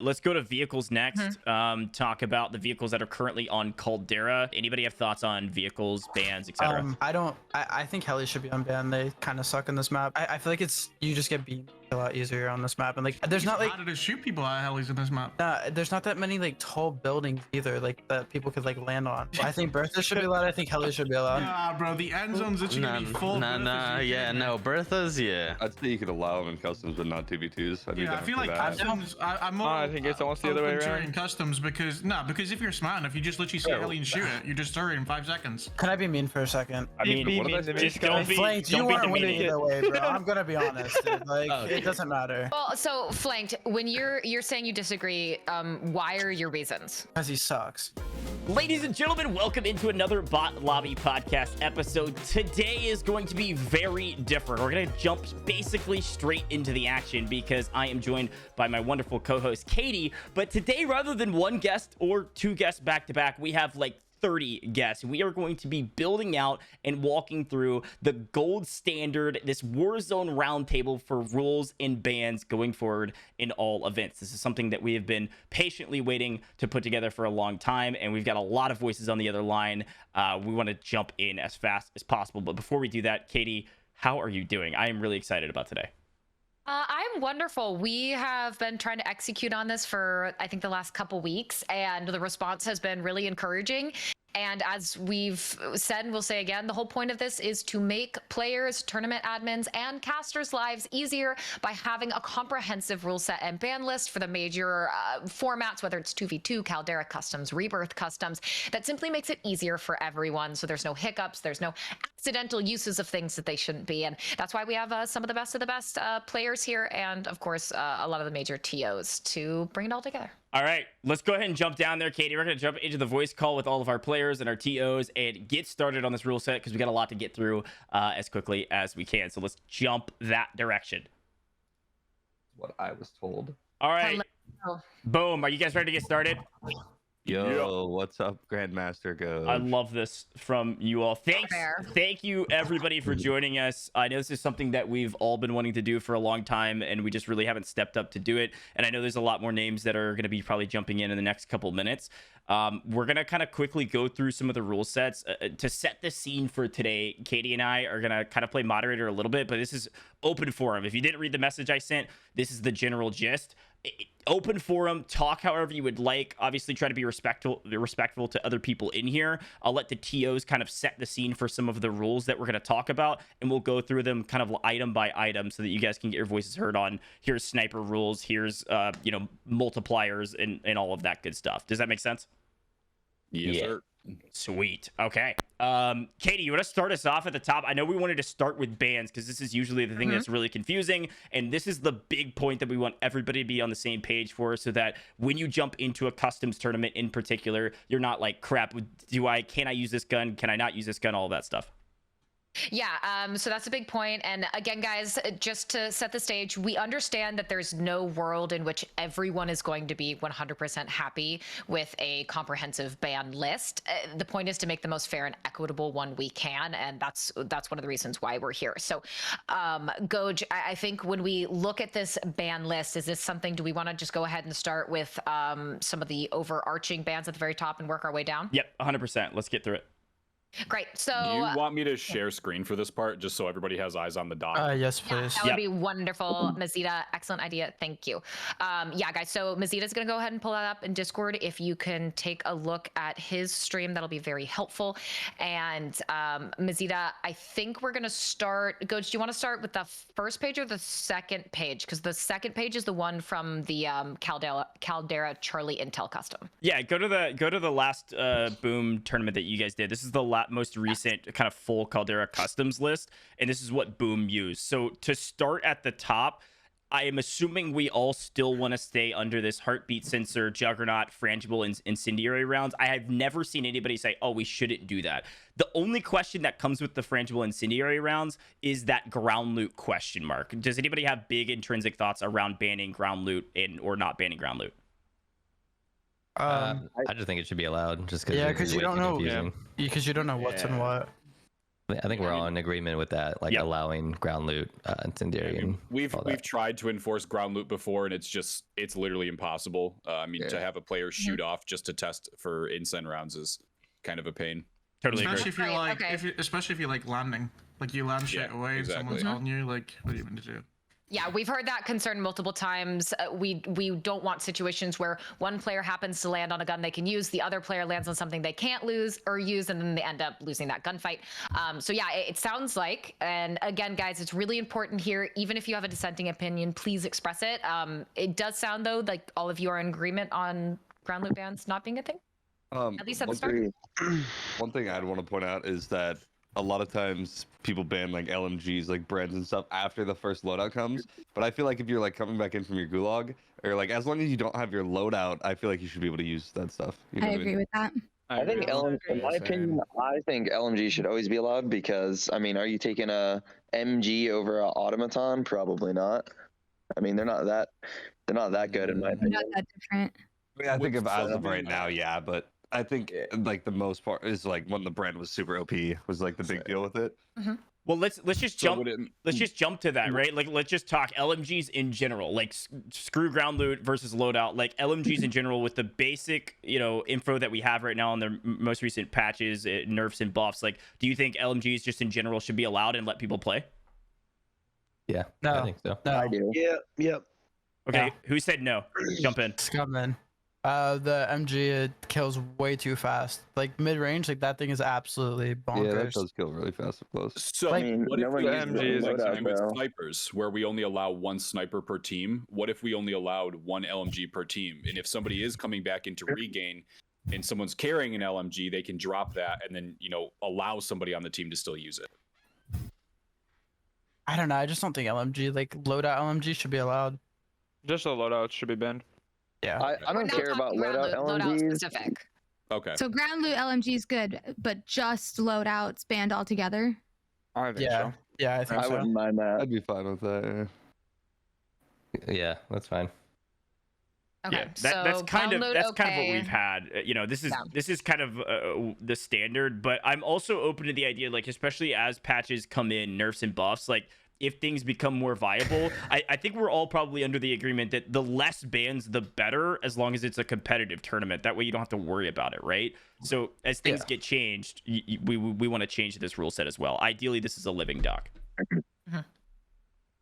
Let's go to vehicles next. Talk about the vehicles that are currently on Caldera. Anybody have thoughts on vehicles, bans, etc.? I think helis should be unbanned. They kind of suck in this map. I feel like you just get beat a lot easier on this map, and like there's not like harder to shoot people at helis in this map. There's not that many like tall buildings either, like that people could like land on. I think Bertha should be allowed. I think helis should be allowed. Nah, bro, the end zone's literally gonna be full. Bertha's, yeah. I'd say you could allow them in customs, but not 2v2s. I feel like customs. I'm more. I think it's almost the other way around. In customs because if you're smart enough, you just literally see a heli and shoot it. You just throw it in 5 seconds. Can I be mean for a second? I mean, just don't be. Flanked, you weren't winning either way, bro. I'm gonna be honest, dude. Like it doesn't matter. Well, so Flanked, when you're saying you disagree, why are your reasons? Because he sucks. Ladies and gentlemen, welcome into another Bot Lobby podcast episode. Today is going to be very different. We're going to jump basically straight into the action because I am joined by my wonderful co-host Katie. But today, rather than one guest or two guests back to back, we have like 30 guests. We are going to be building out and walking through the gold standard, this Warzone roundtable for rules and bans going forward in all events. This is something that we have been patiently waiting to put together for a long time, and we've got a lot of voices on the other line. We want to jump in as fast as possible, but before we do that, Katie, how are you doing? I am really excited about today. I'm wonderful. We have been trying to execute on this for, I think, the last couple weeks, and the response has been really encouraging. And as we've said and we'll say again, the whole point of this is to make players, tournament admins, and casters' lives easier by having a comprehensive rule set and ban list for the major formats, whether it's 2v2, Caldera customs, Rebirth customs, that simply makes it easier for everyone. So there's no hiccups, there's no accidental uses of things that they shouldn't be. And that's why we have some of the best players here, and of course, a lot of the major TOs to bring it all together. All right, let's go ahead and jump down there, Katie. We're going to jump into the voice call with all of our players and our TOs and get started on this rule set because we got a lot to get through as quickly as we can. So let's jump that direction. What I was told. All right. Hello. Boom. Are you guys ready to get started? Yo, what's up, Grandmaster Gojj? I love this from you all. Thank you, everybody, for joining us. I know this is something that we've all been wanting to do for a long time, and we just really haven't stepped up to do it. And I know there's a lot more names that are going to be probably jumping in the next couple minutes. We're going to kind of quickly go through some of the rule sets to set the scene for today. Katie and I are going to kind of play moderator a little bit, but this is open forum. If you didn't read the message I sent, this is the general gist. Open forum, talk however you would like. Obviously, try to be respectful to other people in here. I'll let the TOs kind of set the scene for some of the rules that we're going to talk about, and we'll go through them kind of item by item so that you guys can get your voices heard on. Here's sniper rules. Here's multipliers and all of that good stuff. Does that make sense? Yes, sir. Sweet. Okay. Katie, you want to start us off at the top? I know we wanted to start with bans because this is usually the thing that's really confusing, and this is the big point that we want everybody to be on the same page for, so that when you jump into a customs tournament in particular, you're not like, crap, can I use this gun? Can I not use this gun? All of that stuff. Yeah, so that's a big point. And again, guys, just to set the stage, we understand that there's no world in which everyone is going to be 100% happy with a comprehensive ban list. The point is to make the most fair and equitable one we can, and that's one of the reasons why we're here. So, Gojj, I think when we look at this ban list, is this something, do we want to just go ahead and start with some of the overarching bans at the very top and work our way down? Yep, 100%. Let's get through it. Great. So do you want me to share screen for this part just so everybody has eyes on the dot? Yes, please. Yeah, that would be wonderful. Mazita, excellent idea. Thank you. Yeah, guys. So Mazita's going to go ahead and pull that up in Discord. If you can take a look at his stream, that'll be very helpful. And Mazita, I think we're going to start. Gojj, do you want to start with the first page or the second page? Because the second page is the one from the Caldera Charlie Intel custom. Yeah, go to the last Boom tournament that you guys did. This is the most recent kind of full Caldera customs list, and this is what Boom used. So to start at the top, I am assuming we all still want to stay under this heartbeat sensor, juggernaut, frangible, and incendiary rounds. I have never seen anybody say, oh, we shouldn't do that. The only question that comes with the frangible incendiary rounds is that ground loot question mark. Does anybody have big intrinsic thoughts around banning ground loot or not banning ground loot? I just think it should be allowed, just because. Yeah, because you don't know. Because you don't know what's in what. I think we're all in agreement with that, like Yep. allowing ground loot, incendiary, I mean, and we've all that. tried to enforce ground loot before, and it's literally impossible. I mean, to have a player shoot off just to test for incend rounds is kind of a pain. Totally Especially agree. if you're Right, like, okay. especially if you like landing, like you land straight away and exactly. someone's on you, like what are you going to do? Yeah, we've heard that concern multiple times. We don't want situations where one player happens to land on a gun they can use, the other player lands on something they can't lose or use, and then they end up losing that gunfight. So yeah, it sounds like, and again, guys, it's really important here. Even if you have a dissenting opinion, please express it. It does sound though like all of you are in agreement on ground loot bans not being a thing. At least at the start. One thing I'd want to point out is that a lot of times people ban like LMGs, like brands and stuff after the first loadout comes. But I feel like if you're like coming back in from your gulag, or like as long as you don't have your loadout, I feel like you should be able to use that stuff. You know I what agree mean? with that. I think in my opinion, I think LMG should always be allowed because I mean, are you taking a MG over an automaton? Probably not. I mean, they're not that good in my opinion. Not that different. I mean, I think of as of right now, yeah, but I think like the most part is like when the brand was super OP was like the big deal with it. Well, let's just So jump. would it- Let's just jump to that, right? Like, let's just talk LMGs in general. Like, screw ground loot versus loadout. Like LMGs in general, with the basic, info that we have right now on their most recent patches, nerfs and buffs. Like, do you think LMGs just in general should be allowed and let people play? Yeah, No. I think so. No, I do. Yep. Okay, Yeah. who said no? Jump in. ScummN. The MG, it kills way too fast. Like mid-range, like that thing is absolutely bonkers. Yeah, that does kill really fast up close. So Like, what no if one we uses use the the loadout, same with bro. snipers, where we only allow one sniper per team? What if we only allowed one LMG per team? And if somebody is coming back into regain and someone's carrying an LMG, they can drop that and then allow somebody on the team to still use it. I don't know. I just don't think LMG, like loadout LMG, should be allowed. Just the loadouts should be banned. Yeah. I We're don't not care about talking ground loadout loot, loadout LMGs. specific. Okay. So ground loot LMG is good, but just loadouts banned altogether. I think Yeah. so. Yeah, I think I so. wouldn't mind that. I'd be fine with that. Yeah. Yeah, that's fine. Okay, Yeah, so that's kind of ground loot, that's kind of what okay. we've had. This is kind of the standard, but I'm also open to the idea, like especially as patches come in, nerfs and buffs, like if things become more viable, I think we're all probably under the agreement that the less bans, the better, as long as it's a competitive tournament. That way you don't have to worry about it, right? So as things get changed, we want to change this rule set as well. Ideally, this is a living doc.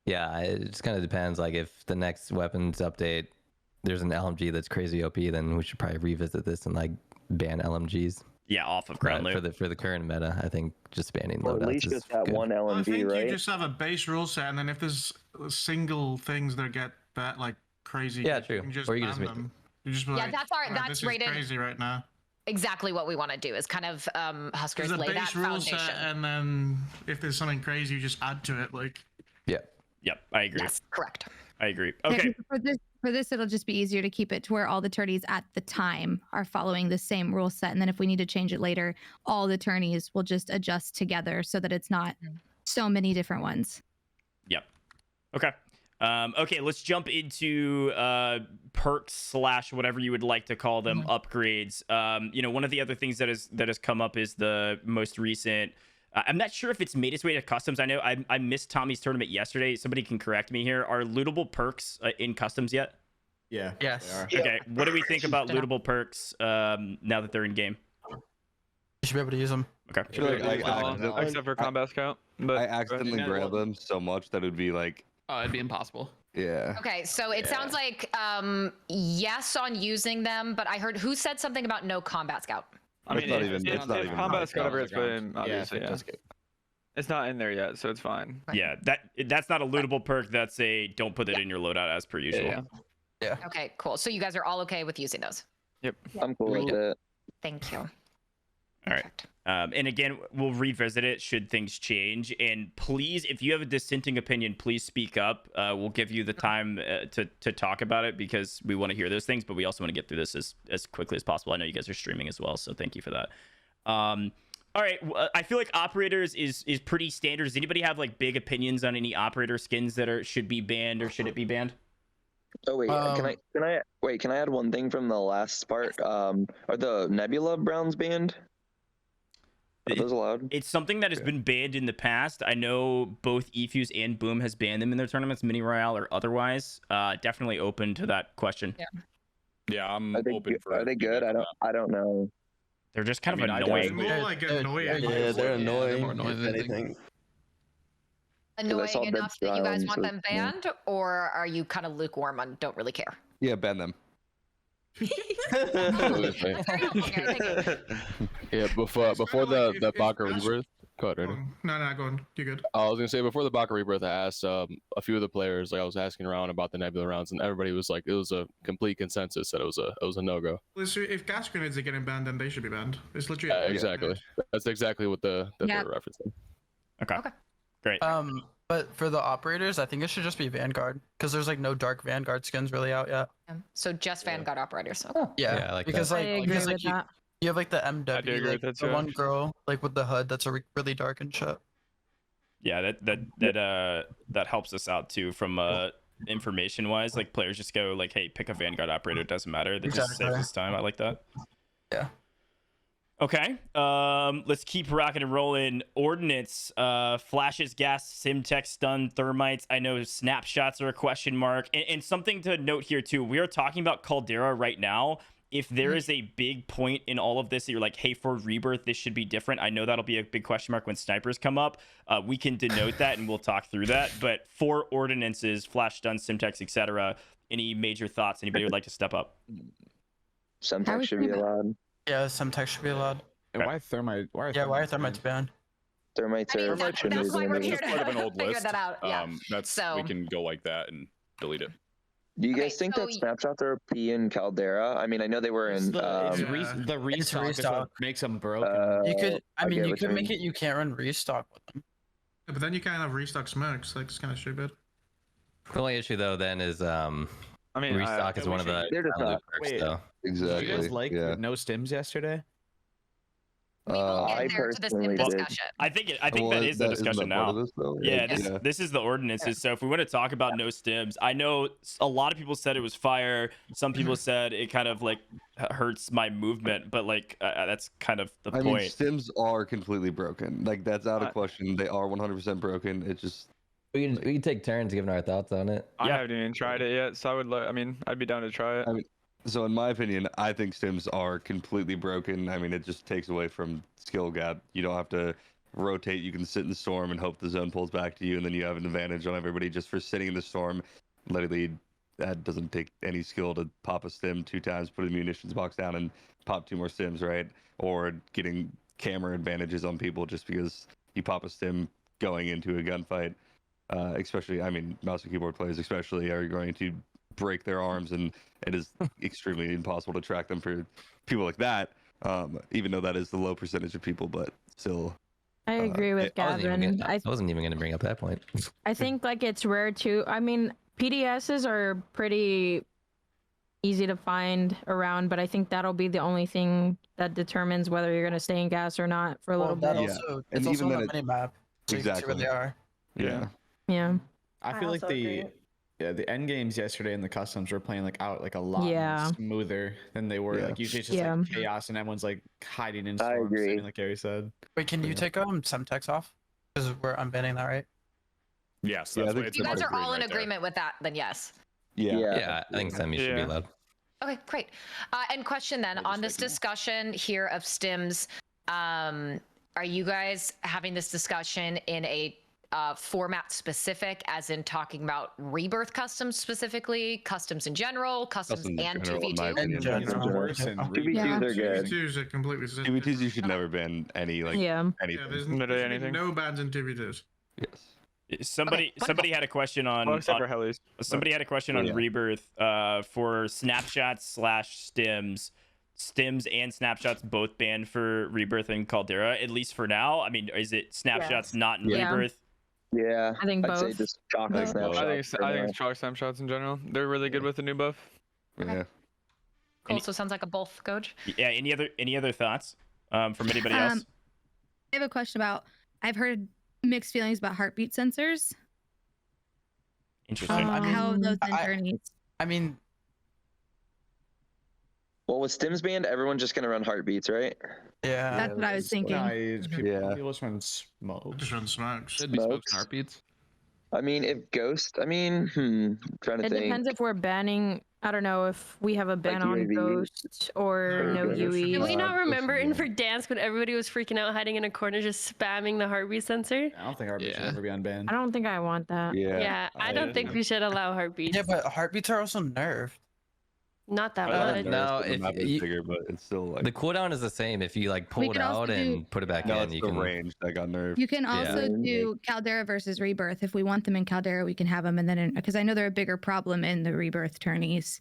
Yeah, it just kind of depends. Like if the next weapons update, there's an LMG that's crazy OP, then we should probably revisit this and like ban LMGs. Yeah, off of ground But loot. for the current meta, I think just banning Or at loadouts least is just that good. one I LMG, think right? you just have a base rule set, and then if there's single things that get that like crazy, Yeah, you true. can just Or you ban can just make them. You just be Yeah, like, that's "Alright, this is rated- crazy right now. Exactly what we want to do is kind of There's Huskerrs a lay that base rule foundation. set, and then if there's something crazy, you just add to it. Like, Yeah. Yep, I agree. Yes, correct. I agree. Yeah, Okay. For this, it'll just be easier to keep it to where all the tourneys at the time are following the same rule set, and then if we need to change it later, all the tourneys will just adjust together so that it's not so many different ones. Yep. Okay. Okay, let's jump into perks / whatever you would like to call them, upgrades. One of the other things that has come up is the most recent. I'm not sure if it's made its way to customs. I know I missed Tommy's tournament yesterday. Somebody can correct me here. Are lootable perks in customs yet? Yeah. Yes. Okay. What do we think about lootable perks now that they're in game? You should be able to use them. Okay. I feel like Except for combat scout. But I accidentally yeah, grabbed them so much that it would be like, Oh, it'd be impossible. yeah. Okay, so it sounds like yes on using them, but I heard who said something about no combat scout. I mean, It's not if- even- if- it's not if even combat on scout ever the gets put ground. in, obviously, yeah. It's not in there yet, so it's fine. Yeah, that's not a lootable perk. That's a don't put it in your loadout as per usual. Yeah. Okay, cool. So you guys are all okay with using those? I'm cool with it. Thank you. All right. Perfect. And again, we'll revisit it should things change. And please, if you have a dissenting opinion, please speak up. We'll give you the time to talk about it because we want to hear those things, but we also want to get through this as quickly as possible. I know you guys are streaming as well, so thank you for that. All right, I feel like operators is pretty standard. Does anybody have like big opinions on any operator skins that should be banned or should it be banned? Oh wait, can I add one thing from the last part? Are the Nebula Rounds banned? Are those allowed? It's something that has been banned in the past. I know both eFuse and Boom has banned them in their tournaments, mini royale or otherwise. Definitely open to that question. Yeah, I'm Are they, open for. are they good? I don't know. They're just kind of I annoying. More like annoying. Yeah, they're annoying. more annoying if than anything. Annoying saw enough Dead that you guys Silence, want like, them yeah. banned, or are you kind of lukewarm on don't really care? Yeah, ban them. Very helpful, Gary, thank you. Yeah, before the Baka rebirth. Go ahead, Randy. No, go on. You're good. I was gonna say before the Baka rebirth, I asked a few of the players, like I was asking around about the Nebula rounds, and everybody was like, it was a complete consensus that it was a no go. If gas grenades are getting banned, then they should be banned. It's literally. Yeah, exactly. That's exactly what the Yeah. were referencing. Okay. Great. But for the operators, I think it should just be Vanguard because there's like no dark Vanguard skins really out yet. So just Vanguard operators. Okay. Yeah, Yeah, I like because that. I like agree because with like that. you have like the I do MW, agree like with that the too. one girl like with the HUD that's really dark and shit. Yeah, that helps us out too from information wise. Like players just go like, hey, pick a Vanguard operator. It doesn't matter. That just saves us time. I like that. Yeah. Okay. Let's keep rocking and rolling. Ordinance, flashes, gas, Simtech, stun, thermites. I know snapshots are a question mark. And something to note here too. We are talking about Caldera right now. If there is a big point in all of this that you're like, hey, for Rebirth, this should be different. I know that'll be a big question mark when snipers come up. We can denote that and we'll talk through that. But for ordinances, flash, stun, Simtex, etc., any major thoughts? Anybody would like to step up? Semtex should be allowed. Yeah, some tech should be allowed. And why thermite? Why are Thermites banned? Thermites I mean, are. that's why we're here It's part of an to old figure list. that out. Yeah. That's So- we can go like that and delete it. Do you Okay, guys think so that snapshots are P in Caldera? I mean, I know they were in. the restock is what makes them broken. You could, I I mean, get you what could you make mean. it. You can't run restock with them. Yeah, but then you can't have restock smokes. Like it's kind of stupid. The only issue though then is I mean, restock is one of the They're just download not- perks wait. though. Exactly. Did you guys like yeah. no stims yesterday? We will get I there to the sim personally did. discussion. I think that is the discussion now. Yeah, yeah. this is the ordinances. So if we want to talk about no stims, I know a lot of people said it was fire. Some people said it kind of like hurts my movement, but like that's kind of the I point. mean, stims are completely broken. Like that's out of question. They are 100% broken. It just We can take turns giving our thoughts on it. I Yeah. haven't even tried it yet, so I would. I mean, I'd be down to try it. I mean, so in my opinion, I think stims are completely broken. I mean, it just takes away from skill gap. You don't have to rotate. You can sit in the storm and hope the zone pulls back to you, and then you have an advantage on everybody just for sitting in the storm. Literally, that doesn't take any skill to pop a stim 2 times, put a munitions box down, and pop 2 more stims, right? Or getting camera advantages on people just because you pop a stim going into a gunfight. Especially, I mean, mouse and keyboard players especially are going to break their arms, and it is extremely impossible to track them for people like that. Even though that is the low percentage of people, but still. I agree with Gavin. I wasn't even gonna bring up that point. I think like it's rare too. I mean, PDSs are pretty easy to find around, but I think that'll be the only thing that determines whether you're gonna stay in gas or not for a little that bit. also, And it's also even on then the mini map, so you can see where Exactly. they are. Yeah. Yeah. I feel like also the agree. the end games yesterday and the customs were playing like out like a lot Yeah. smoother than they were. Yeah. Like usually it's just Yeah. like chaos and everyone's like hiding in I storms, agree. sitting, like Gary said. Wait, can you take Semtex off? Because we're unbanning that, right? Yes, Yeah, I that's think what it's If you guys about are all in right there. agreement with that, then yes. Yeah. Yeah, I think semi should be Yeah. allowed. Okay, great. And question then on this discussion here of stims, are you guys having this discussion in a format specific, as in talking about rebirth customs specifically, customs in general, customs Customs in and general, in my 2v2? opinion. general. Worse and 2v2s are good. 2v2s are completely. 2v2s, you should never ban any Yeah. Yeah, anything. there's Literally there's anything. no bans in 2v2s. Yes. Somebody had a question on. Well, except for Hellies. Somebody had a question on Yeah. Rebirth for snapshots / stims. Stims and snapshots both banned for Rebirth and Caldera, at least for now. I mean, is it snapshots not in Yeah. Rebirth? Yeah. I think I'd say both. just chalk like Both. snapshots. I think it's chalk snapshots in general. They're really good with the new buff. Yeah. Cool. So sounds like a both, Gojj. Yeah. Any other thoughts from anybody else? I have a question about. I've heard mixed feelings about heartbeat sensors. Interesting. I mean, How those I- attorneys. I mean, Well, with Stims banned, everyone's just gonna run heartbeats, right? Yeah. That's what I was thinking. Yeah. Just run smokes. Should be smokes and heartbeats. I mean, if Ghost, trying to It think. depends if we're banning. I don't know if we have a ban on UAVs. Ghost or no Did UE. Did we not Ghost remember is in good. Verdansk when everybody was freaking out, hiding in a corner, just spamming the heartbeat sensor? I don't think heartbeat should Yeah. ever be unbanned. I don't think I want that. Yeah, I don't think we should allow heartbeats. Yeah, but heartbeats are also nerfed. Not that Uh, much. no, the if map is you- bigger, but it's still like The cooldown is the same. If you like pull We it could also out do- and put it back no, in, it's you the can. range that got nerfed. You can also Yeah. do Caldera versus Rebirth. If we want them in Caldera, we can have them, and then because I know they're a bigger problem in the Rebirth tourneys.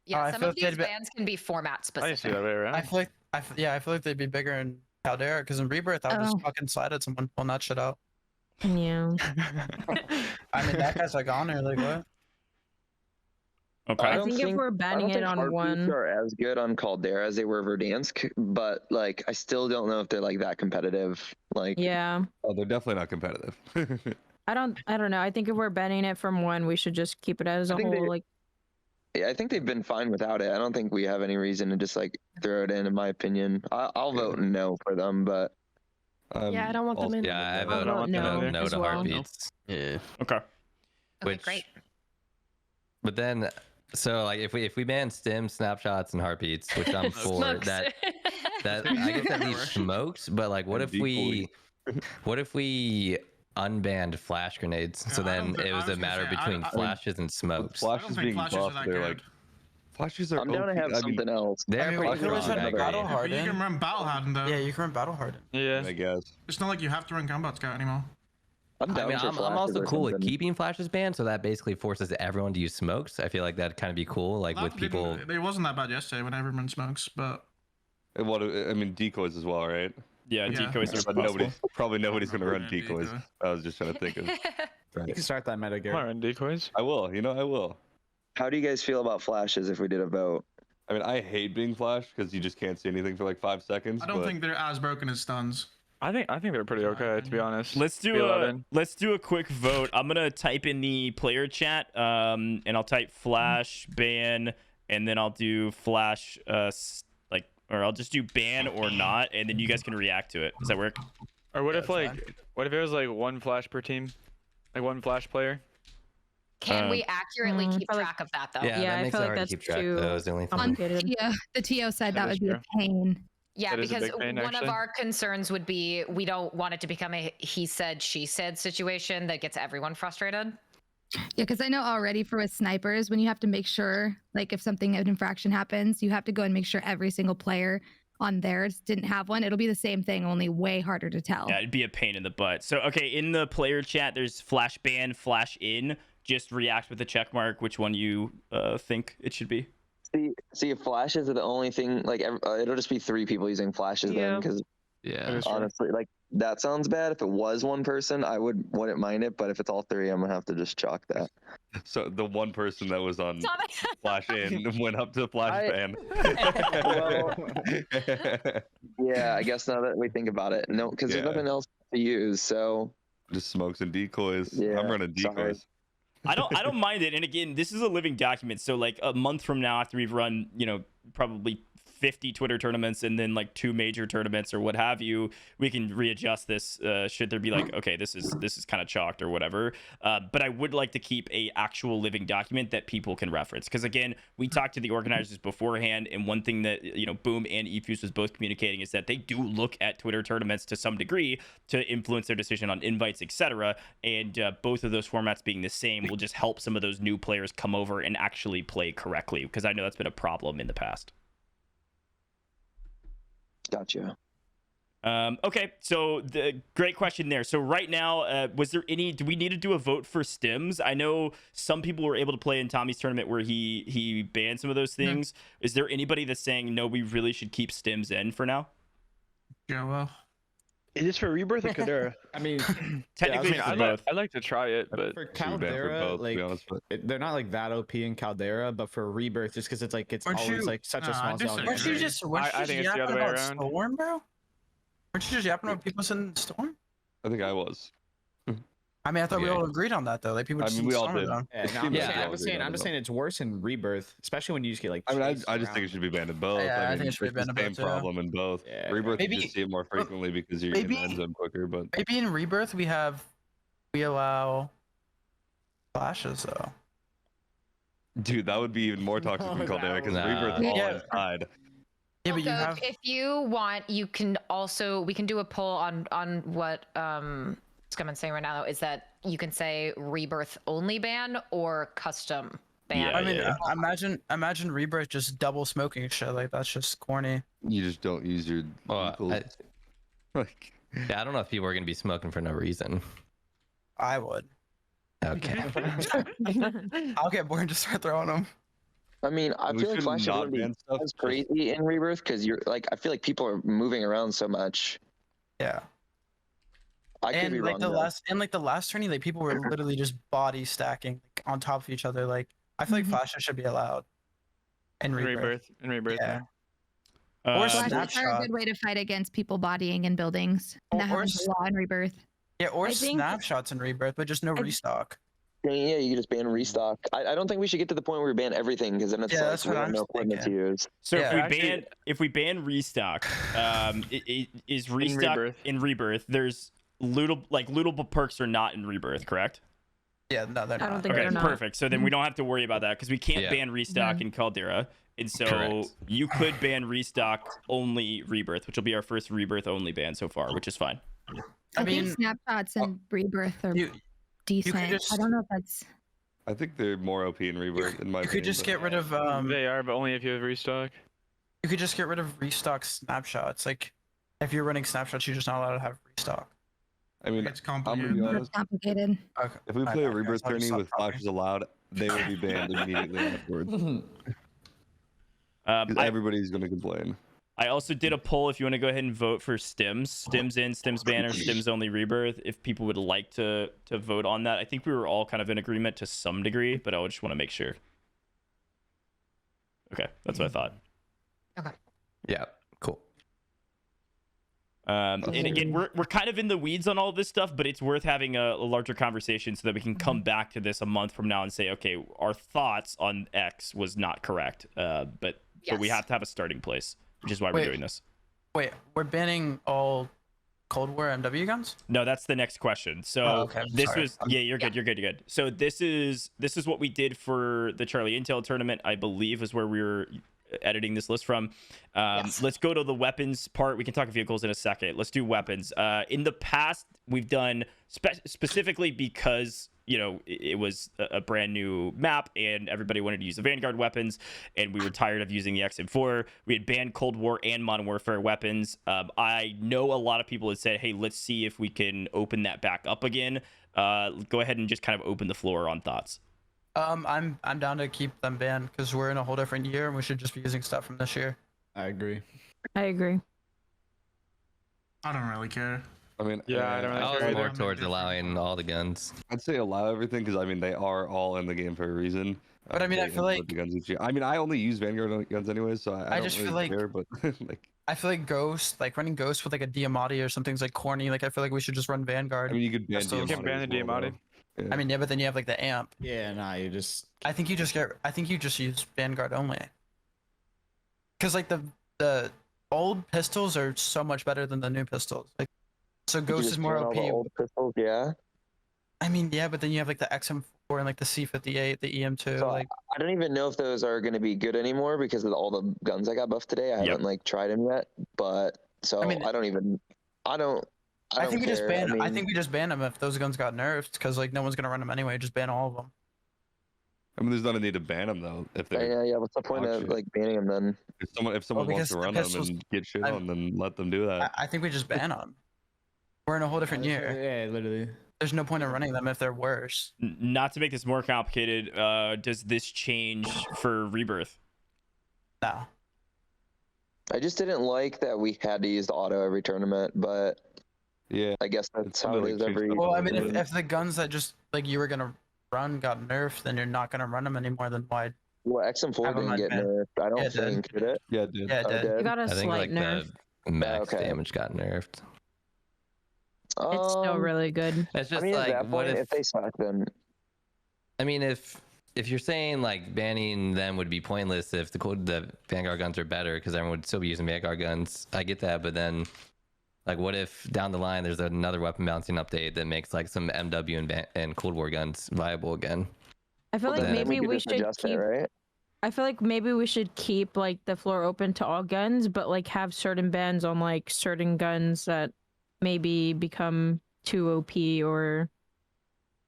Yeah, I some feel of like they'd these be- bans can be format I see that specific. way around. I feel like I feel like they'd be bigger in Caldera because in Rebirth I would Oh. just fucking slide at someone, pull that shit out. Yeah. I mean that guy's like on there, like what? Okay. I think if we're I banning don't it think on heartbeats one. are as good on Caldera as they were Verdansk, but like I still don't know if they're like that competitive. Like Yeah. Oh, they're definitely not competitive. I don't know. I think if we're banning it from one, we should just keep it as a I think whole. they- Like, yeah, I think they've been fine without it. I don't think we have any reason to just like throw it in my opinion. I'll vote no for them, but Yeah, I don't want them in. Yeah, I I'll vote vote no no as to well. heartbeats. Yeah. Okay. Okay, Which- great. But then, so like if we ban Stims, snapshots, and heartbeats, which I'm for, Smokes. that I guess that leaves smokes. But like, what And if we unbanned flash grenades? So Yeah, I then don't thi- it I was was a gonna matter say, between I- flashes and With smokes. I don't flashes think being flashes are buffed, that they're good. like flashes are. I'm down to OP. have I mean, something else. They're I mean, pretty we could always strong. run I a battle agree. But you can harden. run battle hardened though. Yeah, you can run battle harden. Yeah. I guess. It's not like you have to run combat scout anymore. I'm I down mean, for I'm flashes also or cool with something. keeping flashes banned, so that basically forces everyone to use smokes. I feel like that'd kind of be cool, like with That people. didn't- It wasn't that bad yesterday when everyone smokes, but What I mean, decoys as well, right? Yeah, Yeah. decoys are But possible. nobody's gonna run Yeah, decoys. decoy. I was just trying to think of. You Right. can start that meta, Come Garrett. on, run decoys. I will. I will. How do you guys feel about flashes if we did a vote? I mean, I hate being flashed because you just can't see anything for like 5 seconds. I don't but think they're as broken as stuns. I think they're pretty okay, to be honest. Let's do a quick vote. I'm gonna type in the player chat, and I'll type flash ban, and then I'll do flash or I'll just do ban or not, and then you guys can react to it. Does that work? Or what Yeah, if that's what if it was like one flash per team, like one flash player? Can we accurately Mm, keep feel like- track of that though? Yeah, Yeah, that I makes feel it like hard to that's keep track. too That was the only thing. On complicated. the TO side, that That would is be a true. pain. Yeah, That is a because big pain, one of actually. our concerns would be we don't want it to become a he said, she said situation that gets everyone frustrated. Yeah, because I know already for with snipers, when you have to make sure, like if an infraction happens, you have to go and make sure every single player on theirs didn't have one. It'll be the same thing, only way harder to tell. Yeah, it'd be a pain in the butt. So, okay, in the player chat, there's flash ban, flash in. Just react with a check mark which one you think it should be. See, if flashes are the only thing, like it'll just be 3 people using flashes then, Yeah. because Yeah. honestly, like that sounds bad. If it was one person, I wouldn't mind it, but if it's all 3, I'm gonna have to just chalk that. So the one person that was on Stop it. flash in went up to flash ban. Yeah, I guess now that we think about it, no, because Yeah. there's nothing else to use. So Just smokes and decoys. Yeah, I'm running sorry. decoys. I don't mind it. And again, this is a living document. So like a month from now, after we've run, probably 50 Twitter tournaments and then like 2 major tournaments or what have you, we can readjust this. Should there be like, okay, this is kind of chalked or whatever. But I would like to keep a actual living document that people can reference. Because again, we talked to the organizers beforehand, and one thing that Boom and eFuse was both communicating is that they do look at Twitter tournaments to some degree to influence their decision on invites, etc. And both of those formats being the same will just help some of those new players come over and actually play correctly. Because I know that's been a problem in the past. gotcha. Okay, so the great question there. So right now, do we need to do a vote for Stims? I know some people were able to play in Tommy's tournament where he banned some of those things. Is there anybody that's saying no, we really should keep Stims in for now? Yeah, well, Is this for Rebirth or Caldera? I mean, Technically, yeah, for both. I'd like to try it, but Should for be banned for Caldera, both, to be like honest, but- they're not like that OP in Caldera, but for Rebirth, just because it's like it's Aren't always you- like such a Nah, I small zone. disagree. Weren't you just I think it's the other way about around. Storm, bro? Weren't you just yapping about people sitting in Storm? I think I was. I mean, I thought we Okay. all agreed on that though. Like people I just mean, we all summer did. them. Yeah, no, I'm, Yeah, just saying, I I'm just agree saying, on I'm just that. saying it's worse in Rebirth, especially when you just get like. I mean, chased I just think it around. should be banned in both. Yeah, I mean, think it should be it's banned in the same both, too. problem in both. Yeah, Rebirth, Maybe- you just see it more frequently because you're maybe- in the end zone quicker. But Maybe in Rebirth we allow flashes though. dude, that would be even more toxic than Oh, Caldera that because would- Rebirth is all Yeah. inside. Yeah, but you So have if you want, you can also we can do a poll on what ScummN's saying right now is that you can say Rebirth only ban or custom ban. Yeah, I mean, yeah. imagine Rebirth just double smoking shit. Like that's just corny. You just don't use your Well, lethals. Like, I don't know if people are gonna be smoking for no reason. I would. Okay. I'll get bored and just start throwing them. I mean, I we feel like should flashes not wouldn't be ban stuff. as crazy in Rebirth because you're like, I feel like people are moving around so much. Yeah. I could And be like wrong. the though. last tourney, like people were literally just body stacking like, on top of each other. Like I feel like flashes should be allowed. In Rebirth. In Rebirth. Yeah. Uh, Or Flashes are a snapshot. good way to fight against people bodying in buildings. And that Or happens a lot in Rebirth. Yeah, or I think- snapshots in Rebirth, but just no restock. Yeah, you can just ban restock. I don't think we should get to the point where we ban everything because then it's Yeah, like that's we what don't I'm know equipment to thinking. use. So Yeah, if we ban restock, is restock Rebirth. in Rebirth? There's lootable perks are not in Rebirth, correct? Yeah, no, they're I don't not. think Okay, they're not. perfect. So then we don't have to worry about that because we can't Yeah. ban restock in Caldera, and so Correct. you could ban restock only Rebirth, which will be our first Rebirth only ban so far, which is fine. I mean, think snapshots and Rebirth are you decent. just- I don't know if that's. I think they're more OP in Rebirth in my You opinion. could just but- get rid of They are, but only if you have restock. you could just get rid of restock snapshots. Like if you're running snapshots, you're just not allowed to have restock. I mean, It's I'm gonna be complicated. honest. Complicated. Okay. If we My play a bad, guys. Rebirth I'll just tourney stop with talking. flashes allowed, they will be banned immediately afterwards. Um, Because I, everybody's gonna complain. I also did a poll. If you want to go ahead and vote for Stims, Stims in, Stims ban, or Stims only Rebirth, if people would like to vote on that. I think we were all kind of in agreement to some degree, but I just want to make sure. Okay, that's what I thought. Yeah. Cool. And again, we're kind of in the weeds on all this stuff, but it's worth having a larger conversation so that we can come back to this a month from now and say, okay, our thoughts on X was not correct, but we Yes. have to have a starting place, which is why Wait. we're doing this. Wait, we're banning all Cold War MW guns? No, that's the next question. So okay, I'm this sorry. was you're good, you're good. So this is what we did for the Charlie Intel tournament, I believe, is where we were editing this list from. Yes. Let's go to the weapons part. We can talk vehicles in a second. Let's do weapons. In the past, we've done specifically because it was a brand new map and everybody wanted to use the Vanguard weapons, and we were tired of using the XM4. We had banned Cold War and Modern Warfare weapons. I know a lot of people had said, hey, let's see if we can open that back up again. Go ahead and just kind of open the floor on thoughts. I'm down to keep them banned because we're in a whole different year and we should just be using stuff from this year. I agree. I agree. I don't really care. I mean, Yeah, I don't really I was care more either. towards allowing all the guns. I'd say allow everything because I mean they are all in the game for a reason. But I mean, I they feel implement like- the guns each year. I mean, I only use Vanguard guns anyways, so I don't just really feel like- care. But like, I feel like Ghost, like running Ghost with like a Diamati or something's like corny. Like I feel like we should just run Vanguard. I mean, you could ban Pistols. You can ban the as well, Diamati. though. Yeah. I mean, yeah, but then you have like the amp. Yeah, nah, you just. I think you just use Vanguard only. Cause like the old pistols are so much better than the new pistols. Like, so You Ghost just is more ban all the OP. old pistols, yeah. I mean, yeah, but then you have like the XM4 and like the C58, the EM2. So like, I don't even know if those are going to be good anymore because of all the guns I got buffed today. I haven't like tried them yet, but so I mean- I don't I think we just care. ban. I mean, think we just ban them if those guns got nerfed, because like no one's gonna run them anyway. Just ban all of them. I mean, there's not a need to ban them though. If they're yeah. What's the point of shit. like banning them then? if someone wants because to the run pistols- them and get shit I'm- on, then let them do that. I think we just ban them. We're in a whole different year. Yeah, literally. There's no point in running them if they're worse. Not to make this more complicated, does this change for Rebirth? No. I just didn't like that we had to use the auto every tournament, but yeah, I guess that's It's how kinda it like is changed every. up Well, I a mean, little bit. if the guns that just like you were gonna run got nerfed, then you're not gonna run them anymore. Then why? Well, XM4 Have 'em didn't get unbanned. nerfed. I don't Yeah, it did. think did it. Yeah, it did. Yeah, it Oh, it did. did? You got a I think slight like nerf. the max Okay. damage got nerfed. It's still really good. It's just I mean, at like, that what point, if they suck, then I mean, if you're saying like banning them would be pointless if the Vanguard guns are better because everyone would still be using Vanguard guns, I get that. But then, like, what if down the line there's another weapon balancing update that makes like some MW and Cold War guns viable again? I feel like then maybe could we just should adjust it, keep. right? I feel like maybe we should keep like the floor open to all guns, but like have certain bans on like certain guns that maybe become too OP or.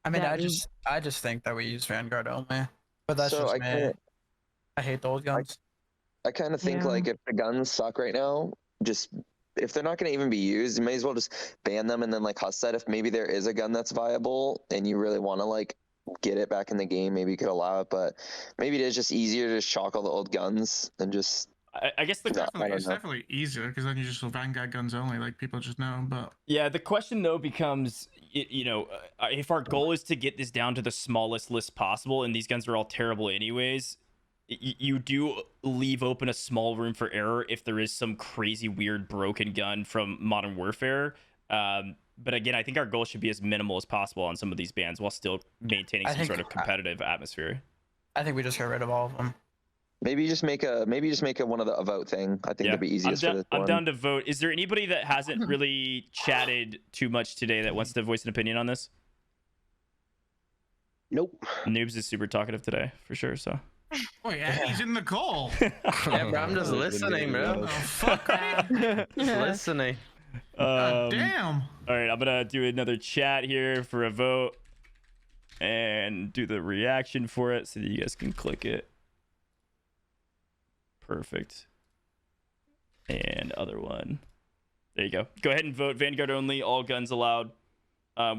I mean, that I just think that we use Vanguard only, but that's So just I me. kinda- I hate the old guns. I kind of think Yeah. like if the guns suck right now, just if they're not going to even be used, you may as well just ban them. And then like Huss said, if maybe there is a gun that's viable and you really want to like get it back in the game, maybe you could allow it. But maybe it is just easier to just chalk all the old guns and just. I guess the I Definitely, don't it's know. definitely easier because then you just Vanguard guns only, like people just know. But Yeah, the question though becomes, if our goal is to get this down to the smallest list possible, and these guns are all terrible anyways, you do leave open a small room for error if there is some crazy weird broken gun from Modern Warfare. But again, I think our goal should be as minimal as possible on some of these bans while still maintaining I some think- sort of competitive atmosphere. I think we just get rid of all of them. Maybe you just make a one of the a vote thing. I think that'd be easiest for this I'm one. down to vote. Is there anybody that hasn't really chatted too much today that wants to voice an opinion on this? Nope. Noobs is super talkative today, for sure. So. oh yeah, he's in the call. Yeah, bro, I'm just listening, bro. Oh fuck, man. Just listening. God damn. All right, I'm gonna do another chat here for a vote and do the reaction for it so that you guys can click it. Perfect. And other one. There you go. Go ahead and vote. Vanguard only. All guns allowed.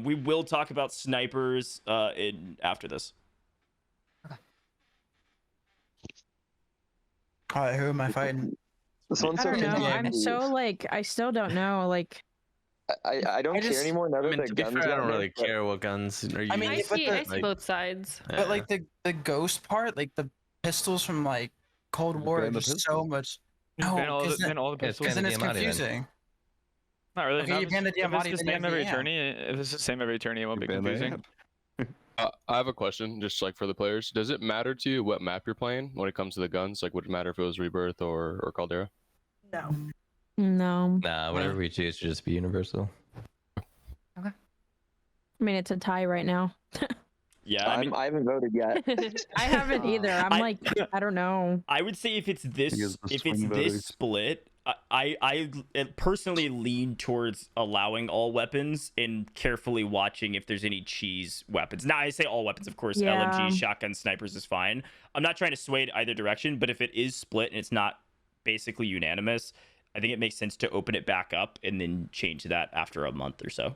We will talk about snipers after this. All right, who am I fighting? This one's I so don't know. I'm confusing. so like I still don't know. Like I don't care anymore now I that mean, the to be guns fair, I got don't really nerfed, but- care what guns are used. I mean, I but see, the- I see both sides. But like the ghost part, like the pistols from like Cold War, are ban the just pistol. so much. No, ban all the, because ban all the It's pistols. then it's Diamante then. confusing. Not really. Okay, not you if ban the it's- if Diamante, it's the then you same have the every amp. tourney. If it's the same every tourney, it won't be ban the confusing. amp. I have a question, just like for the players. Does it matter to you what map you're playing when it comes to the guns? Like, would it matter if it was Rebirth or Caldera? no. Nah, whatever we choose should just be universal. I mean, it's a tie right now. Yeah, I mean, I haven't voted yet. I haven't either. I'm I- like, I don't know. I would say if it's this, Because the if it's swing this voters. split, I personally lean towards allowing all weapons and carefully watching if there's any cheese weapons. Now I say all weapons, of course. Yeah. LMGs, shotguns, snipers is fine. I'm not trying to sway it either direction, but if it is split and it's not basically unanimous, I think it makes sense to open it back up and then change that after a month or so.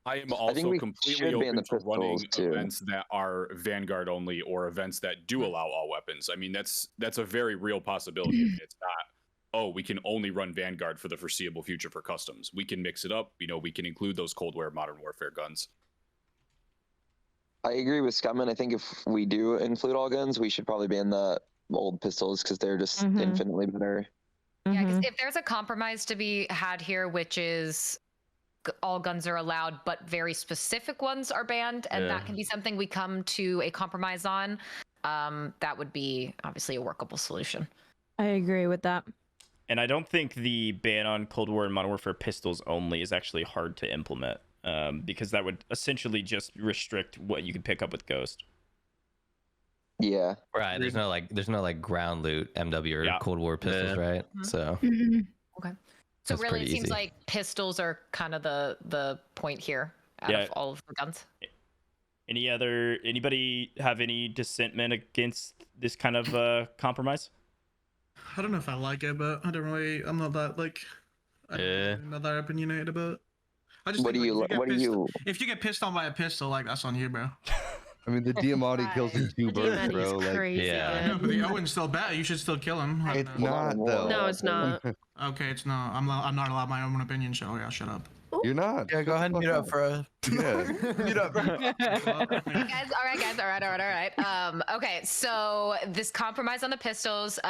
I am think also we completely should ban open the to running pistols, too. events that are Vanguard only or events that do allow all weapons. I mean, that's a very real possibility. I mean, it's not, oh, we can only run Vanguard for the foreseeable future for customs. We can mix it up. You know, we can include those Cold War, Modern Warfare guns. I agree with ScummN. I think if we do include all guns, we should probably ban the old pistols because they're just Mhm. infinitely better. Yeah, because Mhm. if there's a compromise to be had here, which is all guns are allowed, but very specific ones are banned, and Yeah. that can be something we come to a compromise on, that would be obviously a workable solution. I agree with that. And I don't think the ban on Cold War and Modern Warfare pistols only is actually hard to implement, because that would essentially just restrict what you can pick up with Ghost. Yeah. Right. There's no like Groundloot MW or Yeah. Cold War pistols, right? Mhm. So Okay. So That's really, it pretty seems easy. like pistols are kind of the point here out Yeah. of all of the guns. Anybody have any dissentment against this kind of compromise? I don't know if I like it, but I'm not that like. Yeah. I'm not that opinionated about it. I just What think, do you? like, What do you? if you get pissed on by a pistol, like that's on you, bro. I mean, the Diamante kills in two birds, Diamante's bro. Like, crazy. Yeah. No, but the Owen's still bad. You should still kill him. I don't it's know. not though. No, it's not. Okay, it's not. I'm not allowed my own opinion, so yeah, shut up. You're not. Yeah, go ahead and mute up for a Yeah. mute up. Guys, all right. Okay, so this compromise on the pistols,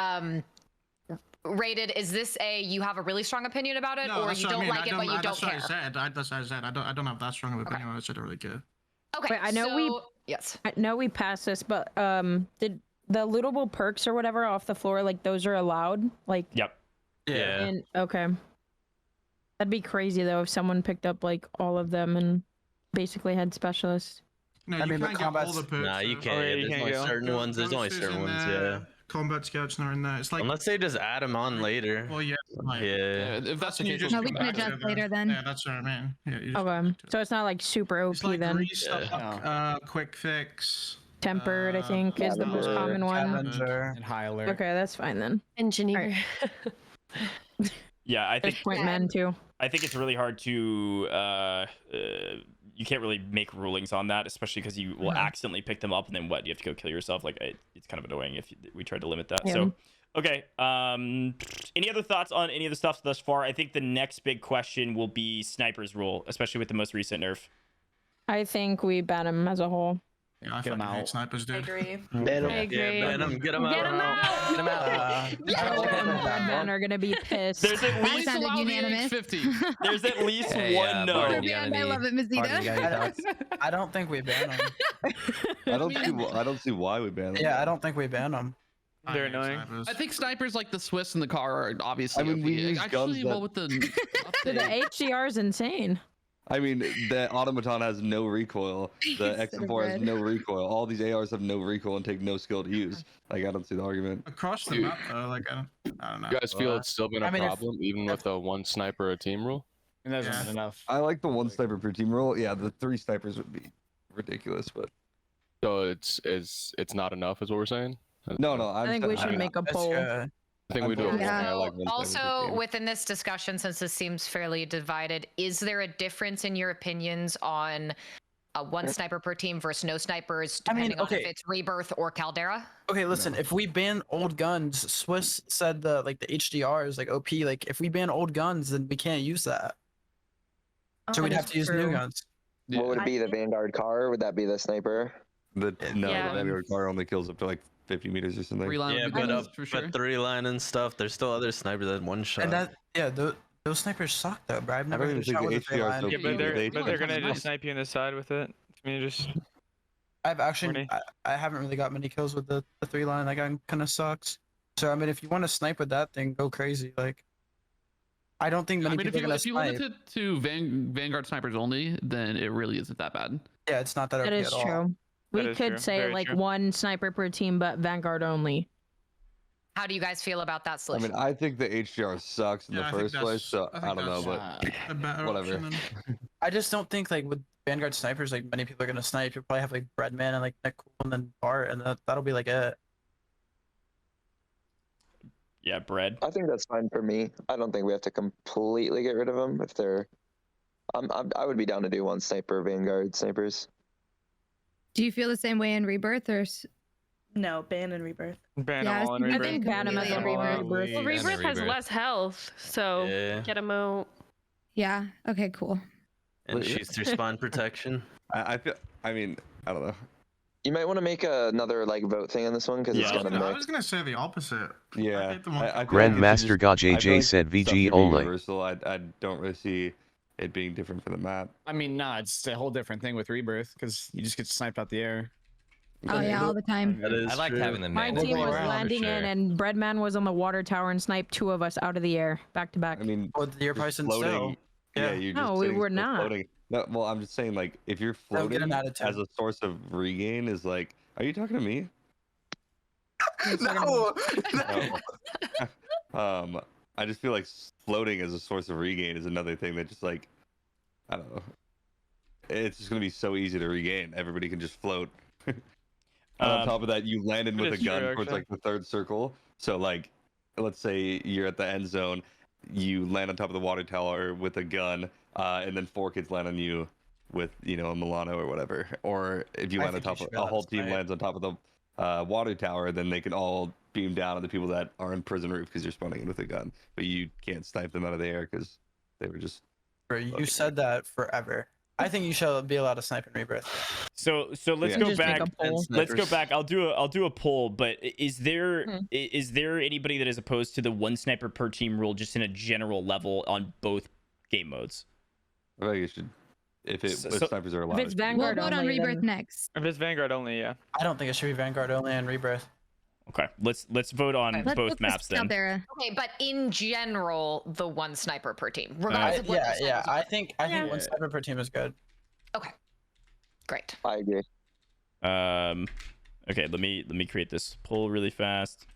Rated, is this a you have a really strong opinion about it, No, or that's you what I don't mean. like it but you don't That's what care? I said. That's what I said. I don't have that strong of an opinion. I said it really good. Okay, Wait, I know we yes. I know we passed this, but did the lootable perks or whatever off the floor, like those are allowed? Like Yep. Yeah. and okay. That'd be crazy though if someone picked up like all of them and basically had specialists. No, I you mean, the can't get all combat's- the perks. Nah, you though. can't. yeah, you There's can't only go. certain ones. There's only Ghost is certain in ones. there, Yeah. Combat scouts not in there. It's like Unless they just add them on later. well, yeah. Like, Yeah. If that's the you case, just No, we come can back to adjust the- later then. Yeah, that's what I mean. Yeah, you just Okay, so it's not like super OP It's like then. restock, Yeah. quick fix. Tempered, I think, is the most Scavenger. common one. Scavenger. And high alert. Okay, that's fine then. Engineer. Yeah, I There's think point men too. I think it's really hard to you can't really make rulings on that, especially because you will accidentally pick them up and then what? You have to go kill yourself. Like it's kind of annoying if we tried to limit that. Yeah. So okay. Any other thoughts on any of the stuff thus far? I think the next big question will be snipers rule, especially with the most recent nerf. I think we ban him as a whole. Yeah, I Get 'em fucking hate out. snipers, dude. Man, I agree. Yeah, ban 'em. Get them out. Get 'em out. Get 'em out. Redmen are gonna be pissed. There's at That least sounded unanimous. 50. there's at least Hey, one no. Barney, Super you got band, I any- love it, Barney, you got Mazita. any thoughts? I don't think we ban them. I don't see why we ban them. Yeah, I don't think we ban them. I They're hate annoying. snipers. I think snipers like the Swiss in the car are obviously. I mean, we use actually, guns well, that- with the So the update. HCR is insane. I mean, the automaton has no recoil. The XM4 has no recoil. All these ARs have no recoil and take no skill to use. Like, I don't see the argument. Across the Dude. map, though, like I don't know. You guys feel it's still been I a mean, if- problem even with the one sniper a team rule? And that's Yeah. not enough. I like the one sniper per team rule. Yeah, the 3 snipers would be ridiculous, but So it's not enough, is what we're saying. no, I think we should make a That's poll. good. I think we do. I'm it. Yeah. I like one sniper per Also, team. within this discussion, since this seems fairly divided, is there a difference in your opinions on one sniper per team versus no snipers, I mean, depending on okay. if it's Rebirth or Caldera? Okay, listen. If we ban old guns, Swiss said the HDR is like OP. Like if we ban old guns, then we can't use that. So we'd have to use new guns. what would it I be? The think- Vanguard car? Would that be the sniper? No, Yeah. the Nebula car only kills up to like 50 meters or something. Reline Yeah, would be but best for sure. but 3-line and stuff. There's still other snipers that one shot. And that, yeah, those snipers suck though, bro. I've never don't hit a even shot think with the a HDR is line. so Yeah, big. but they're, They- but they're gonna Nice. just snipe you in the side with it. I mean, just I've actually, Morty. I haven't really got many kills with the 3-line. That gun kind of sucks. So I mean, if you want to snipe with that thing, go crazy. Like, I don't think I many mean, if people are you gonna limit snipe. it to Vanguard snipers only, then it really isn't that bad. Yeah, it's not that OP That is at all. true. That We is could true. say Very like true. one sniper per team, but Vanguard only. How do you guys feel about that I solution? mean, I think the HDR sucks in Yeah, the I think first place, that's- so I I, think don't know, that's- but A better whatever. option than- I just don't think like with Vanguard snipers, like many people are gonna snipe. You'll probably have like Breadman and like Nicole and then Bart, and that'll be like it. Yeah, bread. I think that's fine for me. I don't think we have to completely get rid of them if they're. I would be down to do one sniper Vanguard snipers. Do you feel the same way in Rebirth or? No, ban and Rebirth. Ban Yeah, them all in I Rebirth. think Ban 'em as a completely in whole. Rebirth. Well, Yeah, Rebirth has Rebirth. less health, so Yeah. get them out. Yeah. Okay. Cool. And shoots through spawn protection. I feel. I mean, I don't know. You might want to make another like vote thing on this one because it's Yeah. kind of I mixed. was gonna say the opposite. Yeah. hate the one- I feel like it Grandmaster should just- Gojj I feel like said stuff VG should be only. Universal. I don't really see it being different for the map. I mean, nah, it's a whole different thing with Rebirth because you just get sniped out the air. Oh yeah, all the time. That is I like true. having the My man team go was around for landing in, sure. and Breadman was on the water tower and sniped 2 of us out of the air, back to back. I mean, Well, you're probably just sitting floating. still. Yeah, Yeah. you're just No, we sitting were still not. Floating. No, well, I'm just saying, like, if you're Don't get floating an attitude. as a source of regain is like, are you talking to me? No. I just feel like floating as a source of regain is another thing that just like, I don't know. It's just gonna be so easy to regain. Everybody can just float. And on top of that, you landed It with a is true, gun towards actually. like the 3rd circle. So like, let's say you're at the end zone, you land on top of the water tower with a gun, and then 4 kids land on you with a Milano or whatever. Or if you I land on think you top should of be a allowed whole to team snipe. lands on top of the water tower, then they can all beam down on the people that are in prison roof because you're spawning in with a gun, but you can't snipe them out of the air because they were just. Bro, you said that forever. I think you should be allowed to snipe and rebirth. So let's Yeah. go Just make back. a poll. Let's go back. I'll do a poll. But is there anybody that is opposed to the one sniper per team rule, just in a general level on both game modes? I think you should. If snipers are allowed. If it's We'll Vanguard vote on only, rebirth then- next. If it's Vanguard only, yeah. I don't think it should be Vanguard only and rebirth. Okay, let's vote on Okay. both Let's maps then. Caldera. Okay, but in general, the one sniper per team, regardless of what Yeah, percentage yeah. you I want. think Yeah. one sniper per team is good. Okay, great. I agree. Okay, let me create this poll really fast.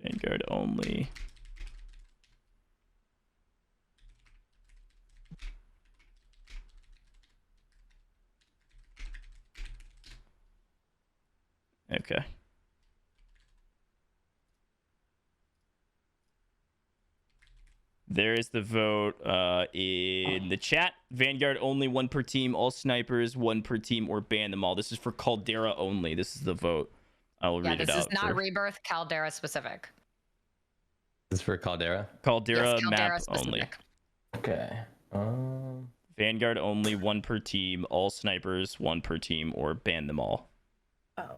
Vanguard only. Okay. There is the vote in the chat. Vanguard only, one per team. All snipers, one per team, or ban them all. This is for Caldera only. This is the vote. I will Yeah, read it this out. is not for rebirth, Caldera specific. This is for Caldera. Caldera Yes, Caldera map only. specific. Okay. Vanguard only, one per team. All snipers, one per team, or ban them all. Oh.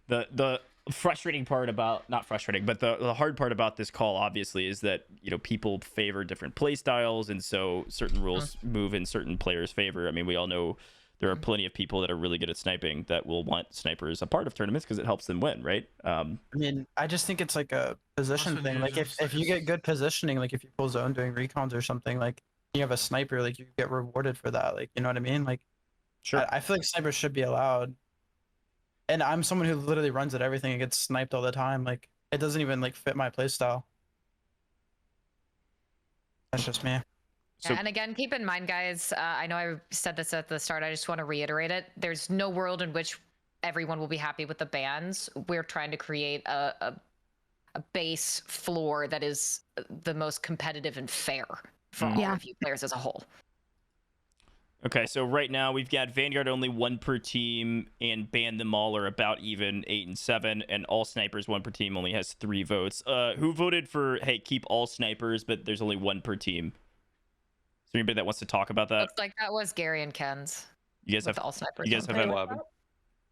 The frustrating part about, not frustrating, but the hard part about this call obviously is that, you know, people favor different play styles, and so certain rules move in certain players' favor. I mean, we all know there are plenty of people that are really good at sniping that will want snipers a part of tournaments because it helps them win, right? I mean, I just think it's like a position thing. Like if you get good positioning, like if you pull zone doing recons or something, like you have a sniper, like you get rewarded for that. Like, you know what I mean? Like, sure. I feel like snipers should be allowed. And I'm someone who literally runs at everything and gets sniped all the time. Like, it doesn't even like fit my playstyle. That's just me. So- And again, keep in mind, guys, I know I said this at the start. I just want to reiterate it. There's no world in which everyone will be happy with the bans. We're trying to create a base floor that is the most competitive and fair for all of you players as a whole. Okay, so right now we've got Vanguard only, one per team, and ban them all are about even, 8 and 7, and all snipers, one per team, only has 3 votes. Who voted for, hey, keep all snipers, but there's only one per team? Is there anybody that wants to talk about that? Looks like that was Gary and Ken's. You guys have all snipers. You guys have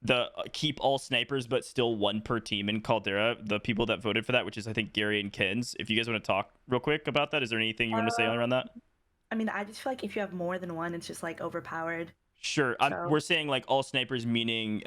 the keep all snipers, but still one per team in Caldera. The people that voted for that, which is I think Gary and Ken's. If you guys want to talk real quick about that, is there anything you want to say around that? I mean, I just feel like if you have more than one, it's just like overpowered. Sure. We're saying like all snipers, meaning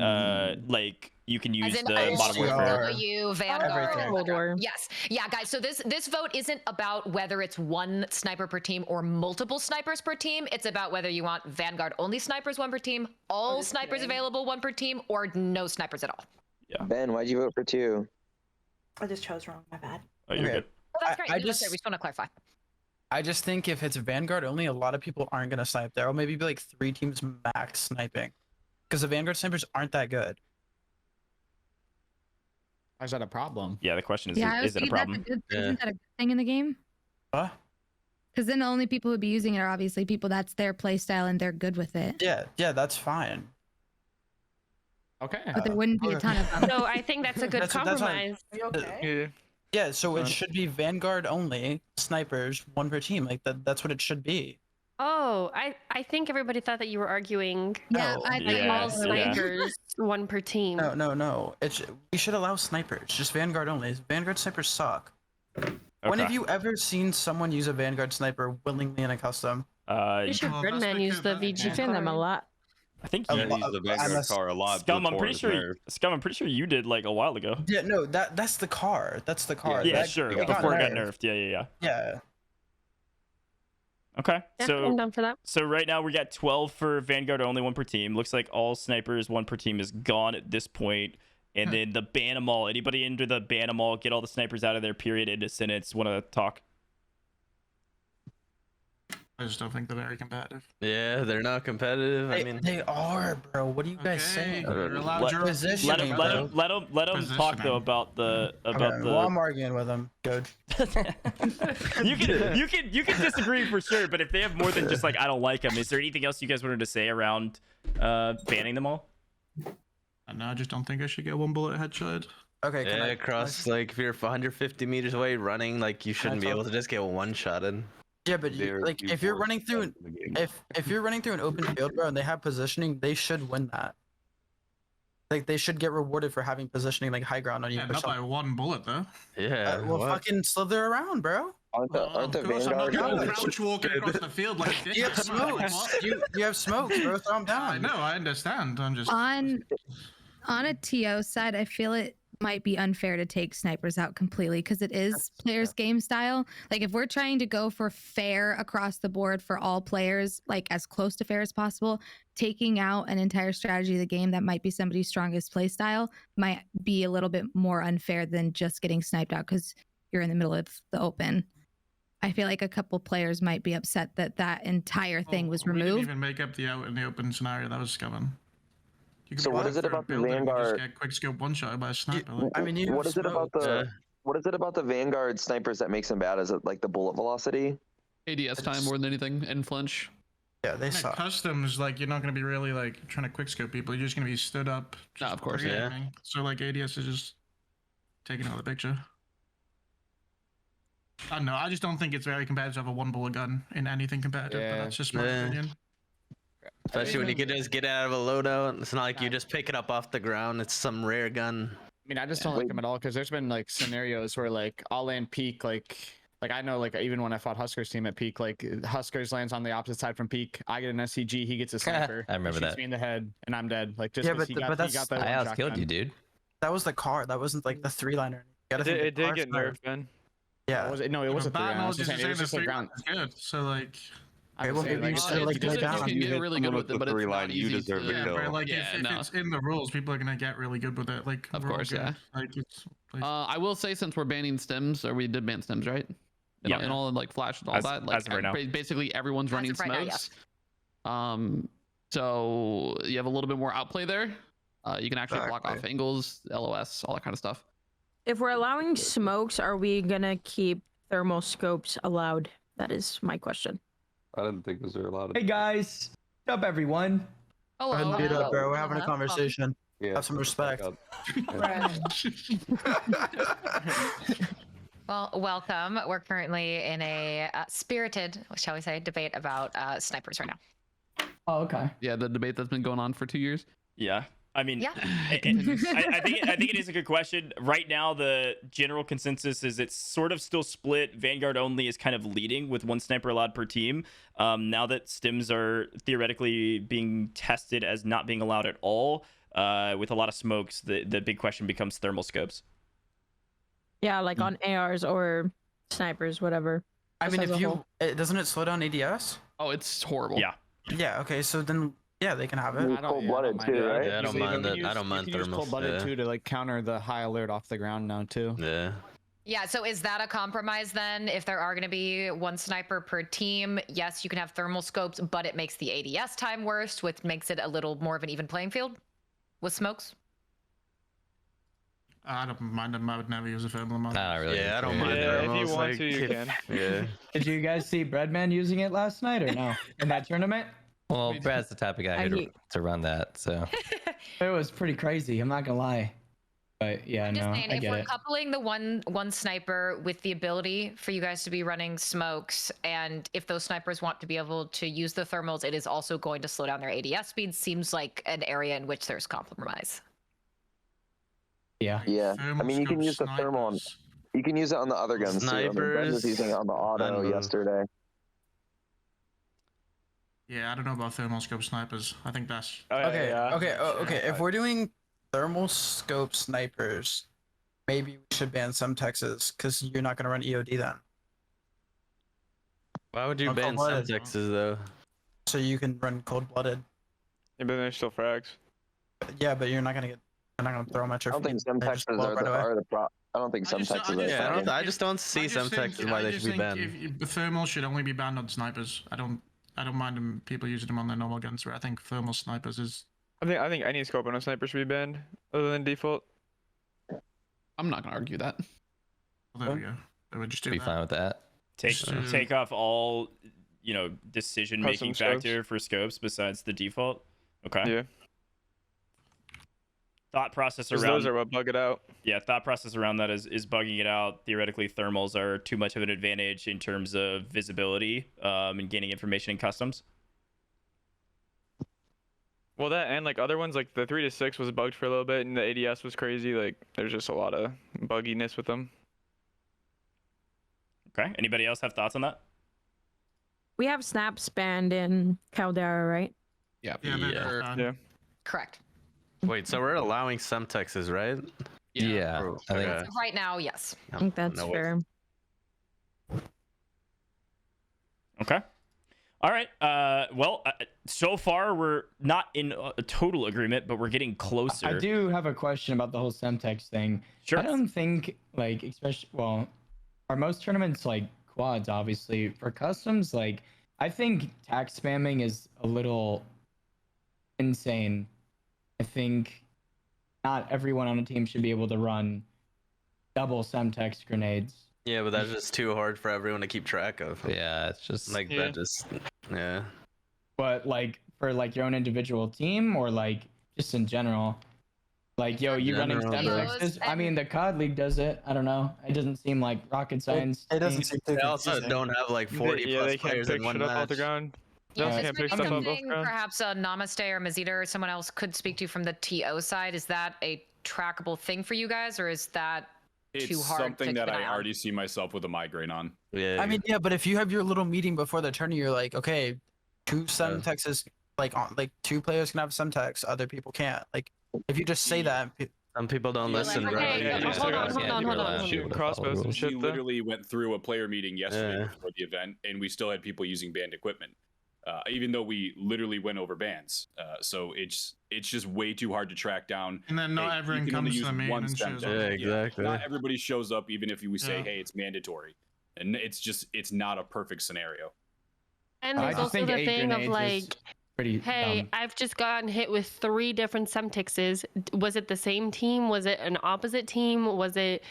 like you can use As in the Modern Warfare. OW, Vanguard. Cold War. Yes. Yeah, guys. So this vote isn't about whether it's one sniper per team or multiple snipers per team. It's about whether you want Vanguard only snipers, one per team, all snipers available, one per team, or no snipers at all. Yeah. Ben, why'd you vote for 2? I just chose wrong. My bad. Oh, you're good. Well, that's great. I We just just- we just want to clarify. I just think if it's Vanguard only, a lot of people aren't gonna snipe. There will maybe be like 3 teams max sniping, because the Vanguard snipers aren't that good. Is that a problem? Yeah, the question is, Yeah, I is would it a say problem? Isn't that a good thing in the game? Huh? Because then the only people who'd be using it are obviously people that's their play style and they're good with it. Yeah, that's fine. Okay. But there wouldn't be a ton of them. So I think that's a good That's fine. compromise. Are you okay? Yeah, so it should be Vanguard only, snipers, one per team. Like that's what it should be. Oh, I think everybody thought that you were arguing Yeah, No. I like Yeah, all snipers, one per team. No. We should allow snipers, just Vanguard only. Vanguard snipers suck. When Okay. have you ever seen someone use a Vanguard sniper willingly in a custom? You should Birdman use the VG I've seen them a card. lot. I think Yeah, you he used the Vanguard car a lot. Scum. I'm before pretty it was sure. nerfed. Scum. I'm pretty sure you did like a while ago. Yeah, no, that's the car. That's the car. Yeah, That- sure. it Before it got nerfed. Yeah. Yeah. Okay. Yeah, So I'm down for that. So right now we got 12 for Vanguard only, one per team. Looks like all snipers, one per team is gone at this point. And then the ban 'em all. Anybody into the ban 'em all, get all the snipers out of there, period, into sentence. Want to talk? I just don't think they're very competitive. Yeah, they're not competitive. I They, mean, they are, bro. What are you guys saying? You're allowed Let- your Positioning, Let them talk though Positioning. about the Okay, well, I'm arguing with them. Good. you can disagree for sure, but if they have more than just like I don't like them, is there anything else you guys wanted to say around banning them all? No, I just don't think I should get one bullet headshot. Okay. Can yeah, I across like if you're 150 meters away running, like you shouldn't be talk? able to just get one shot in. Yeah, but They're like the if you're worst running through in the game. if you're running through an open field, bro, and they have positioning, they should win that. Like they should get rewarded for having positioning like high ground on you. Yeah, or not by something. one bullet though. Yeah. Well, what? fucking slither around, bro. Aren't the Of course, I'm not Vanguard? gonna crouch walking across the field like this. You have smokes. You have smokes, bro. Throw them down. I know, I understand. I'm just On a TO side, I feel it might be unfair to take snipers out completely because it is players' game style. Like if we're trying to go for fair across the board for all players, like as close to fair as possible, taking out an entire strategy of the game that might be somebody's strongest play style might be a little bit more unfair than just getting sniped out because you're in the middle of the open. I feel like a couple players might be upset that that entire thing was We didn't removed. even make up the out in the open scenario. That was ScummN. So what is it about the Vanguard? Get quick scope one shot by a sniper. Like, I mean, you What have is it about the? Yeah. What is it about the Vanguard snipers that makes them bad? Is it like the bullet velocity? ADS time more than anything, and flinch. Yeah, they at suck. customs, like you're not gonna be really like trying to quick scope people. You're just gonna be stood up. Nah, of course, yeah. pre-aiming. So like ADS is just taking out the picture. I don't know. I just don't think it's very competitive to have a one bullet gun in anything competitive. But Yeah. that's just my Yeah. opinion. Especially when you can just get out of a loadout. It's not like you just pick it up off the ground. It's some rare gun. I mean, I just don't like them at all because there's been like scenarios where like I'll land peak like I know like even when I fought Huskerrs team at peak, like Huskerrs lands on the opposite side from peak. I get an SCG, he gets a sniper. I remember he shoots that. me in the head, and I'm dead. Like just Yeah, 'cause but he got the I one outkilled shotgun. you, dude. That was the car. That wasn't like the three liner. It did get nerfed, man. Yeah. Was it? No, it was a three. Bad I was knowledge is saying, it was saying just the like three ground. is good. So like. Okay, well, maybe you should like lay down. You can get really good with it, but it's three not line, you easy deserve to- a Yeah, kill. but like Yeah, if no. it's in the rules, people are gonna get really good with it. Like Of we're all course, good. yeah. Like it's like, I will say since we're banning stims, or we did ban stims, right? Yeah. And all like flash and all As- that. Like as of right now. basically everyone's As running of right now, smokes. So you have a little bit more outplay there. You can actually block off angles, LOS, all that kind of stuff. If we're allowing smokes, are we gonna keep thermal scopes allowed? That is my question. I didn't think those were allowed. Hey guys, what's up everyone? Go ahead and beat up, bro. We're having a Hello. conversation. Yeah, Have some respect. Well, welcome. We're currently in a spirited, shall we say, debate about snipers right now. Oh, okay. Yeah, the debate that's been going on for 2 years. Yeah. I mean, Yeah. I think it is a good question. Right now, the general consensus is it's sort of still split. Vanguard only is kind of leading with one sniper allowed per team. Now that stims are theoretically being tested as not being allowed at all, with a lot of smokes, the big question becomes thermal scopes. Yeah, like on ARs or snipers, whatever. I Just mean, as if a you whole. doesn't it slow down ADS? Oh, it's horrible. Yeah. Yeah. Okay. So then, yeah, they can have it. It's cold-blooded too, right? Yeah, I don't mind You that. can I don't mind you can use thermals. cold-blooded Yeah. too to like counter the high alert off the ground now too. Yeah. Yeah, so is that a compromise then? If there are going to be one sniper per team, yes, you can have thermal scopes, but it makes the ADS time worse, which makes it a little more of an even playing field with smokes. I don't mind them. I would never use a thermal mod. Not really. Yeah, I don't mind Yeah, if thermals. you want like, to, you can. Yeah. Did you guys see Breadman using it last night or no? In that tournament? Well, Brad's the type of guy who to run that, so. It was pretty crazy. I'm not gonna lie. But yeah, I'm just no, saying, I if get we're it. coupling the one sniper with the ability for you guys to be running smokes, and if those snipers want to be able to use the thermals, it is also going to slow down their ADS speed. Seems like an area in which there's compromise. Yeah. Yeah. I mean, you can use the thermal on. You can use it on the other guns too. I mean, Ben was Snipers. using it on the auto yesterday. Yeah, I don't know about thermal scope snipers. I think that's Okay. Okay. If we're doing thermal scope snipers, maybe we should ban some Texas because you're not gonna run EOD then. Why would you On ban some cold-blooded. Texas though? So you can run cold-blooded. Yeah, but there's still frags. Yeah, but you're not gonna throw much. I don't think some Texas are the pro. I don't think some Texas are. Yeah, I just don't see some Texas why they should be banned. If the thermal should only be banned on snipers. I don't mind them, people using them on their normal guns. Where I think thermal snipers is. I think any scope on a sniper should be banned, other than default. I'm not gonna argue that. Well, there we go. They would just do Be that. fine with that. Take off all, decision making Custom scopes. factor for scopes besides the default. Okay. Yeah. thought process 'Cause around those are what bug it out. Yeah, thought process around that is bugging it out. Theoretically, thermals are too much of an advantage in terms of visibility and gaining information in customs. Well, that and like other ones, like the 3 to 6 was bugged for a little bit, and the ADS was crazy. Like, there's just a lot of bugginess with them. Okay. Anybody else have thoughts on that? We have snaps banned in Caldera, right? Yeah. Yeah. Correct. Wait, so we're allowing Semtexes, right? Yeah. I think Okay. Right now, yes. I think that's No, fair. Okay. All right. Well, so far we're not in a total agreement, but we're getting closer. I do have a question about the whole Semtex thing. Sure. I don't think, like, especially, well, are most tournaments like quads, obviously? For customs, like, I think tax spamming is a little insane. I think not everyone on a team should be able to run double Semtex grenades. Yeah, but that's just too hard for everyone to keep track of. Yeah, it's just Like, that just, yeah. But like for like your own individual team or like just in general, like yo, you running general, Semtexes? I mean, the COD League does it. I don't know. It doesn't seem like rocket science. It doesn't seem too They also confusing. don't have like 40 Yeah, plus they can't players pick in one shit up off match. the ground. They Yeah, also this can't might pick be stuff up off the something ground. perhaps Namaste or Mazita or someone else could speak to from the TO side. Is that a trackable thing for you guys, or is that It's too hard something to that keep an I eye on? already see myself with a migraine on. Yeah. I mean, yeah, but if you have your little meeting before the tourney, you're like, okay, two Semtexes, like 2 players can have Semtex, other people can't. Like, if you just say that, some people don't listen, bro. Hold on. Shooting crossbows and shit. We though. literally went through a player meeting yesterday Yeah. before the event, and we still had people using banned equipment, even though we literally went over bans. So it's just way too hard to track down. And then not hey, everyone you can only comes to use the meeting one and shows Semtex. up. Yeah, exactly. Not everybody shows up, even if we say, Yeah. hey, it's mandatory, and it's not a perfect scenario. And I there's just also think the 8 thing of grenades is like, pretty hey, dumb. I've just gotten hit with 3 different Semtexes. Was it the same team? Was it an opposite team? Was it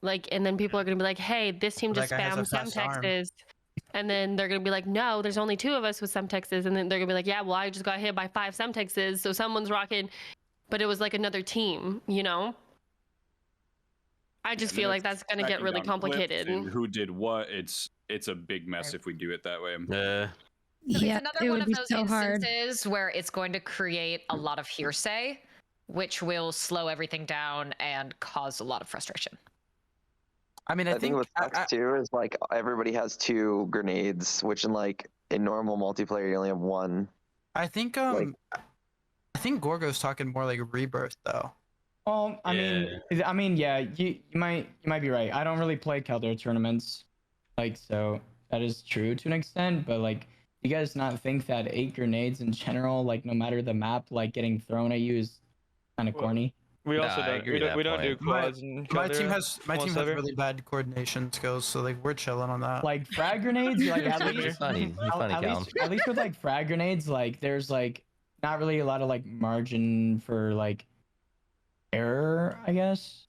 like, and then people are gonna be like, hey, this team That just guy has a spammed fast arm. Semtexes. And then they're gonna be like, no, there's only 2 of us with Semtexes. And then they're gonna be like, yeah, well, I just got hit by 5 Semtexes, so someone's rocking, but it was like another team, you know? I just And feel then like it's that's gonna get tracking really down clips complicated. and who did what? It's a big mess if we do it that way. Yeah. Yeah, it's it another one would of be those so hard. instances where it's going to create a lot of hearsay, which will slow everything down and cause a lot of frustration. I mean, I think what sucks too is like everybody has 2 grenades, which in normal multiplayer you only have 1. I think I think Gorgo's talking more like Rebirth though. Well, I mean, yeah, you might be right. I don't really play Caldera tournaments, like, so that is true to an extent. But like, you guys not think that 8 grenades in general, like, no matter the map, like getting thrown at you is kind of corny? We also don't do quads and My team Caldera has almost ever. really bad coordination skills, so like we're chilling on that. Like frag grenades, like at least funny. at least with like frag grenades, like there's like not really a lot of like margin for like error, I guess.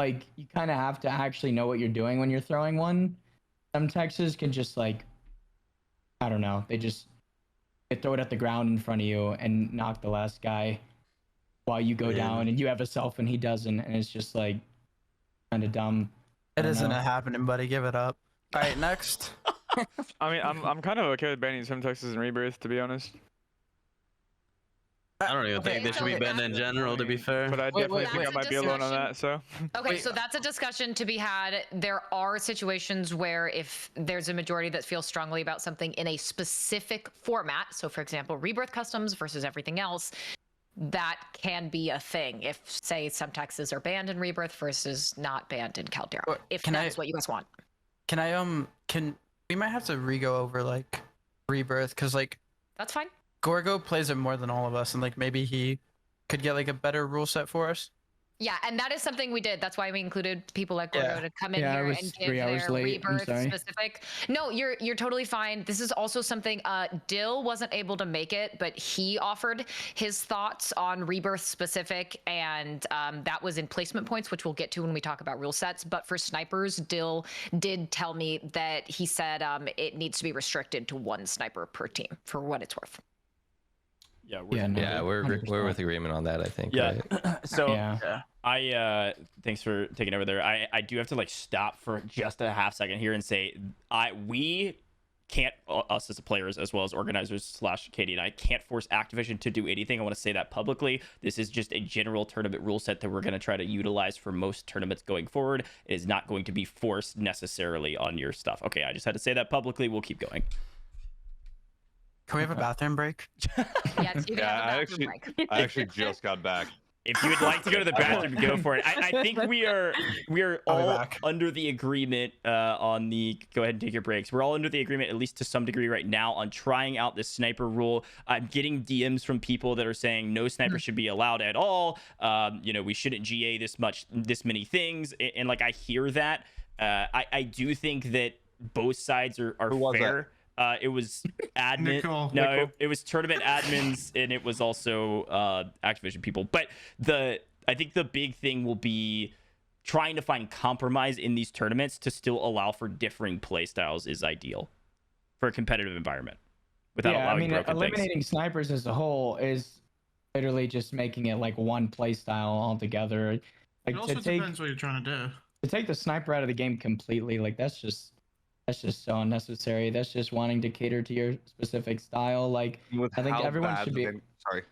Like you kind of have to actually know what you're doing when you're throwing one. Some Texas can just like, I don't know, they throw it at the ground in front of you and knock the last guy while you go down, and you have a self and he doesn't, and it's just like kind of dumb. It isn't happening, buddy. Give it up. All right, next. I mean, I'm kind of okay with banning Semtexes and Rebirth, to be honest. I don't even think they should be banned in general, to be fair. But I definitely think I might be alone on that, so. Okay, so that's a discussion to be had. There are situations where if there's a majority that feels strongly about something in a specific format, so for example, Rebirth customs versus everything else, that can be a thing. If, say, some Texas are banned in Rebirth versus not banned in Caldera, if that's what you guys want. We might have to re-go over like Rebirth, because like that's fine. Gorgo plays it more than all of us, and like maybe he could get like a better rule set for us. Yeah, and that is something we did. That's why we included people like Gorgo to come in Yeah, I here was and give 3 hours their late. I'm Rebirth sorry. specific. No, you're totally fine. This is also something Dill wasn't able to make it, but he offered his thoughts on Rebirth specific, and that was in placement points, which we'll get to when we talk about rule sets. But for snipers, Dill did tell me that he said it needs to be restricted to 1 sniper per team, for what it's worth. Yeah, we're 100%. with agreement on that. I think. Yeah. Right? So Yeah. thanks for taking over there. I do have to like stop for just a half second here and say we can't, us as players as well as organizers / Katie and I can't force Activision to do anything. I want to say that publicly. This is just a general tournament rule set that we're going to try to utilize for most tournaments going forward. It is not going to be forced necessarily on your stuff. Okay, I just had to say that publicly. We'll keep going. Can we have a bathroom break? Yes, you can have a bathroom break. I actually just got back. If you would like to go to the bathroom, go for it. I think we are all under the agreement on the go ahead and take your breaks. We're all under the agreement, at least to some degree right now, on trying out this sniper rule. I'm getting DMs from people that are saying no sniper should be allowed at all. We shouldn't GA this many things. And like I hear that. I do think that both sides are fair. It was admin. Nicole. It was tournament admins, and it was also Activision people. But I think the big thing will be trying to find compromise in these tournaments to still allow for differing play styles is ideal for a competitive environment without allowing broken eliminating things. snipers as a whole is literally just making it like one play style altogether. Like It also depends what you're trying to do. To take the sniper out of the game completely, like that's just so unnecessary. That's just wanting to cater to your specific style. Like I think everyone should be. Sorry.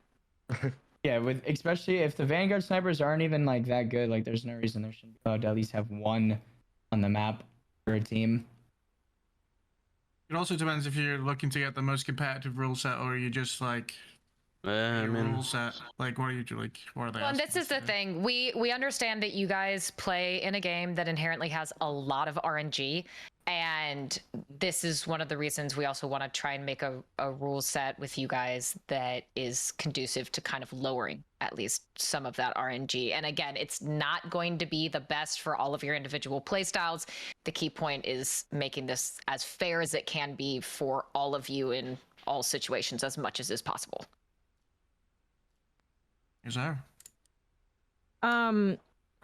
Yeah, especially if the Vanguard snipers aren't even like that good. Like there's no reason there shouldn't be allowed to at least have one on the map for a team. It also depends if you're looking to get the most competitive rule set or you just like rule set. Like, what are you like? What are they? Well, and this is the thing. We understand that you guys play in a game that inherently has a lot of RNG, and this is one of the reasons we also want to try and make a rule set with you guys that is conducive to kind of lowering at least some of that RNG. And again, it's not going to be the best for all of your individual playstyles. The key point is making this as fair as it can be for all of you in all situations as much as is possible. Is there? I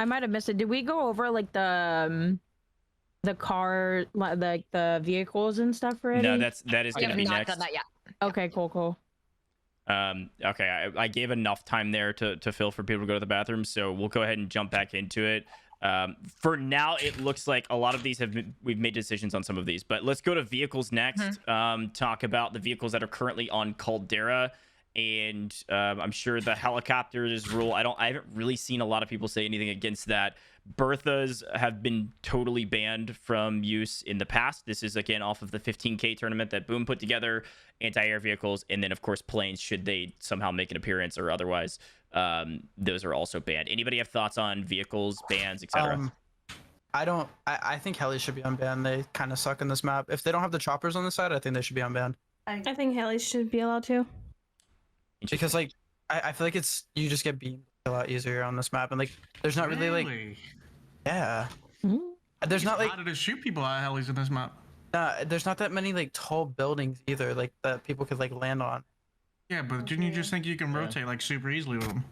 might have missed it. Did we go over like the car, like the vehicles and stuff already? No, that is going to be next. Done that yet. Okay, cool. Okay, I gave enough time there to fill for people to go to the bathroom, so we'll go ahead and jump back into it. For now, it looks like a lot of these we've made decisions on some of these, but let's go to vehicles next. Talk about the vehicles that are currently on Caldera. And I'm sure the helicopters rule, I haven't really seen a lot of people say anything against that. Berthas have been totally banned from use in the past. This is again off of the 15K tournament that Boom put together. Anti-air vehicles, and then of course planes, should they somehow make an appearance or otherwise, those are also banned. Anybody have thoughts on vehicles, bans, etc.? I think helis should be unbanned. They kind of suck in this map. If they don't have the choppers on the side, I think they should be unbanned. I think helis should be allowed to. Because like I feel like you just get beamed a lot easier on this map, and like there's not really like there's not like harder to shoot people at helis in this map. There's not that many like tall buildings either, like that people could like land on. Yeah, but didn't you just think you can rotate like super easily with them?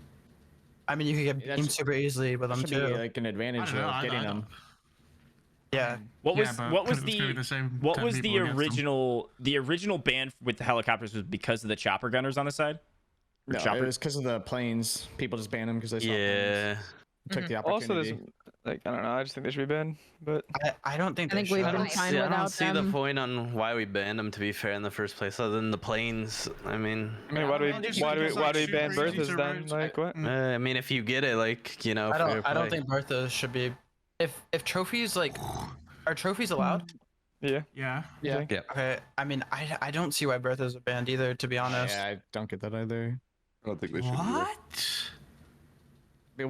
I mean, you could get beamed super easily with them Should too. be like an advantage of getting them. Yeah. What was the original ban with the helicopters was because of the chopper gunners on the side? No, it was because of the planes. People just banned them because they saw planes. Took the opportunity. Also, there's like I don't know. I just think they should be banned, but I don't think. I think we've been fine without them. I don't see the point on why we banned them. To be fair, in the first place, other than the planes. I mean, why do we ban Berthas then? Like what? I mean, if you get it, like I don't think Berthas should be. If trophies are trophies allowed? Yeah. Okay. I mean, I don't see why Berthas are banned either. To be honest. Yeah, I don't get that either. I don't think they should. What? I'm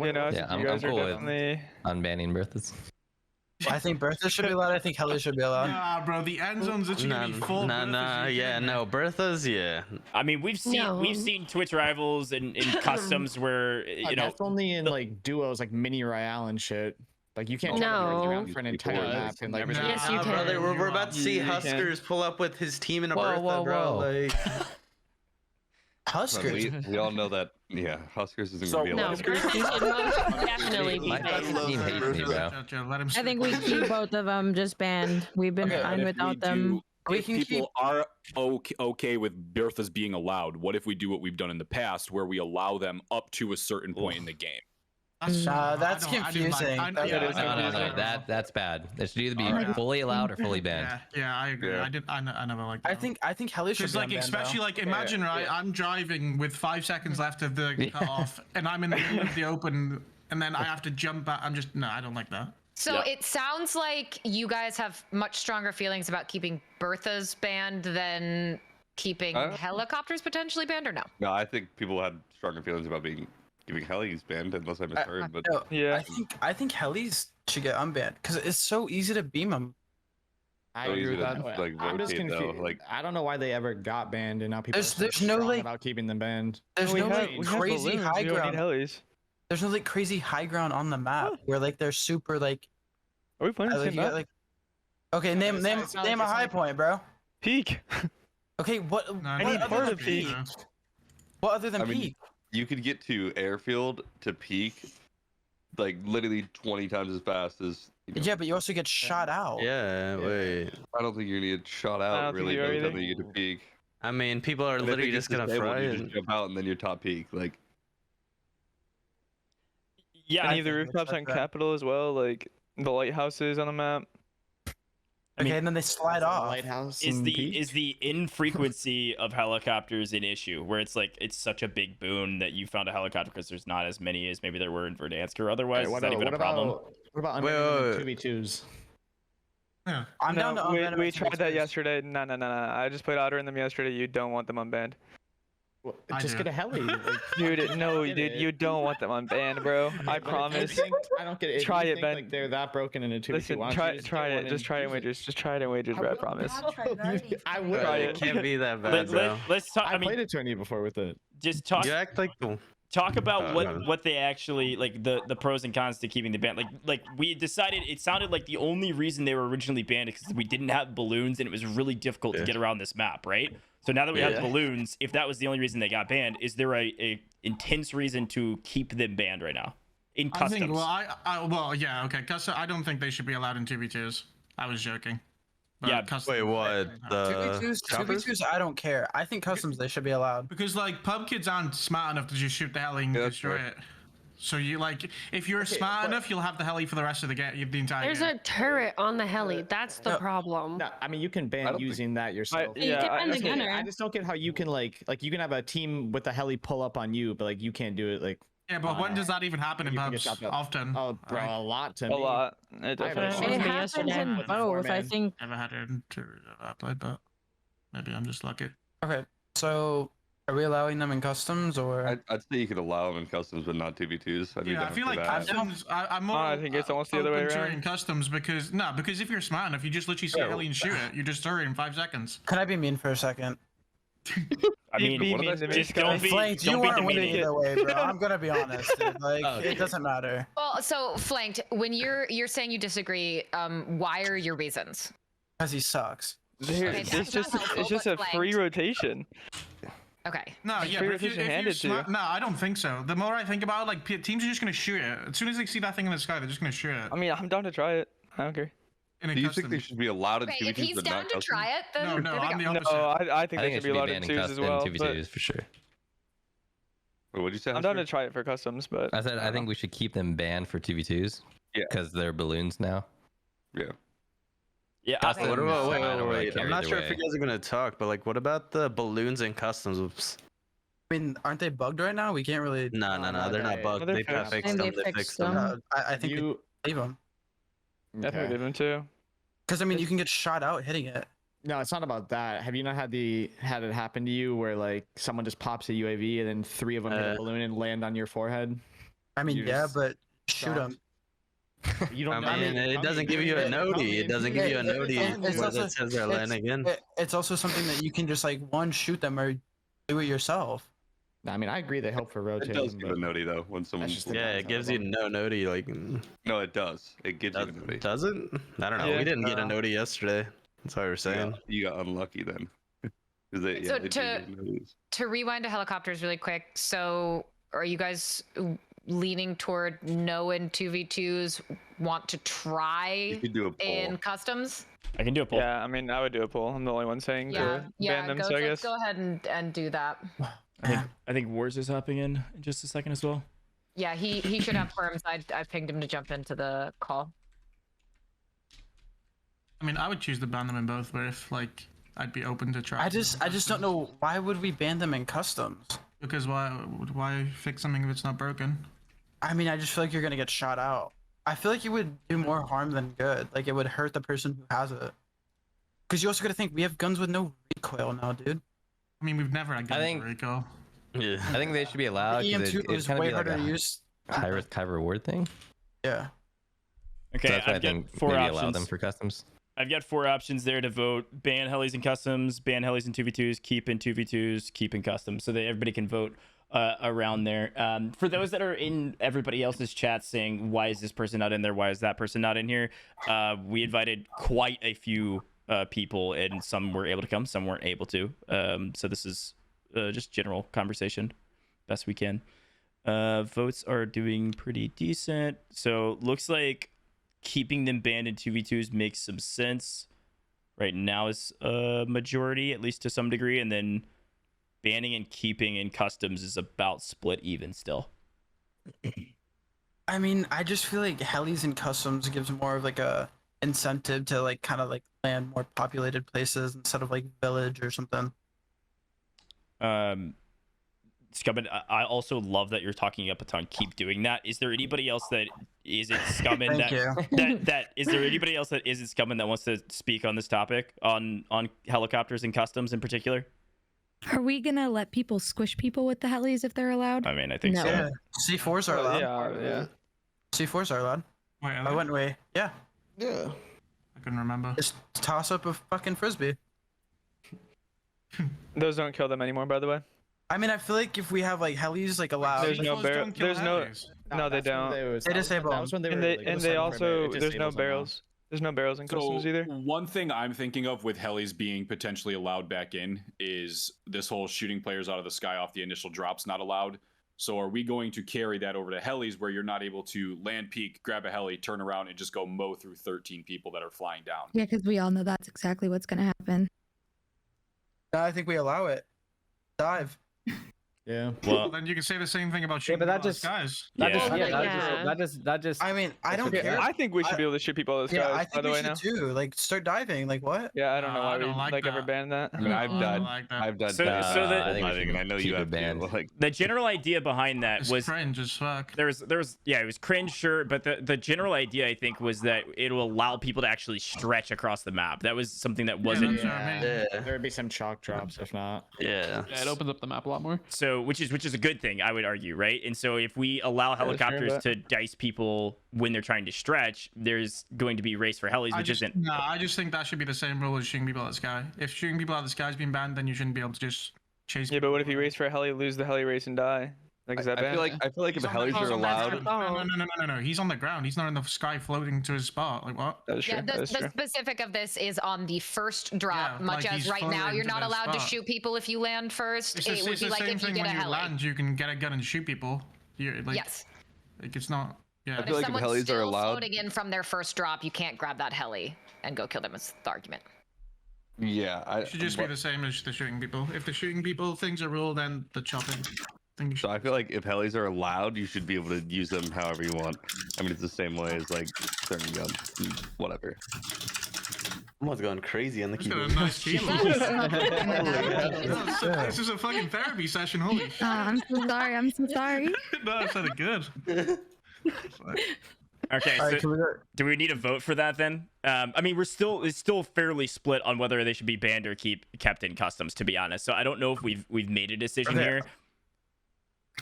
cool with unbanning Berthas. I think Berthas should be allowed. I think helis should be allowed. Nah, bro, the end zone's literally gonna be full. Berthas, yeah. I mean, we've seen Twitch rivals and customs where that's only in like duos, like mini Royale and shit. Like you can't travel around for an entire map and like. Yes, you can. Brother, we're about to see Huskerrs pull up with his team in a Bertha, bro. Like. Huskerrs. We all know that. Yeah, Huskerrs isn't gonna be allowed. Definitely be banned. I think we keep both of them just banned. We've been fine without them. if people are okay with Berthas being allowed, what if we do what we've done in the past, where we allow them up to a certain point in the game? That's confusing. No, that's bad. It should either be fully allowed or fully banned. Yeah, I agree. I never like that. I think heli should be like, especially like, imagine, right? I'm driving with 5 seconds left of the cutoff, and I'm in the middle of the open, and then I have to jump back. No, I don't like that. So it sounds like you guys have much stronger feelings about keeping Berthas banned than keeping helicopters potentially banned, or no? No, I think people had stronger feelings about giving helis banned, unless I misheard. But no, I think helis should get unbanned because it's so easy to beam them. I agree with that. Like, I'm just rotate, confused. Like, I don't know why they ever got banned, and now people there's no like about keeping them banned. There's no like crazy high ground. There's no like crazy high ground on the map where like they're super like. Are we playing the same map? Like, okay, name a high point, bro. Peak. Okay, what? I need part of peak. What other than peak? You could get to airfield to peak, like literally 20 times as fast as. Yeah, but you also get shot out. Yeah, wait. I don't think you're gonna get shot out really by the time you get to peak. I mean, people are literally just gonna fry You it. just jump out and then you're top peak, like. Yeah, Any of the rooftops on Capitol as well, like the lighthouses on the map. I mean, and then they slide off. Lighthouse is the infrequency of helicopters an issue where it's like it's such a big boon that you found a helicopter because there's not as many as maybe there were in Verdansk or otherwise? Is that even a problem? What about unlimited 2v2s? Yeah. I'm down to we tried that yesterday. No. I just played Otter in them yesterday. You don't want them unbanned. Just get a heli. Dude, no, dude, you don't want them unbanned, bro. I promise. I don't get it. Try it, Ben. Like they're that broken in a 2v2. Listen, try it. Just try it, wagers. Just try it in wagers, bro. I promise. I would. Try It can't be that bad, bro. Let's talk. I played a tourney before with it. Just talk. You act like Talk about what they actually like the pros and cons to keeping the ban. Like we decided it sounded like the only reason they were originally banned is because we didn't have balloons and it was really difficult to get around this map, right? So now that we have balloons, if that was the only reason they got banned, is there a intense reason to keep them banned right now in customs? I think, okay. Custom. I don't think they should be allowed in 2v2s. I was joking. But wait, what? 2v2s, I don't care. I think customs they should be allowed. Because like pub kids aren't smart enough to just shoot the heli and destroy it. So you like, if you're smart enough, you'll have the heli for the rest of the game, the entire There's game. a turret on the heli. That's the problem. No, I mean you can ban using that yourself. You can ban the gunner. I just don't get how you can like you can have a team with the heli pull up on you, but like you can't do it like. Yeah, but when does that even happen in pubs? Often. Oh, bro, a lot to A me. lot. It happens in both. I think. Never had it to play, but maybe I'm just lucky. Okay, so are we allowing them in customs or? I'd say you could allow them in customs, but not 2v2s. I feel like customs. I'm more. I think it's almost the other way around. In customs because if you're smart enough, you just literally see a heli and shoot it. You destroy it in 5 seconds. Can I be mean for a second? I mean, just don't be. Flanked, you weren't winning either way, bro. I'm gonna be honest, dude. Like, it doesn't matter. Well, so Flanked, when you're saying you disagree, why are your reasons? Because he sucks. It's just a free rotation. Okay. No, yeah, but if you're smart, no, I don't think so. The more I think about it, like teams are just gonna shoot it. As soon as they see that thing in the sky, they're just gonna shoot it. I mean, I'm down to try it. I don't care. Do you think they should be allowed in Okay, 2v2s, if he's but down not to customs? try it, then No, there we I'm the go. opposite. No, I think they should be allowed in 2s as well. 2v2s for sure. What'd you say? I'm down to try it for customs, but I said I think we should keep them banned for 2v2s. Yeah. Because they're balloons now. Yeah. Yeah. Customs, What about, I don't really wait, care I'm not either sure way. if you guys are gonna talk, but like, what about the balloons and customs? Oops. I mean, aren't they bugged right now? We can't really. No, they're not bugged. They fixed them. They fixed them. I think you leave them. I think leave them too. Because I mean, you can get shot out hitting it. No, it's not about that. Have you not had it happen to you where like someone just pops a UAV and then 3 of them hit a balloon and land on your forehead? I mean, yeah, but shoot them. You don't. I mean, it doesn't give you a noti. It doesn't give you a noti where it says they're landing in. It's also something that you can just like shoot them or do it yourself. I mean, I agree they help for It rotating. does give a noti though when someone. Yeah, it gives you no noti. Like, no, it does. It gives you a noti. Does it? I don't know. We didn't get a noti yesterday. That's what we were saying. You got unlucky then. So to rewind to helicopters really quick. So are you guys leaning toward no in 2v2s? Want to try could do a poll. in customs? I can do a poll. Yeah, I mean, I would do a poll. I'm the only one saying to ban them, Gojj, so I let's guess. go ahead and do that. I think Wars is hopping in just a second as well. Yeah, he should have firms. I pinged him to jump into the call. I mean, I would choose to ban them in both, but if like I'd be open to try. I just don't know why would we ban them in customs? Because why fix something if it's not broken? I mean, I just feel like you're gonna get shot out. I feel like it would do more harm than good. Like it would hurt the person who has it. Because you also gotta think we have guns with no recoil now, dude. I mean, we've never had guns with recoil. Yeah. I think they should be allowed. The 'cause EM2 it's is gonna way be like harder a to use. high risk, high reward thing. Yeah. Okay, So that's why I I've got think 4 maybe options. allow them for customs. I've got 4 options there to vote: ban helis in customs, ban helis in 2v2s, keep in 2v2s, keep in customs, so that everybody can vote around there. For those that are in everybody else's chat saying, why is this person not in there? Why is that person not in here? We invited quite a few people, and some were able to come, some weren't able to. So this is just general conversation, best we can. Votes are doing pretty decent. So looks like keeping them banned in 2v2s makes some sense. Right now is a majority, at least to some degree, and then banning and keeping in customs is about split even still. I mean, I just feel like helis and customs gives more of like a incentive to like kind of like land more populated places instead of like village or something. ScummN, I also love that you're talking up a ton. Keep doing that. Is there anybody else that isn't ScummN is there anybody else that isn't ScummN that wants to speak on this topic on helicopters and customs in particular? Are we gonna let people squish people with the helis if they're allowed? I mean, I think so. Yeah, C4s are allowed. Yeah. C4s are allowed. Wait, I went way. Yeah. Yeah. I couldn't remember. Just toss up a fucking frisbee. Those don't kill them anymore, by the way. I mean, I feel like if we have like helis like allowed. There's no barrel. There's no. No, they don't. They disable them. And they also. There's no barrels. There's no barrels in customs either. One thing I'm thinking of with helis being potentially allowed back in is this whole shooting players out of the sky off the initial drops not allowed. So are we going to carry that over to helis where you're not able to land peak, grab a heli, turn around, and just go mow through 13 people that are flying down? Yeah, because we all know that's exactly what's gonna happen. I think we allow it. Dive. Yeah. Well, then you can say the same thing about shooting but that people just- out of skies. That just. I mean, I don't care. I think we should be able to shoot people out of the Yeah, skies, I by think the we way should now. too. Like, start diving. Like, what? Yeah, I don't know I why we don't like ever that. banned that. I mean, I've done So the- I think diving, and I know you have banned. too. Like, The general idea behind that It's was cringe as fuck. there was yeah, it was cringe, sure, but the general idea I think was that it'll allow people to actually stretch across the map. That was something that wasn't There would be some chalk drops if not. Yeah. Yeah, it opens up the map a lot more. so which is a good thing, I would argue, right? And so if we allow helicopters to dice people when they're trying to stretch, there's going to be race for helis, which isn't. No, I just think that should be the same rule as shooting people out of the sky. If shooting people out of the sky is being banned, then you shouldn't be able to just chase. Yeah, but what if you race for a heli, lose the heli race, and die? Like, is that I bad? feel like if helis are allowed, No. He's on the ground. He's not in the sky floating to his spot. Like what? That is Yeah, true. the, That is the true. specific of this is on the first drop, Yeah, much like as he's right now floating you're to not their allowed to spot. shoot people if you land first. It's It would be the like same if you thing get a when you heli. land. You can get a gun and shoot people. Yes. Like it's not. Yeah. But feel if like if someone's helis are still allowed- floating in from their first drop, you can't grab that heli and go kill them. Is the argument. yeah, It should just be the same as the shooting people. If the shooting people things are rule, then the chopping. So I feel like if helis are allowed, you should be able to use them however you want. I mean, it's the same way as like certain guns, whatever. Someone's going crazy on the He's got keyboard. a nice keyboard. This is a fucking therapy session. Holy shit. I'm so sorry. I'm so sorry. No, that sounded good. Okay, All right, so do we need a vote for that then? I mean, it's still fairly split on whether they should be banned or kept in customs, to be honest. So I don't know if we've made a decision Okay. here.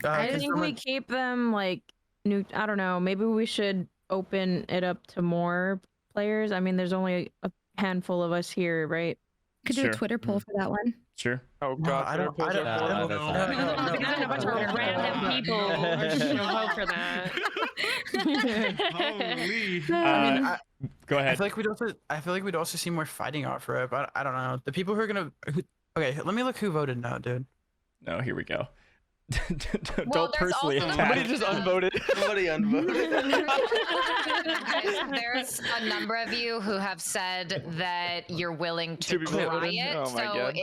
I think we keep them like new. I don't know. Maybe we should open it up to more players. I mean, there's only a handful of us here, right? Could do Sure. a Twitter poll for that one. Sure. Oh No, god, I don't. I don't. There's a bunch of random people who vote for that. Holy. I mean, Go I ahead. feel like we'd also. I feel like we'd also see more fighting out for it, but I don't know. The people who are gonna. Okay, let me look who voted no, dude. No, here we go. Don't personally attack. Somebody just unvoted. Somebody unvoted. Guys, there's a number of you who have said that you're willing to Two people try voted? it. Oh my So God.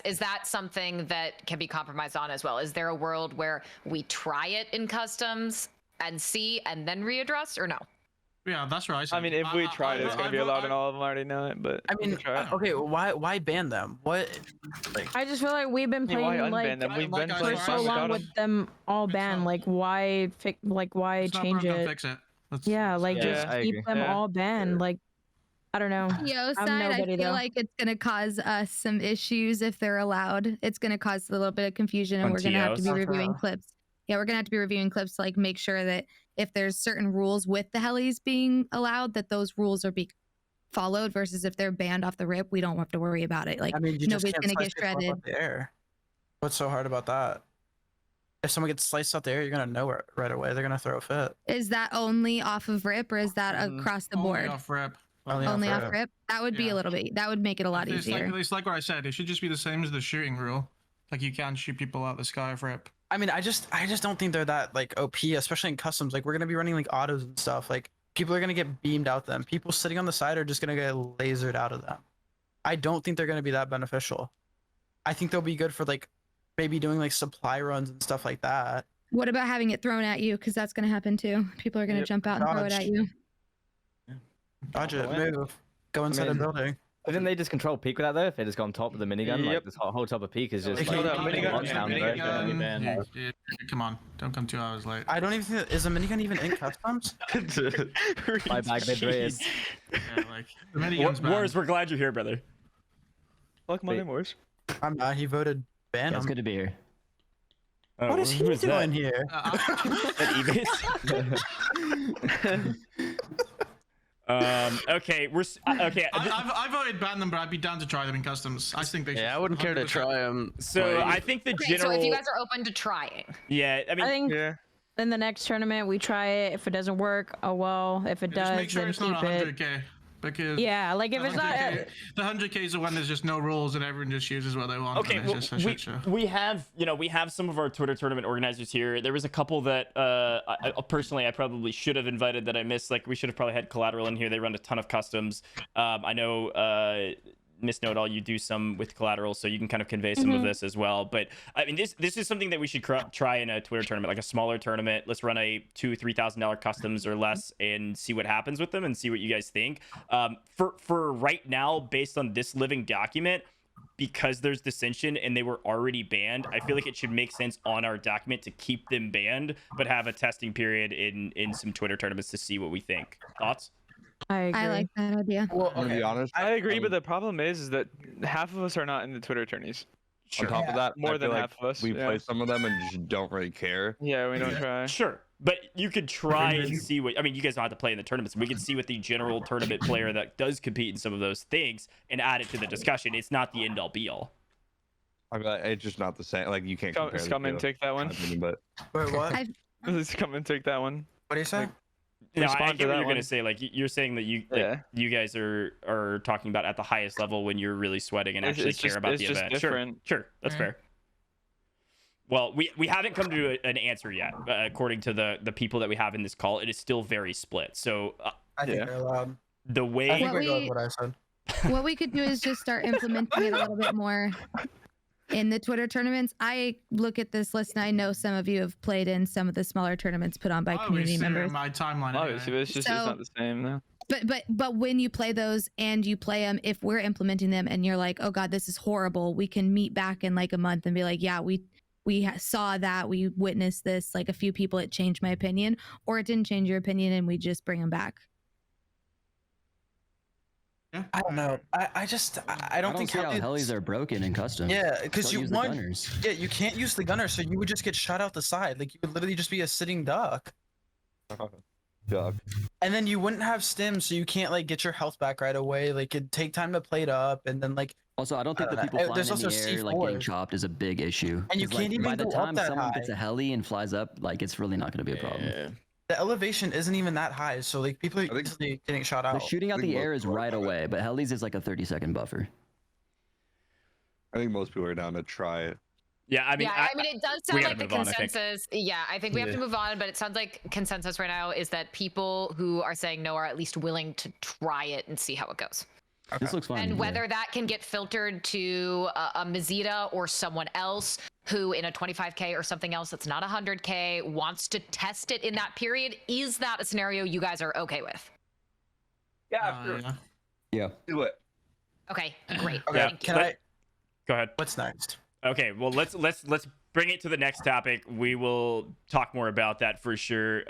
is that something that can be compromised on as well? Is there a world where we try it in customs and see and then readdress, or no? Yeah, that's right. I mean, if we tried it, it's gonna be allowed, and all of them already know it. But I mean, okay, why ban them? What? I just feel like we've been I mean, why playing unban like them? We've been for playing so Scum long without with them all banned. Like why why It's not change broken, it? fix it. Yeah, like Yeah, just I keep agree. them Yeah. all banned. Like I don't know. Yo I'm side, I nobody, feel though. like it's gonna cause us some issues if they're allowed. It's gonna cause a little bit of confusion, and On we're gonna have to be TOs? reviewing clips. Yeah, we're gonna have to be reviewing clips to like make sure that if there's certain rules with the helis being allowed, that those rules are being followed. Versus if they're banned off the rip, we don't have to worry about it. Like I mean, you just nobody's can't gonna slice get people up shredded. out the air. What's so hard about that? If someone gets sliced out the air, you're gonna know it right away. They're gonna throw a fit. Is that only off of rip, or is that across the board? Only off rip. Only off rip. That would be a little bit. That would make it a lot It's easier. it's like what I said. It should just be the same as the shooting rule. Like you can't shoot people out the sky off rip. I mean, I just don't think they're that like OP, especially in customs. Like we're gonna be running like autos and stuff. Like people are gonna get beamed out them. People sitting on the side are just gonna get lasered out of them. I don't think they're gonna be that beneficial. I think they'll be good for like maybe doing like supply runs and stuff like that. What about having it thrown at you? Because that's going to happen too. People are going to jump out and throw it at you. Dodge it, move, go inside a building. I think they just control peak with that though. If they just go on top of the minigun, like Yep. this whole top of peak is just Hold like up, minigun. Yeah, come on, don't come 2 hours late. I don't even think is a minigun even in customs. My bag mid race. Yeah, like the minigun's banned. Wars, we're glad you're here, brother. Fuck my name, Wars. I'm not. He voted ban. Yeah, it's him. good to be here. What is he doing here? Okay, okay. I voted ban them, but I'd be down to try them in customs. I think they should. Yeah, I wouldn't care to 100%. try them. So I think the Okay, general. so if you guys are open to trying, yeah, I mean, I think Yeah. in the next tournament we try it. If it doesn't work, oh well. If it Just does, make sure then it's keep not it. 100k. Because Yeah, like if the it's not. 100K the 100k is the one there's just no rules and everyone just uses what they want. okay, and well, it's just a shit show. we have we have some of our Twitter tournament organizers here. There was a couple that personally I probably should have invited that I missed. Like we should have probably had Collateral in here. They run a ton of customs. I know Miss Know-It-All, you do some with Collateral, so you can kind of convey some of this as well. But I mean, this is something that we should try in a Twitter tournament, like a smaller tournament. Let's run a $2,000-$3,000 customs or less and see what happens with them and see what you guys think. For right now, based on this living document, because there's dissension and they were already banned, I feel like it should make sense on our document to keep them banned, but have a testing period in some Twitter tournaments to see what we think. Thoughts? I like that idea. Well, to be honest, I agree, but the problem is that half of us are not in the Twitter tourneys. on top of that, More I than feel half like of us, we yeah. play some of them and just don't really care. Yeah, we don't try. Sure, but you could try and see what. I mean, you guys don't have to play in the tournaments. We could see what the general tournament player that does compete in some of those things and add it to the discussion. It's not the end all be all. I mean, it's just not the same. Like you can't compare. the ScummN two, take that one. in my opinion, but Wait, what? ScummN take that one. What do you say? No, I Respond to get what that you're one. gonna say. Like you're saying that you guys are talking about at the highest level when you're really sweating and actually care about the event. Different. Sure, that's fair. Well, we haven't come to an answer yet. According to the people that we have in this call, it is still very split. So I think they're allowed. the way I think What we go with we- what I said. What we could do is just start implementing it a little bit more in the Twitter tournaments. I look at this list and I know some of you have played in some of the smaller tournaments put on by community members. My timeline. Obviously, but it's just it's So- not the same though. But when you play those and you play them, if we're implementing them and you're like, oh god, this is horrible, we can meet back in like a month and be like, yeah, we saw that, we witnessed this, like a few people, it changed my opinion, or it didn't change your opinion, and we just bring them back. I don't know. I don't think see how helis- helis are broken in custom. Yeah, because Don't you use the want. gunners. Yeah, you can't use the gunner, so you would just get shot out the side. Like you would literally just be a sitting duck. Duck. And then you wouldn't have stims, so you can't like get your health back right away. Like it'd take time to plate up, and then like. Also, I don't think the know. people flying There's in also the air like getting C4s. chopped is a big issue. And you 'Cause, can't like, even by the go up time that someone high. gets a heli and flies up, like it's really not going to be a problem. The elevation isn't even that high, so like people are easily getting shot out. The shooting out I think the air most is right away, but helis is like a 30-second buffer. I think most people are down to try it. Yeah, I mean, yeah, I mean, it does sound like the move on, I think. consensus. Yeah, I think we have to Yeah. move on, but it sounds like consensus right now is that people who are saying no are at least willing to try it and see how it goes. This looks fun. And whether that can get filtered to a Mazita or someone else who in a 25K or something else that's not 100K wants to test it in that period, is that a scenario you guys are okay with? Yeah. Yeah. Do it. Okay, great. Okay, Thank you. Go ahead. What's next? Okay, well let's bring it to the next topic. We will talk more about that for sure.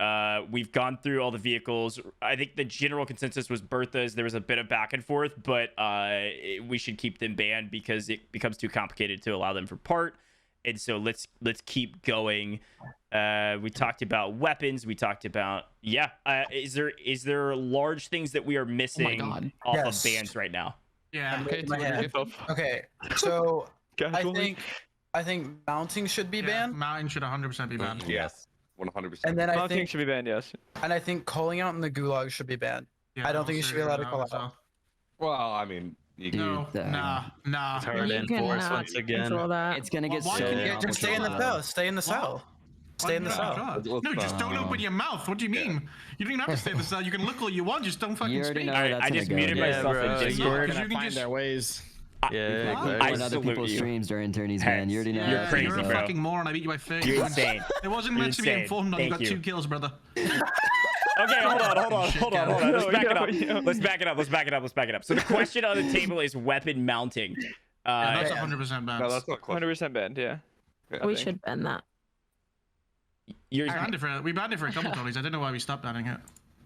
We've gone through all the vehicles. I think the general consensus was Bertha's. There was a bit of back and forth, but we should keep them banned because it becomes too complicated to allow them for part. And so let's keep going. We talked about weapons. We talked about is there large things that we are missing off Yes. of bans right now? Yeah. Okay, so I think mounting should be banned. Mounting should 100% be banned. Yes. 100%. And then I Mounting think should be banned, yes. And I think calling out in the gulag should be banned. Yeah, I don't think you should be allowed to also call out. Well, I mean, you No, nah. It's hard to You enforce cannot once again. control that. It's gonna get Why so can't you Yeah, just stay in the cell. Stay in the cell. Stay in the cell. No, just don't open your mouth. What do you mean? You don't even have to stay in the cell. You can look all you want. Just don't fucking You already speak. know Alright, that's I gonna just go. muted myself in Because Discord. you can Find just. their ways. Yeah, I When other salute people's you. streams during tourneys, Hex. man. You already know. You're Yeah, crazy, you're a bro. fucking moron. I beat you by 30. You're insane. It wasn't You're meant to be insane. informed on. You Thank got you. 2 kills, brother. Okay, hold on. Let's back it up. Yeah. Let's back it up. So the question on the table is weapon mounting. Yeah, that's 100% banned. No, that's not close. 100% banned, yeah. We should ban that. You're, We banned it for a couple tournaments. I don't know why we stopped banning it.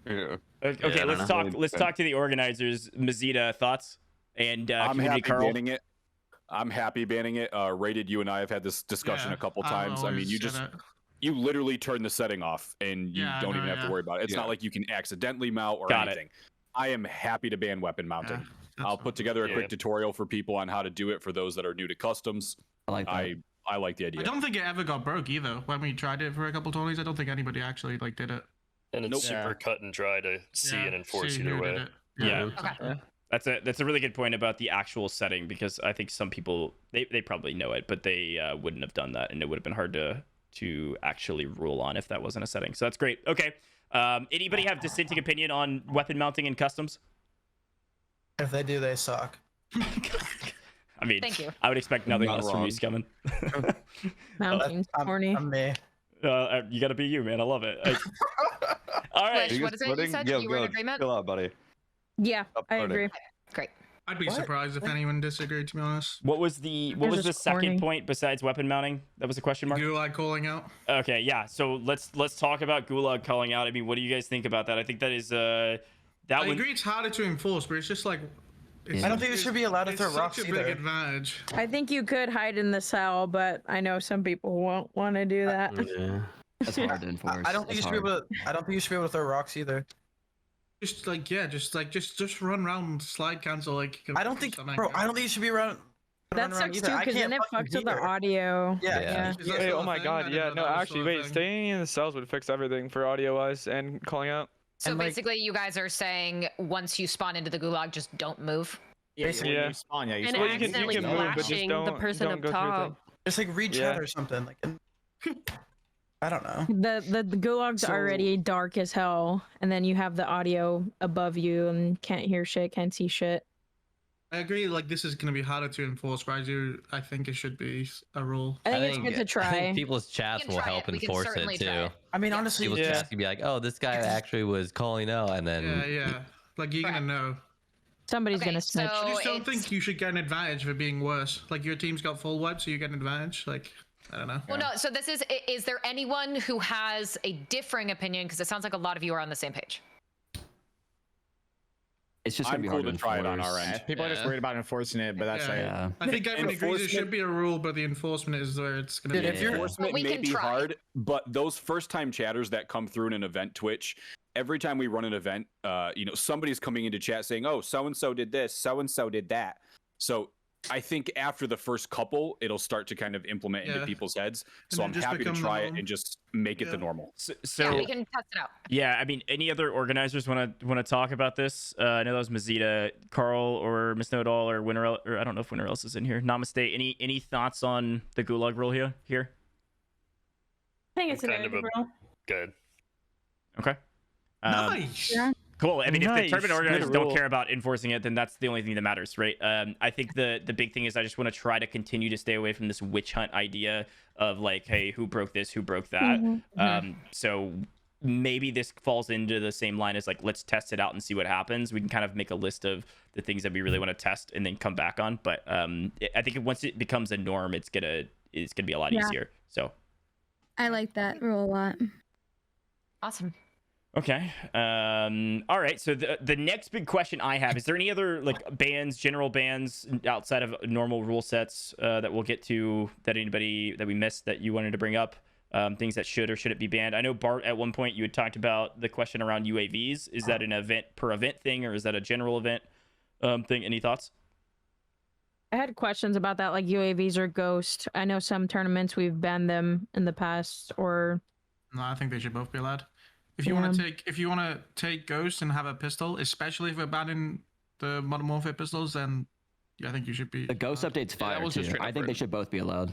Yeah. okay, I let's don't talk. Let's talk to the organizers. Mazita, thoughts? And I'm community happy Carl. banning it. I'm happy banning it. Rated, you and I have had this discussion a couple times. I mean, you literally turn the setting off and you don't even have to worry about it. It's not like you can accidentally mount or anything. I am happy to ban weapon mounting. I'll put together a quick tutorial for people on how to do it for those that are new to customs. I like that. I like the idea. I don't think it ever got broke either. When we tried it for a couple tournaments, I don't think anybody actually did it. And it's super cut and dry to see and enforce either way. Yeah. That's a really good point about the actual setting, because I think some people they probably know it, but they wouldn't have done that, and it would have been hard to actually rule on if that wasn't a setting. So that's great. Okay. Anybody have dissenting opinion on weapon mounting in customs? If they do, they suck. I mean, Thank you. I would expect nothing Not less from you, wrong. ScummN. Mounting's corny. I'm me. You gotta be you, man. I love it. All right. What is it you said? You were in agreement? Chill out, buddy. Yeah, I agree. Great. I'd be surprised if anyone disagreed, to be honest. What was the second point besides weapon mounting? That was a question mark. Gulag calling out. Okay, yeah. So let's talk about Gulag calling out. I mean, what do you guys think about that? I think that is I agree it's harder to enforce, but it's just like. I don't think it should be allowed to throw rocks It's such a either. big advantage. I think you could hide in the cell, but I know some people won't want to do that. Yeah. That's hard to enforce. I don't think you should be able to. I don't think you should be able to throw rocks either. Just run around, slide cancel I don't think, bro. I don't think you should be around. That sucks too, because then it fucks with the audio. Yeah. Hey, oh my god, yeah. No, actually, wait. Staying in the cells would fix everything for audio-wise and calling out. So basically, you guys are saying once you spawn into the gulag, just don't move. Basically, Yeah. you spawn, yeah. You And spawn. accidentally move, but just flashing the don't- person don't up go through top. Just like read chat or something. Like, I don't know. The gulag's So- already dark as hell, and then you have the audio above you and can't hear shit, can't see shit. I agree. Like this is gonna be harder to enforce, but I think it should be a rule. I think it's good to I try. think people's chats will help enforce it too. I mean, honestly, People's chats can be like, "Oh, this guy actually was calling out," and then Yeah. Like you're gonna know. Somebody's gonna snitch. I just don't think you should get an advantage for being worse. Like your team's got full wipe, so you get an advantage. Like I don't know. Well, no. So this is there anyone who has a differing opinion? Because it sounds like a lot of you are on the same page. It's just I'm gonna be cool hard to try it on enforce. our end. People are just worried about enforcing it, but that's Yeah. I think everyone agrees it should be a rule, but the enforcement is where it's gonna be. Enforcement we may can be try. hard, but those first-time chatters that come through in an event Twitch, every time we run an event, somebody's coming into chat saying, "Oh, so and so did this, so and so did that." So I think after the first couple, it'll start to kind of implement into people's heads. So I'm happy to try it and just make it the normal. Yeah, we can test it out. Yeah, I mean, any other organizers want to talk about this? I know that was Mazita, Carl, or Miss Know-It-All, or Winter, or I don't know if Winter else is in here. Namaste. Any thoughts on the Gulag rule here? I think it's a good rule. Good. Okay. Nice. Yeah. Cool. I mean, if the Nice. tournament Good organizers don't rule. care about enforcing it, then that's the only thing that matters, right? I think the big thing is I just want to try to continue to stay away from this witch hunt idea of like, hey, who broke this, who broke that. So maybe this falls into the same line as like, let's test it out and see what happens. We can kind of make a list of the things that we really want to test and then come back on. But I think once it becomes a norm, it's gonna be a lot easier. So I like that rule a lot. Awesome. okay. All right. So the next big question I have, is there any other like bans, general bans outside of normal rule sets that we'll get to that we missed that you wanted to bring up? Things that should or shouldn't be banned. I know Bart at one point you had talked about the question around UAVs. Is that an event per event thing or is that a general event thing? Any thoughts? I had questions about that, like UAVs or Ghost. I know some tournaments we've banned them in the past, or No, I think they should both be allowed. If you want to take Ghost and have a pistol, especially if we're banning the Modern Warfare pistols, then I think you should be. The Ghost update's fire was too. just straight I up think they random. should both be allowed.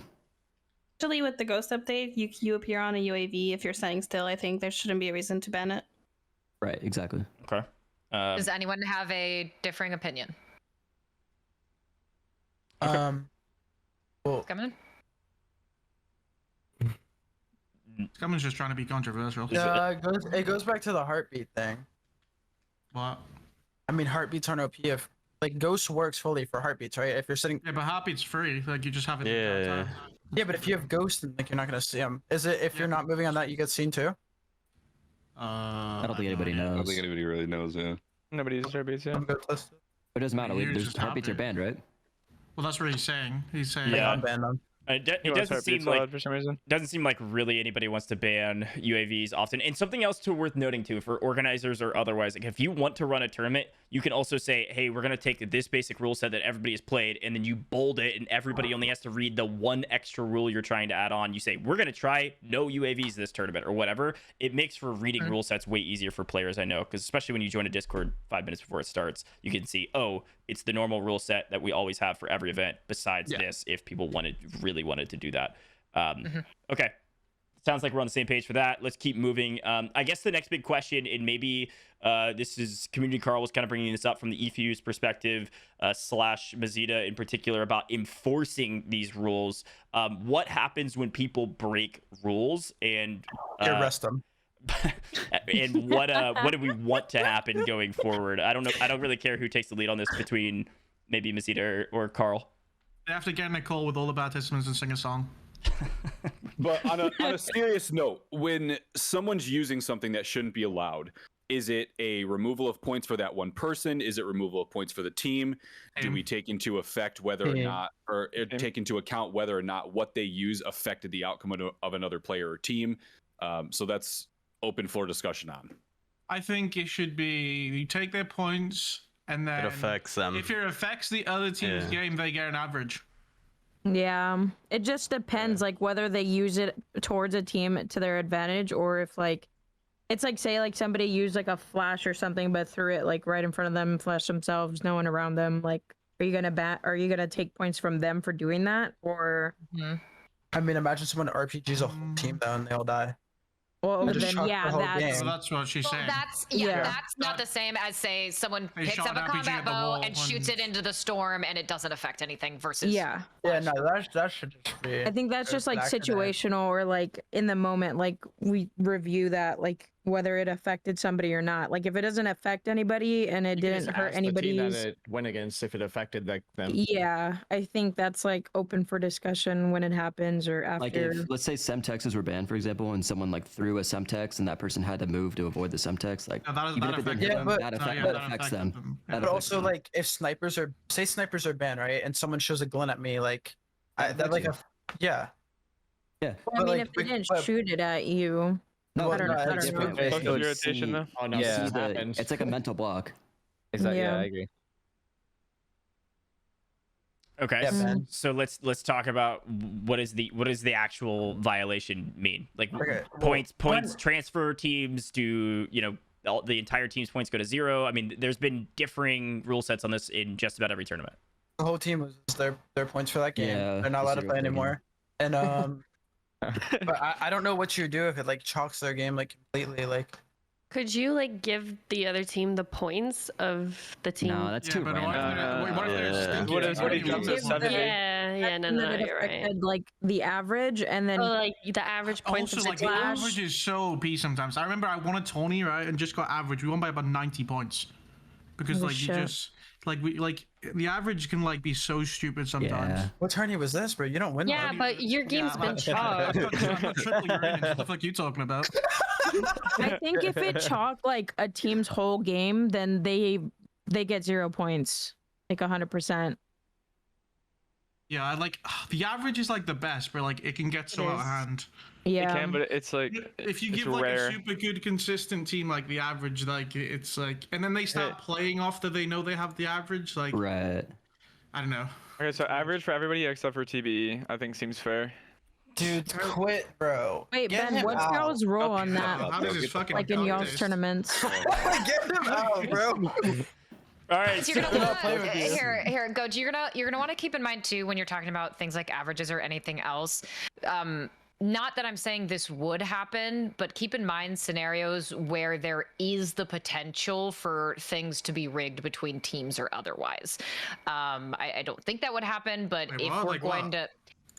Actually, with the Ghost update, you appear on a UAV if you're standing still. I think there shouldn't be a reason to ban it. Right, exactly. Okay. Does anyone have a differing opinion? Well, ScummN? ScummN's just trying to be controversial. yeah, it goes back to the heartbeat thing. What? I mean, heartbeats aren't OP if like Ghost works fully for heartbeats, right? If you're sitting, Yeah, but Heartbeat's free. Like you just have it. the entire Yeah. time. yeah, but if you have Ghost, then like you're not gonna see them. Is it if you're not moving on that you get seen too? I don't think anybody I don't knows. think anybody really knows. Yeah. Nobody uses heartbeats, yeah. I'm gonna test it. It doesn't matter. You There's just heartbeats are have banned, right? Well, that's what he's saying. He's saying. Yeah. Unban them. It He wants doesn't seem heartbeats like allowed for some reason. doesn't seem like really anybody wants to ban UAVs often. And something else to worth noting too for organizers or otherwise, like if you want to run a tournament, you can also say, hey, we're gonna take this basic rule set that everybody has played, and then you bold it, and everybody only has to read the one extra rule you're trying to add on. You say, we're gonna try no UAVs this tournament or whatever. It makes for reading rule sets way easier for players, I know, because especially when you join a Discord 5 minutes before it starts, you can see, oh, it's the normal rule set that we always have for every event besides this if people really wanted to do that. Okay, sounds like we're on the same page for that. Let's keep moving. I guess the next big question, and maybe this is community Carl was kind of bringing this up from the eFuse perspective / Mazita in particular about enforcing these rules. What happens when people break rules and You arrest them. and what do we want to happen going forward? I don't know. I don't really care who takes the lead on this between maybe Mazita or Carl. They have to get in a call with all the participants and sing a song. But on a serious note, when someone's using something that shouldn't be allowed, is it a removal of points for that one person? Is it removal of points for the team? Do we take into effect whether or not, or take into account whether or not what they use affected the outcome of another player or team? So that's open for discussion on. I think it should be you take their points and then It affects them. If it affects the other team's game, they get an average. yeah, it just depends, like whether they use it towards a team to their advantage, or if like it's like say like somebody used like a flash or something, but threw it like right in front of them, flashed themselves, no one around them. Like, are you gonna take points from them for doing that, or? I mean, imagine someone RPGs a whole team though and they all die. Well, They just then shot yeah, the whole that's game. So that's what she's saying. That's not the same as say someone They picks shot up a an RPG combat at the bow wall and shoots it into the storm and it doesn't affect anything versus yeah. Yeah, no, that should just be. I think that's just like accident. situational, or like in the moment, like we review that, like whether it affected somebody or not. Like if it doesn't affect anybody and it You can just didn't hurt ask the team that anybody's. it went against if it affected like them. Yeah, I think that's like open for discussion when it happens or after. Like if, let's say Semtexes were banned, for example, and someone like threw a Semtex and that person had to move to avoid the Semtex, like even if it didn't hit them, that affects them. But also, like, if snipers are banned, right, and someone shows a glint at me, like, that like, yeah. Yeah. Well, I mean, if they didn't shoot it at you. No, I don't know. Social irritation, though. Oh no, yeah, this happens. it's like a mental block. Exactly. Yeah, Yeah. I agree. Okay, Yeah, Ben. so let's talk about what is the actual violation mean? Like Okay, points well, transfer teams, do the entire team's points go to 0? I mean, there's been differing rule sets on this in just about every tournament. The whole team was their points for that game. Yeah, They're not allowed to 0 play for the game. anymore. And but I don't know what you do if it like chalks their game like completely. Like, Could you like give the other team the points of the team? No, that's too random. What if he comes at 70? Yeah, no, That it you're right. affected, like the average, and then Oh, like the average points Also, of like the the clash. average is so OP sometimes. I remember I won a tourney, right, and just got average. We won by about 90 points because Holy like you shit. just like the average can like be so stupid sometimes. Yeah. what tourney was this, bro? You don't win. Yeah, that. but your game's been chalked. I'm not triple your range. What the fuck are you talking about? I think if it chalked like a team's whole game, then they get 0 points, like 100%. Yeah, I like the average is like the best, but like it can get so out of is. hand. Yeah. It can, but it's like If you it's give like rare. a super good consistent team like the average, like it's like, and then they start playing off that they know they have the average. Like Right. I don't know. Okay, so average for everybody except for TBE, I think seems fair. Dude, quit, bro. Wait, Get Ben, him what's out. y'all's role on that? How does this fucking Like in dog y'all's taste? tournaments? Get him out, bro. All right, So you're so- gonna play with you. here, Gojj. You're gonna want to keep in mind too when you're talking about things like averages or anything else. Not that I'm saying this would happen, but keep in mind scenarios where there is the potential for things to be rigged between teams or otherwise. I don't think that would happen, but Wait, if what? we're Like going what? to,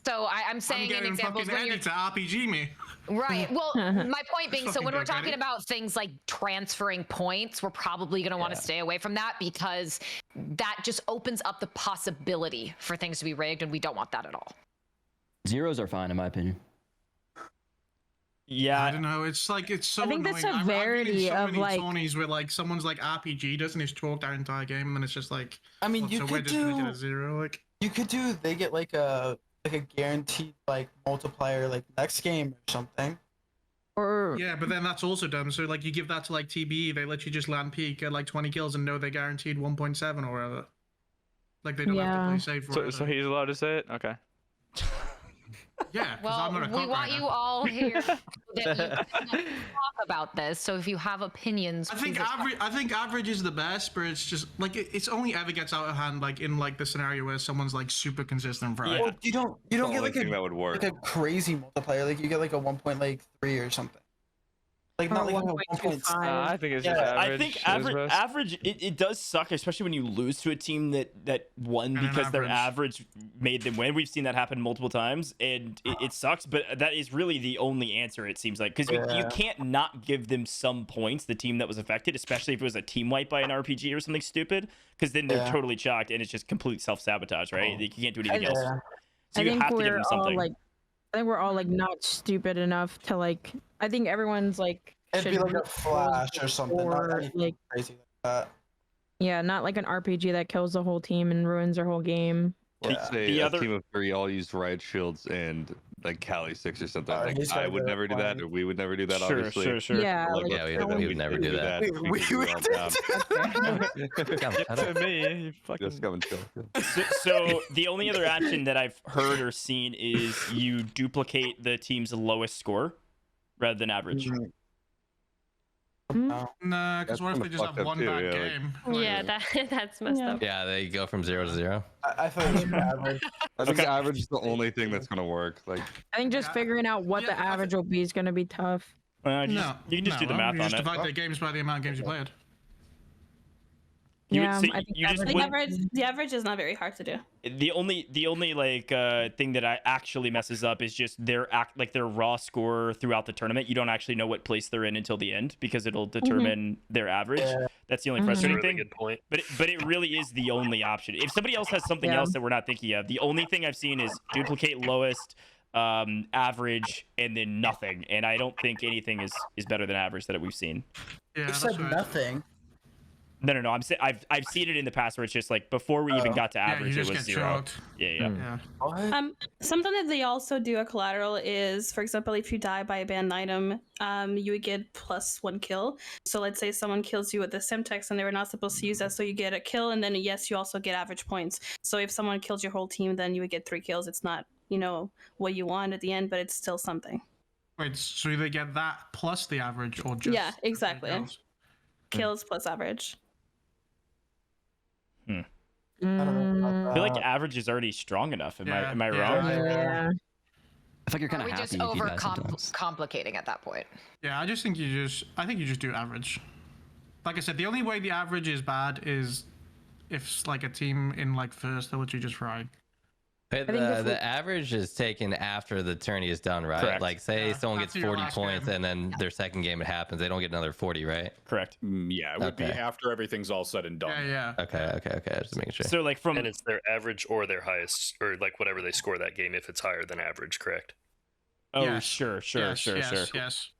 so I'm I'm saying in getting examples fucking when you're Eddie to RPG me. right. Well, my point being, so Fucking when we're go, talking Eddie. about things like transferring points, we're probably going to want to stay away from that because that just opens up the possibility for things to be rigged, and we don't want that at all. Zeros are fine in my opinion. Yeah, I don't know. It's like it's so I think annoying. the I've been in severity so of, many like- tourneys where like someone's like RPG doesn't his chalk our entire game, and then it's just like. I mean, what, you so we're could just gonna get do. a 0. Like You could do. They get like a guaranteed like multiplier like next game or something. Or yeah, but then that's also dumb. So like you give that to like TBE, they let you just land peak at like 20 kills and know they're guaranteed 1.7 or whatever. Like they don't have to Yeah. play safe. So forever. he's allowed to say it? Okay. Yeah, 'cause Well, I'm not a we cock want rider. you all here so that you can talk about this. So if you have opinions, I think please express- average is the best, but it's just like it's only ever gets out of hand like in like the scenario where someone's like super consistent for Well, you don't The get only like thing that would work. like a crazy multiplier. Like you get like a 1.3 or something. Like not Or like a 1.25. 1.5. I think it's Yeah, just average. I think is average, best. it does suck, especially when you lose to a team that won And an because their average. average made them win. We've seen that happen multiple times, and it sucks. But that is really the only answer, it seems like, because you Yeah. can't not give them some points, the team that was affected, especially if it was a team wipe by an RPG or something stupid, because then they're Yeah. totally chalked, and it's just complete self sabotage, right? You can't do anything else. Yeah. So I you think have to give we're them all something. like, I think we're all like not stupid enough to like. I think everyone's like. It'd be should like a flash or something. Not or, anything like, crazy like that. yeah, not like an RPG that kills the whole team and ruins their whole game. Yeah. Say The a other- team of 3 all used riot shields and like Cali 6 or something. Like, he's I gotta would go never do that, fine. or we would never do that. Sure, Obviously. sure. Yeah, Like, like, Yeah, we let's say would never do that. We We could do all down. To me, you fucking. Just come and chill. So the only other action that I've heard or seen is you duplicate the team's lowest score rather than average. No. Nah, because That's what if they kinda just have fucked up one too, bad yeah, like- game? Yeah, that's messed up. Yeah, they go from 0 to 0. I thought it was average. I think Okay. average is the only thing that's gonna work. Like, I think just Yeah. figuring out what Yeah, the average will be is gonna be tough. You No, can just do the no, math you on just it. divide their games by the amount of games you played. You would Yeah, say- I think you just average- wouldn't- The average is not very hard to do. The only like thing that I actually messes up is just their raw score throughout the tournament. You don't actually know what place they're in until the end because it'll determine their average. Yeah. That's the only Mhm. That's a frustrating really thing. good point. But it really is the only option. If somebody else has something Yeah. else that we're not thinking of, the only thing I've seen is duplicate lowest, average, and then nothing. And I don't think anything is better than average that we've seen. Yeah, They that's said right. nothing. No. I've seen it in the past where it's just like before we even got to Yeah, you average, it just was get 0. choked. Yeah. Something that they also do a collateral is, for example, if you die by a banned item, you would get +1 kill. So let's say someone kills you with the Semtex and they were not supposed to use that, so you get a kill, and then yes, you also get average points. So if someone kills your whole team, then you would get 3 kills. It's not, what you want at the end, but it's still something. Wait, so you either get that plus the average or just Yeah, exactly. kills plus average. I feel like average is already strong enough. Am I wrong? Yeah. I feel like you're kind Are of we happy just if you die sometimes. complicating at that point? Yeah, I think you just do average. Like I said, the only way the average is bad is if like a team in like first, they're literally just frying. But the average is taken after the tourney is done, right? Correct. Like, say someone gets after your 40 last points game. and then their second game it happens, they don't get another 40, right? Correct. Yeah, it would be Okay. after everything's all said and done. Yeah. Okay. Just making sure. So like from And it's their average or their highest, or like whatever they score that game if it's higher than average, correct? oh Yes. sure. Yes.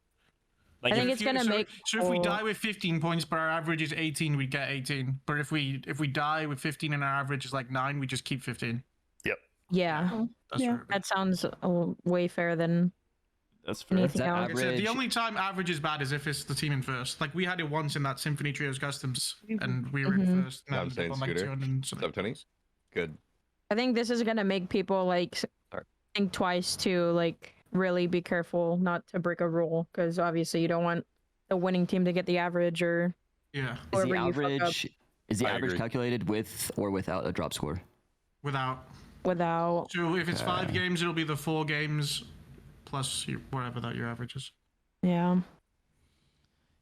Like I think if- it's gonna make. So if we die with 15 points, but our average is 18, we get 18. But if we die with 15 and our average is like 9, we just keep 15. Yep. Yeah. That's Yeah. fair. That sounds way fair than that's fair. anything That else. Like I said, the average- only time average is bad is if it's the team in first. Like we had it once in that Symphony Trios Customs, and we were in first. Yeah, I'm and saying on, like, Scooter. 200 and something. What's up, Tony? Good. I think this is gonna make people like think twice to like really be careful not to break a rule, because obviously you don't want the winning team to get the average or Yeah, Is the whoever you fuck up average agree. calculated with or without a drop score? without. without. So if it's 5 Okay. games, it'll be the 4 games plus whatever that your average is. Yeah.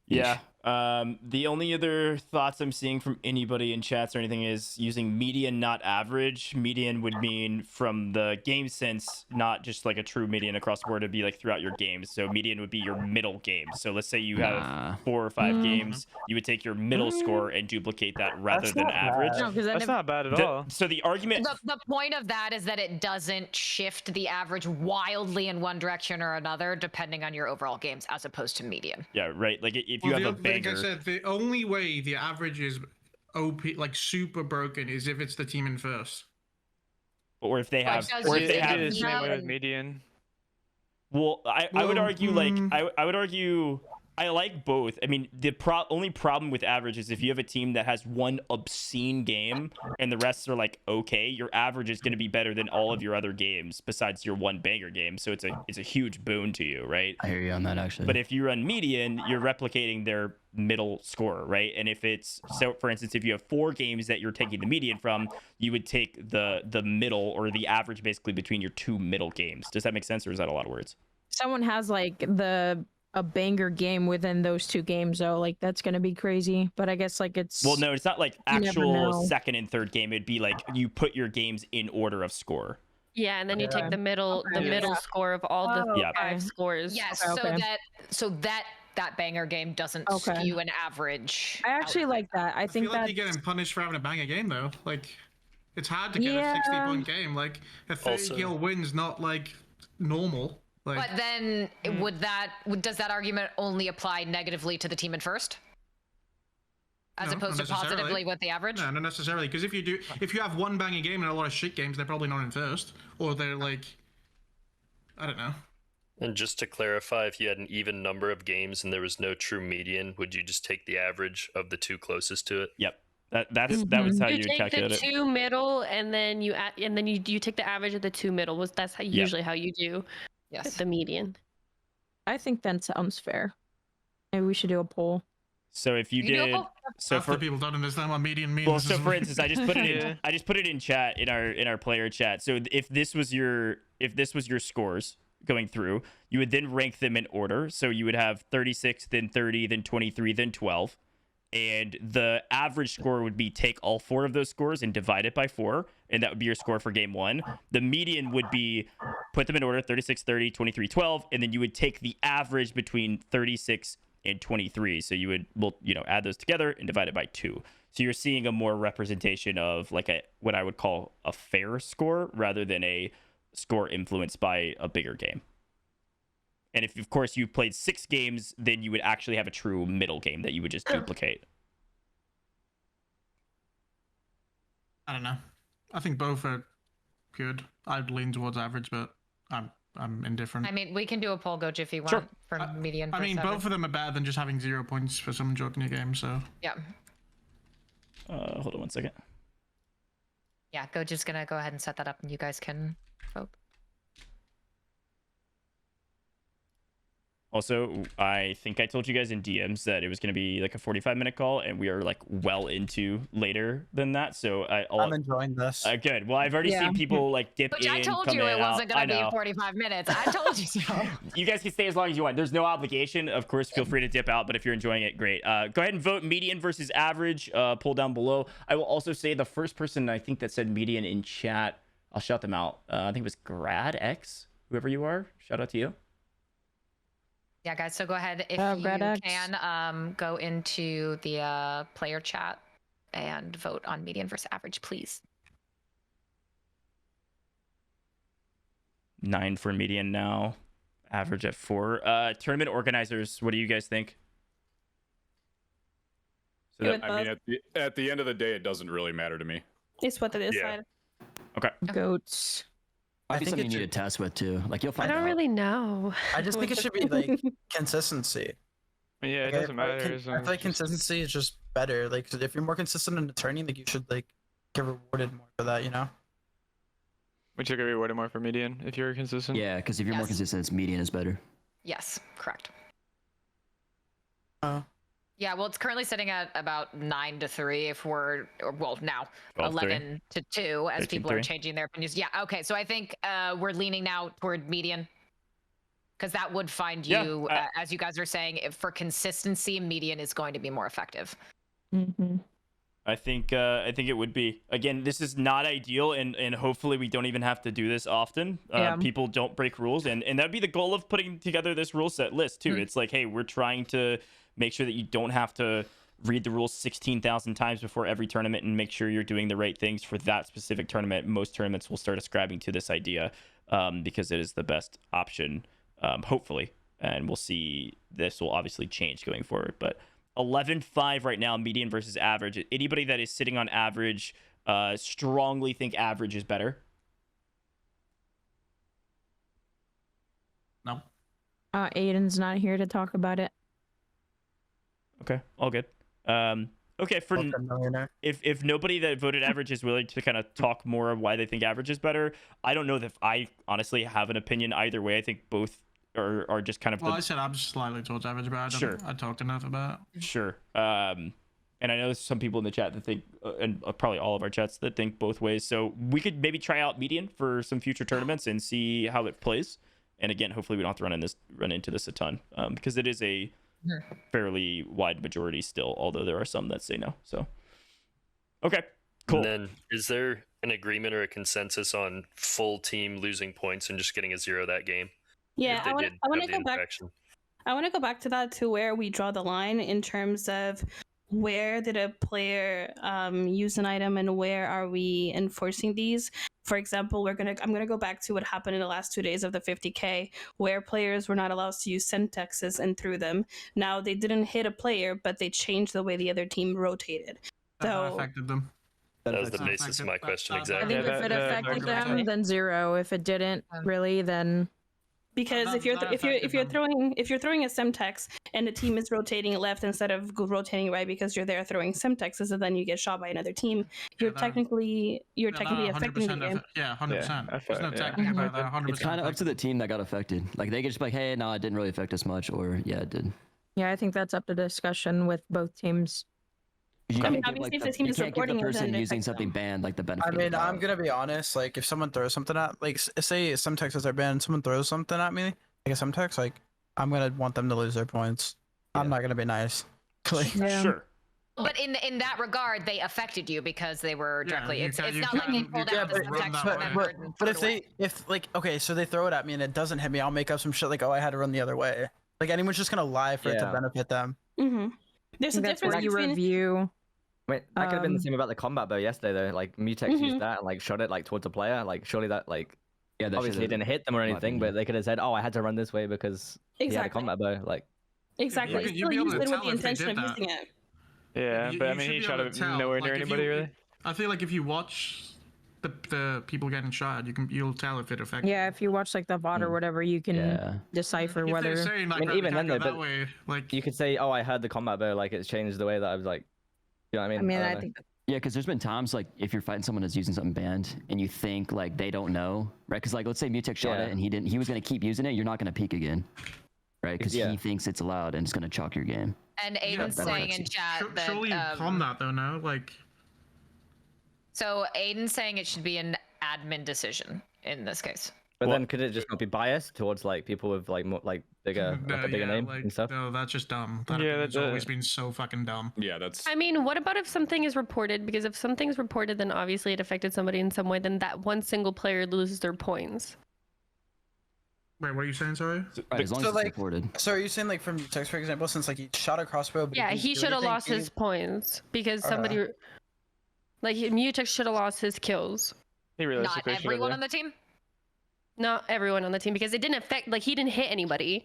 Yeah. The only other thoughts I'm seeing from anybody in chats or anything is using median, not average. Median would mean from the game sense, not just like a true median across the board. It'd be like throughout your games. So median would be your middle game. So let's say you have 4 or 5 games, you would take your middle score and duplicate that rather than average. No, because then That's if, not bad at all. So the argument. The point of that is that it doesn't shift the average wildly in one direction or another, depending on your overall games, as opposed to median. Yeah, right. Like if you Well, have a like I banger. said, the only way the average is OP, like super broken, is if it's the team in first. Or if they have, does or you if they think have, it the same way with Yeah. median. well, I would Well, argue like I would argue I like both. I mean, the only problem with average is if you have a team that has one obscene game and the rest are like okay, your average is going to be better than all of your other games besides your one banger game. So it's a huge boon to you, right? I hear you on that actually. But if you run median, you're replicating their middle score, right? And if it's so, for instance, if you have 4 games that you're taking the median from, you would take the middle or the average basically between your 2 middle games. Does that make sense, or is that a lot of words? someone has like a banger game within those 2 games though, like that's gonna be crazy. But I guess like it's Well, no, it's not like you never actual know. second and third game. It'd be like you put your games in order of score. Yeah, and then you take Okay. the middle Yeah. score of all the Yeah. 5 scores. Yes, Okay. so that banger game doesn't Okay. skew an average. I actually like that. I think feel like that you're getting punished for having a banger game though. Like, it's hard to get a Yeah. 60-point game. Like a 30 kill win's not like normal. Like, But then does that argument only apply negatively to the team in first? As No, opposed not to positively necessarily. with the average? No, not necessarily. Because if you have one banger game and a lot of shit games, they're probably not in first, or they're like, I don't know. And just to clarify, if you had an even number of games and there was no true median, would you just take the average of the 2 closest to it? Yep. That was how You you take calculate the it. 2 middle, and then you take the average of the 2 middle. That's how usually how you do the median. I think that sounds fair. Maybe we should do a poll. So if you did, so Half the for people don't understand what median means. well, so for instance, I just put it in. I just put it in chat in our player chat. So if this was your scores going through, you would then rank them in order. So you would have 36, then 30, then 23, then 12. And the average score would be take all 4 of those scores and divide it by 4, and that would be your score for game 1. The median would be put them in order 36, 30, 23, 12, and then you would take the average between 36 and 23. So you would add those together and divide it by 2. So you're seeing a more representation of like what I would call a fair score rather than a score influenced by a bigger game. And if, of course, you played 6 games, then you would actually have a true middle game that you would just duplicate. I don't know. I think both are good. I'd lean towards average, but I'm indifferent. I mean, we can do a poll, Gojj, if you want for median. I mean, versus both of them are better than just having 0 points for someone joining your game. So yeah. Hold on 1 second. Yeah, Gojj is gonna go ahead and set that up, and you guys can vote. Also, I think I told you guys in DMs that it was going to be like a 45-minute call, and we are like well into later than that. So I'm enjoying this. Good. Well, I've already seen people like dip Which in. I told come you in, it wasn't out. gonna be 45 minutes. I told you so. You guys can stay as long as you want. There's no obligation. Of course, feel free to dip out, but if you're enjoying it, great. Go ahead and vote median versus average. Pull down below. I will also say the first person I think that said median in chat, I'll shout them out. I think it was Grad X, whoever you are. Shout out to you. Yeah, guys. So go ahead if Brad you X. can go into the player chat and vote on median versus average, please. 9 for median now. Average at 4. Tournament organizers, what do you guys think? So that, I mean, at the end of the day, it doesn't really matter to me. It's what they Yeah. decide. Okay. Goats. I think think something it you need to test with too. Like you'll I find don't out. really know. I just think it should be like consistency. Yeah, it Like, doesn't matter. I feel like consistency is just better. Like if you're more consistent in the turning, like you should like get rewarded more for that. You know. Which you get rewarded more for median if you're consistent. Yeah, because if you're more Yes. consistent, it's median is better. Yes, correct. Yeah, well, it's currently sitting at about 9-3 if we're, well, now 12-3. 11-2 as people are 13-3. changing their opinions. Yeah, okay, so I think we're leaning now toward median because that would find Yeah, you, as you guys are saying, if for consistency, median is going to be more effective. Mm-hmm. I think it would be. Again, this is not ideal, and hopefully we don't even have to do this often. Yeah. People don't break rules, and that'd be the goal of putting together this rule set list too. It's like, hey, we're trying to make sure that you don't have to read the rules 16,000 times before every tournament, and make sure you're doing the right things for that specific tournament. Most tournaments will start ascribing to this idea because it is the best option, hopefully, and we'll see. This will obviously change going forward, but 11-5 right now, median versus average. Anybody that is sitting on average strongly think average is better? No. Aydan's not here to talk about it. Okay, all good. Okay, for if nobody that voted average is willing to kind of talk more of why they think average is better, I don't know that I honestly have an opinion either way. I think both are just kind of. Well, I said I'm slightly towards average, but I don't Sure. I talked enough about it. Sure. And I know there's some people in the chat that think, and probably all of our chats that think both ways. So we could maybe try out median for some future tournaments and see how it plays. And again, hopefully we don't have to run into this a ton because it is a fairly wide majority still, although there are some that say no. So, okay, cool. And then is there an agreement or a consensus on full team losing points and just getting a 0 that game? Yeah, If they I want did to have the go back. infection? I want to go back to that, to where we draw the line in terms of where did a player use an item and where are we enforcing these. For example, I'm gonna go back to what happened in the last 2 days of the 50K, where players were not allowed to use Semtexes and threw them. Now they didn't hit a player, but they changed the way the other team rotated. That So affected them. That was the basis of my question, I exactly. think if it affected them, then 0. If it didn't, really, then. Because if you're throwing a Semtex and the team is rotating left instead of rotating right because you're there throwing Semtexes and then you get shot by another team, you're technically affecting the game. Yeah, 100%. There's no technique about that. 100%. It's kind of up to the team that got affected. Like they could just be like, hey, no, it didn't really affect us much, or yeah, it did. Yeah, I think that's up to discussion with both teams. You I mean, can't give, obviously, like, if the team is you can't give reporting the it, then person it using affects something banned like the benefit. I of mean, the I'm doubt. gonna be honest. Like, if someone throws something at, like, say some Texas are banned, someone throws something at me, like a Semtex, like, I'm gonna want them to lose their points. I'm not gonna be nice. Like, Sure. But in that regard, they affected you because they were directly. you it's can- you not like they can- pulled yeah, out the Semtex from them and but threw if it away. if like, okay, so they throw it at me and it doesn't hit me, I'll make up some shit like, oh, I had to run the other way. Like, anyone's just gonna lie for it to Yeah. benefit them. Mm-hmm. There's a That's difference where you between review. Wait, that could have been the Um, same about the combat bow yesterday though. Like Mutex used that and like shot it like towards a player. Like surely that like Yeah, that obviously it should've- didn't hit them or in my anything, but they could have said, "Oh, I had to run this way because he had a Exactly. combat bow." Like exactly. You'd Still be able used to it with tell the if they intention did of that. using it. Yeah, You- but I you mean, should he be shot able it to tell, nowhere like, near if anybody, you- really. I feel like if you watch the people getting shot, you'll tell if it affects. Yeah, if you watch like the VOD or whatever, you can decipher If whether. they're saying, like, I mean, "Oh, even we then, can't though, go that but way," like you could say, "Oh, I heard the combat though, like it's changed the way that I was like." You know what I mean? I don't know. think. Yeah, because there's been times like if you're fighting someone that's using something banned and you think like they don't know, right? Because like let's say Mutex shot it and he was gonna keep using it, you're not gonna peek again, right? Because he thinks it's allowed and it's gonna chalk your game. And Aydan's saying in chat that surely you calm that though, no? Like. So Aydan's saying it should be an admin decision in this case. But then could it just not be biased towards like people with like more like bigger like a bigger name and stuff? No, that's just dumb. That's always been so fucking dumb. Yeah, that's. I mean, what about if something is reported? Because if something's reported, then obviously it affected somebody in some way. Then that one single player loses their points. Wait, what are you saying? Sorry. As long as it's reported. So are you saying like from Mutex, for example, since like he shot a crossbow? But Yeah, he should have lost his points because somebody, like Mutex should have lost his kills. He Not everyone on the team. Not everyone on the team because it didn't affect, like he didn't hit anybody,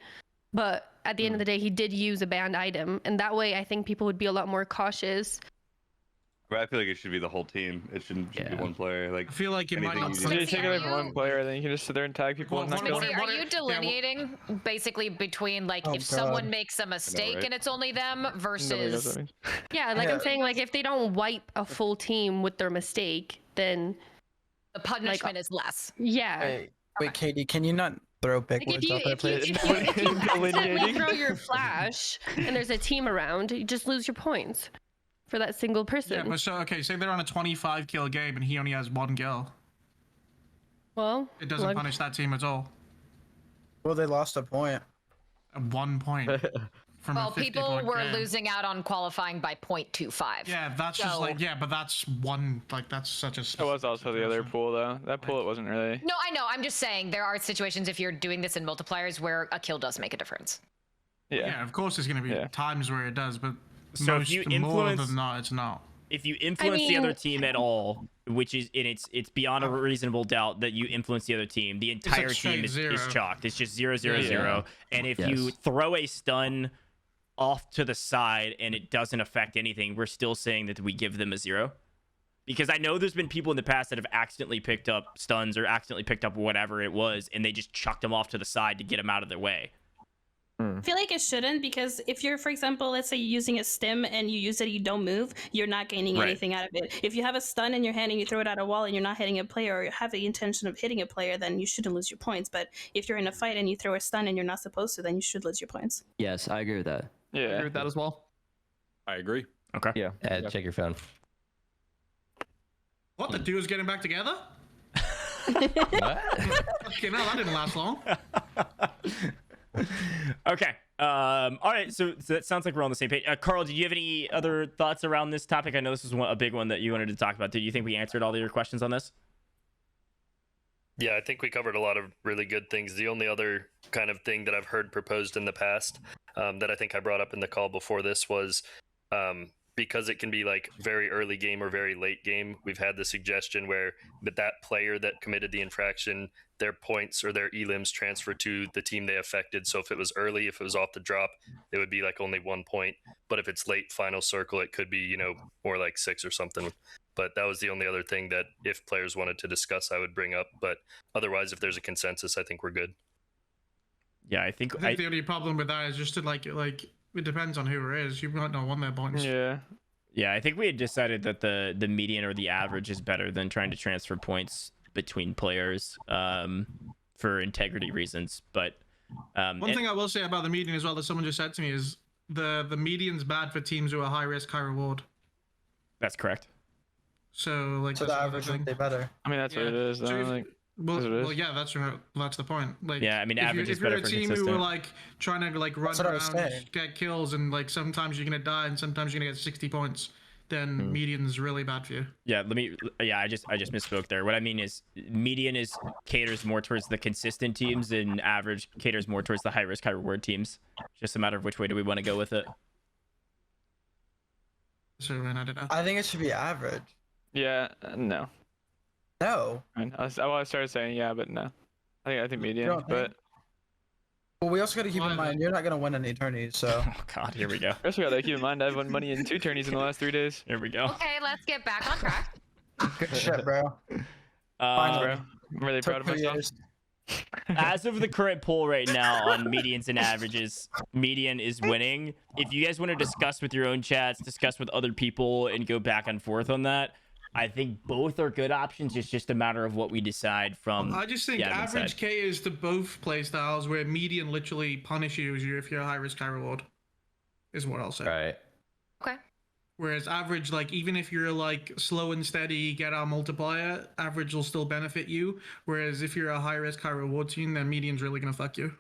but at the end of the day he did use a banned item, and that way I think people would be a lot more cautious. But I feel like it should be the whole team. It shouldn't just be one player. Like I feel like it might anything not. you do. You take it away from one player, then you can just sit there and tag people and not kill them. Are you delineating basically between like if someone makes a mistake right? and it's only them Nobody knows versus what I mean. Yeah, like I'm saying, like if they don't wipe a full team with their mistake, then the punishment is less. Yeah. Wait, Katie, can you not throw big Like words out there, please? if you accidentally throw your flash and there's a team around, you just lose your points for that single person. Yeah, but so okay, say they're on a 25 kill game and he only has 1 kill. Well, It doesn't punish that team at all. Well, they lost a point. 1 point. From Well, a 50 people point were game. losing out on qualifying by 0.25. Yeah, that's just like but that's one like that's such a. It was also the other pool though. That pool it wasn't really. No, I know. I'm just saying there are situations if you're doing this in multipliers where a kill does make a difference. Yeah, of course there's gonna be times where it does, but So if you more influence- than not, it's not. If you influence the other team at all, which is it's beyond a reasonable doubt that you influence the other team, the entire team is chalked. It's just 0-0-0. And if you throw a stun off to the side and it doesn't affect anything, we're still saying that we give them a 0. Because I know there's been people in the past that have accidentally picked up stuns or accidentally picked up whatever it was, and they just chucked them off to the side to get them out of their way. I feel like it shouldn't, because if you're, for example, let's say you're using a stim and you use it, you don't move, you're not gaining anything out of it. If you have a stun in your hand and you throw it at a wall and you're not hitting a player, or you have the intention of hitting a player, then you shouldn't lose your points. But if you're in a fight and you throw a stun and you're not supposed to, then you should lose your points. Yes, I agree with that. Yeah, I agree with that as well. I agree. Okay. Yeah. Check your phone. What, the duo's getting back together? What? Okay, no, that didn't last long. Okay. All right. So that sounds like we're on the same page. Carl, did you have any other thoughts around this topic? I know this is a big one that you wanted to talk about. Do you think we answered all of your questions on this? Yeah, I think we covered a lot of really good things. The only other kind of thing that I've heard proposed in the past that I think I brought up in the call before this was because it can be like very early game or very late game, we've had the suggestion where that player that committed the infraction, their points or their elims transfer to the team they affected. So if it was early, if it was off the drop, it would be like only 1 point. But if it's late final circle, it could be, more like 6 or something. But that was the only other thing that if players wanted to discuss, I would bring up. But otherwise, if there's a consensus, I think we're good. Yeah, I think the only problem with that is just to like it depends on who it is. You might not want their points. Yeah, I think we had decided that the median or the average is better than trying to transfer points between players for integrity reasons. But one thing I will say about the median as well that someone just said to me is the median's bad for teams who are high risk, high reward. That's correct. So like So the average would be better. I mean, that's what it is. Though. Well, yeah, that's the point. Like, yeah, I mean, average is if you're better a for team consistent. who are like trying to like run That's what I was around, saying. get kills, and like sometimes you're gonna die and sometimes you're gonna get 60 points, then median's really bad for you. Yeah, I just misspoke there. What I mean is median caters more towards the consistent teams, and average caters more towards the high risk, high reward teams. Just a matter of which way do we want to go with it. So I don't know. I think it should be average. Yeah, no. No. I mean, I started saying yeah, but no. I think median, don't but Well, we also got to keep in mind you're not going to win any tourneys, so. Oh God, here we go. I also got to keep in mind I've won money in 2 tourneys in the last 3 days. Here we go. Okay, let's get back on track. Good shit, bro. Thanks, bro. I'm really Took proud of 2 myself. years. As of the current poll right now on medians and averages, median is winning. If you guys want to discuss with your own chats, discuss with other people, and go back and forth on that, I think both are good options. It's just a matter of what we decide from. I just think the admin average side. K is to both playstyles, where median literally punishes you if you're a high risk, high reward, is what I'll say. Right. Okay. Whereas average, like, even if you're like slow and steady, get our multiplier, average will still benefit you. Whereas if you're a high risk, high reward team, then median's really gonna fuck you.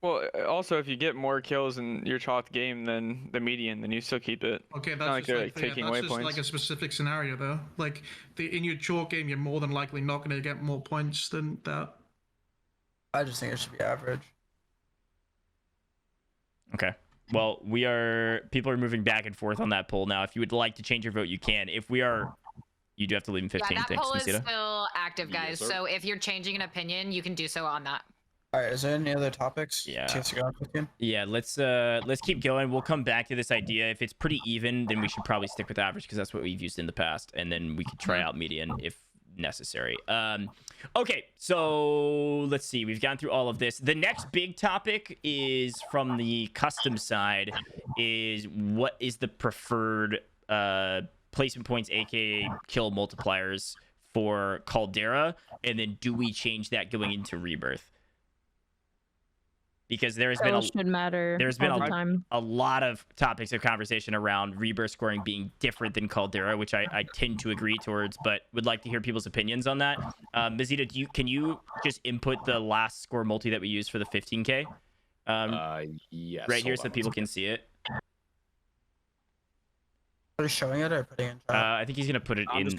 Well, also, if you get more kills in your chalked game than the median, then you still keep it. Okay, It's that's not like just they're like, like taking away that's just points. like a specific scenario though. Like in your chalk game, you're more than likely not gonna get more points than that. I just think it should be average. Okay. Well, people are moving back and forth on that poll now. If you would like to change your vote, you can. If we are, you do have to leave in 15. Yeah, that Thanks, poll is Nisita. still active, guys. Yes, sir. So if you're changing an opinion, you can do so on that. All right, is there any other topics? Yeah. To go on with you? Yeah, let's keep going. We'll come back to this idea. If it's pretty even, then we should probably stick with average because that's what we've used in the past, and then we could try out median if necessary. Okay, so let's see. We've gone through all of this. The next big topic is from the custom side. Is what is the preferred placement points, aka kill multipliers for Caldera, and then do we change that going into Rebirth? Because there's been Kills should matter there's been all the time. a lot of topics of conversation around Rebirth scoring being different than Caldera, which I tend to agree towards, but would like to hear people's opinions on that. Mazita, can you just input the last score multi that we used for the 15K? Yes. Right here hold so on. people can see it. Are you showing it or putting it in chat? I think he's gonna put it I'm in.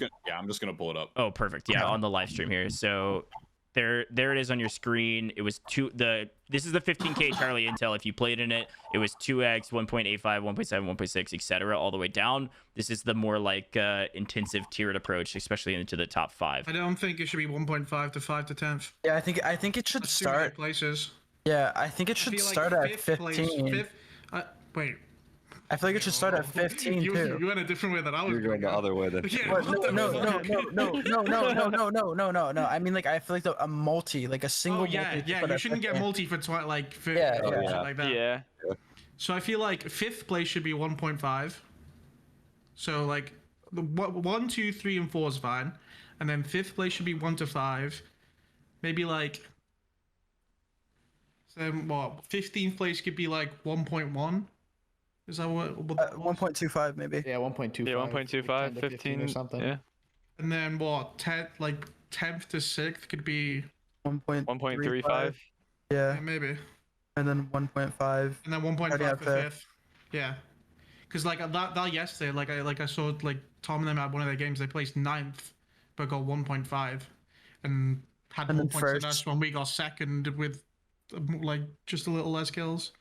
just gonna pull it up. Oh, perfect. Yeah, on the live stream here. So there it is on your screen. It was this is the 15K Charlie Intel. If you played in it, it was 2x, 1.85, 1.7, 1.6, etc. all the way down. This is the more like intensive tiered approach, especially into the top 5. I don't think it should be 1.5 to 5 to 10th. Yeah, I think it should That's too many start. places. Yeah, I think it should feel like start at fifth place- 15. Wait. I feel like it should start at 15 You too. went a different way than I was. You're going the other way then. Yeah, What? what the No. fuck? I mean, like, I feel like a multi, like a single Oh yeah, multi. yeah. put You at shouldn't get 15. multi for like for Yeah, shit yeah. like that. Yeah. So I feel like 5th place should be 1.5. So like the 1, 2, 3, and 4 is fine, and then 5th place should be 1 to 5. Maybe like. So what? 15th place could be like 1.1. Is that what? 1.25 maybe. Yeah, 1.25. Yeah, 1.25, 15 or something. Yeah. And then what? 10th to 6th could be 1.35. Yeah. maybe. And then 1.5. And then 1.5 Starting for at fifth. 5th. Yeah. Because like that yesterday, I saw like Tom and them at one of their games. They placed 9th, but got 1.5, and had And more then points first. than us when we got second with like just a little less kills.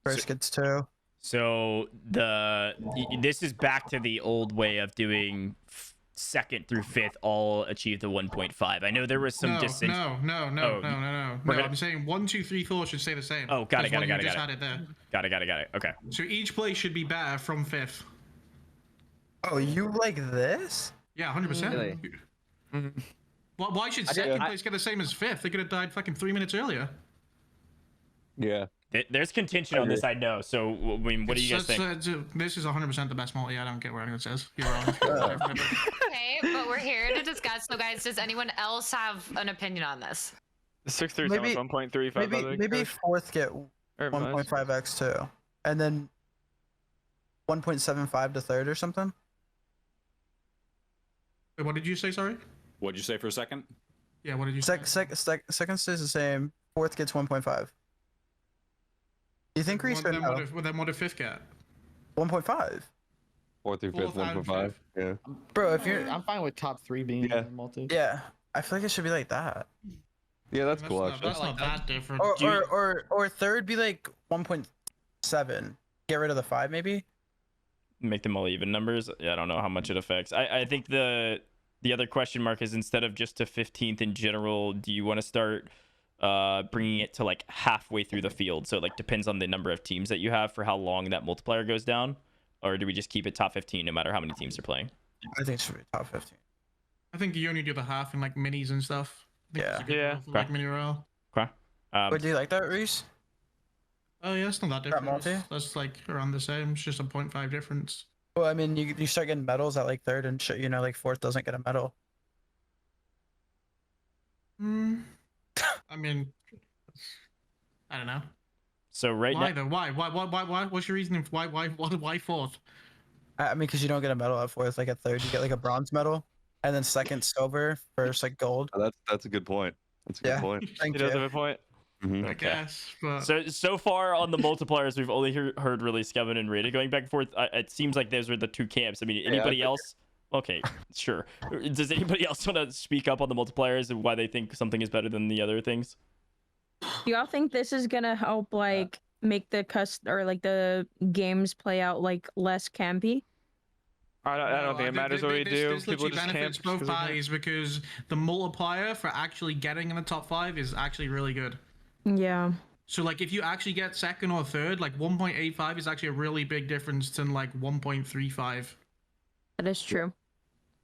First gets 2. So this is back to the old way of doing 2nd through 5th all achieve the 1.5. I know there was some dissension. No. We're gonna- I'm saying 1, 2, 3, 4 should stay the same. Oh, got it. Just had it there. Got it. Okay. So each place should be better from 5th. Oh, you like this? Yeah, 100%. Really? Why should second place get the same as 5th? They could have died fucking 3 minutes earlier. Yeah. There's contention on this, I know. So, I mean, what do you guys think? This is 100% the best multi. I don't get what anyone says. You're wrong. Okay, but we're here to discuss. So, guys, does anyone else have an opinion on this? 6 through Maybe- 7, 1.35. Maybe 4th get Or 1.5x too, and then 1.75 to 3rd or something. Wait, what did you say? Sorry. What'd you say for a second? Yeah. What did you say? Second stays the same. 4th gets 1.5. Do you think Reese Then would know? what did 5th get? 1.5. 4th through 5th, 1.5. Yeah. Bro, if you're I'm fine with top 3 being multi. yeah, I feel like it should be like that. Yeah, that's cool. Not, Actually. that's not that different. Or 3rd be like 1.7. Get rid of the 5 maybe. Make them all even numbers. Yeah, I don't know how much it affects. I think the other question mark is instead of just to 15th in general, do you want to start bringing it to like halfway through the field? So it like depends on the number of teams that you have for how long that multiplier goes down, or do we just keep it top 15 no matter how many teams are playing? I think it should be top 15. I think you only do the half in like minis and stuff. I think it's a good rule for, like mini royale. Okay. But do you like that, Reese? Oh yeah, it's not that different. multi? That's like around the same. It's just a 0.5 difference. Well, I mean, you start getting medals at like third and shit. You know, like fourth doesn't get a medal. I mean, I don't know. So right Why now, though? Why? What's your reasoning? Why fourth? I mean, because you don't get a medal at fourth. Like at third, you get like a bronze medal, and then second silver, first like gold. Oh, that's a good point. That's a good point. Thank He does you. have a point. I guess. But so far on the multipliers, we've only heard really ScummN and Rita going back and forth. It seems like those are the two camps. I mean, anybody else? Okay, sure. Does anybody else want to speak up on the multipliers and why they think something is better than the other things? Do y'all think this is gonna help like make the the games play out like less campy? I don't think it matters what we do. This People literally just camp. benefits both parties because the multiplier for actually getting in the top 5 is actually really good. Yeah. So like if you actually get second or third, like 1.85 is actually a really big difference than like 1.35. That is true.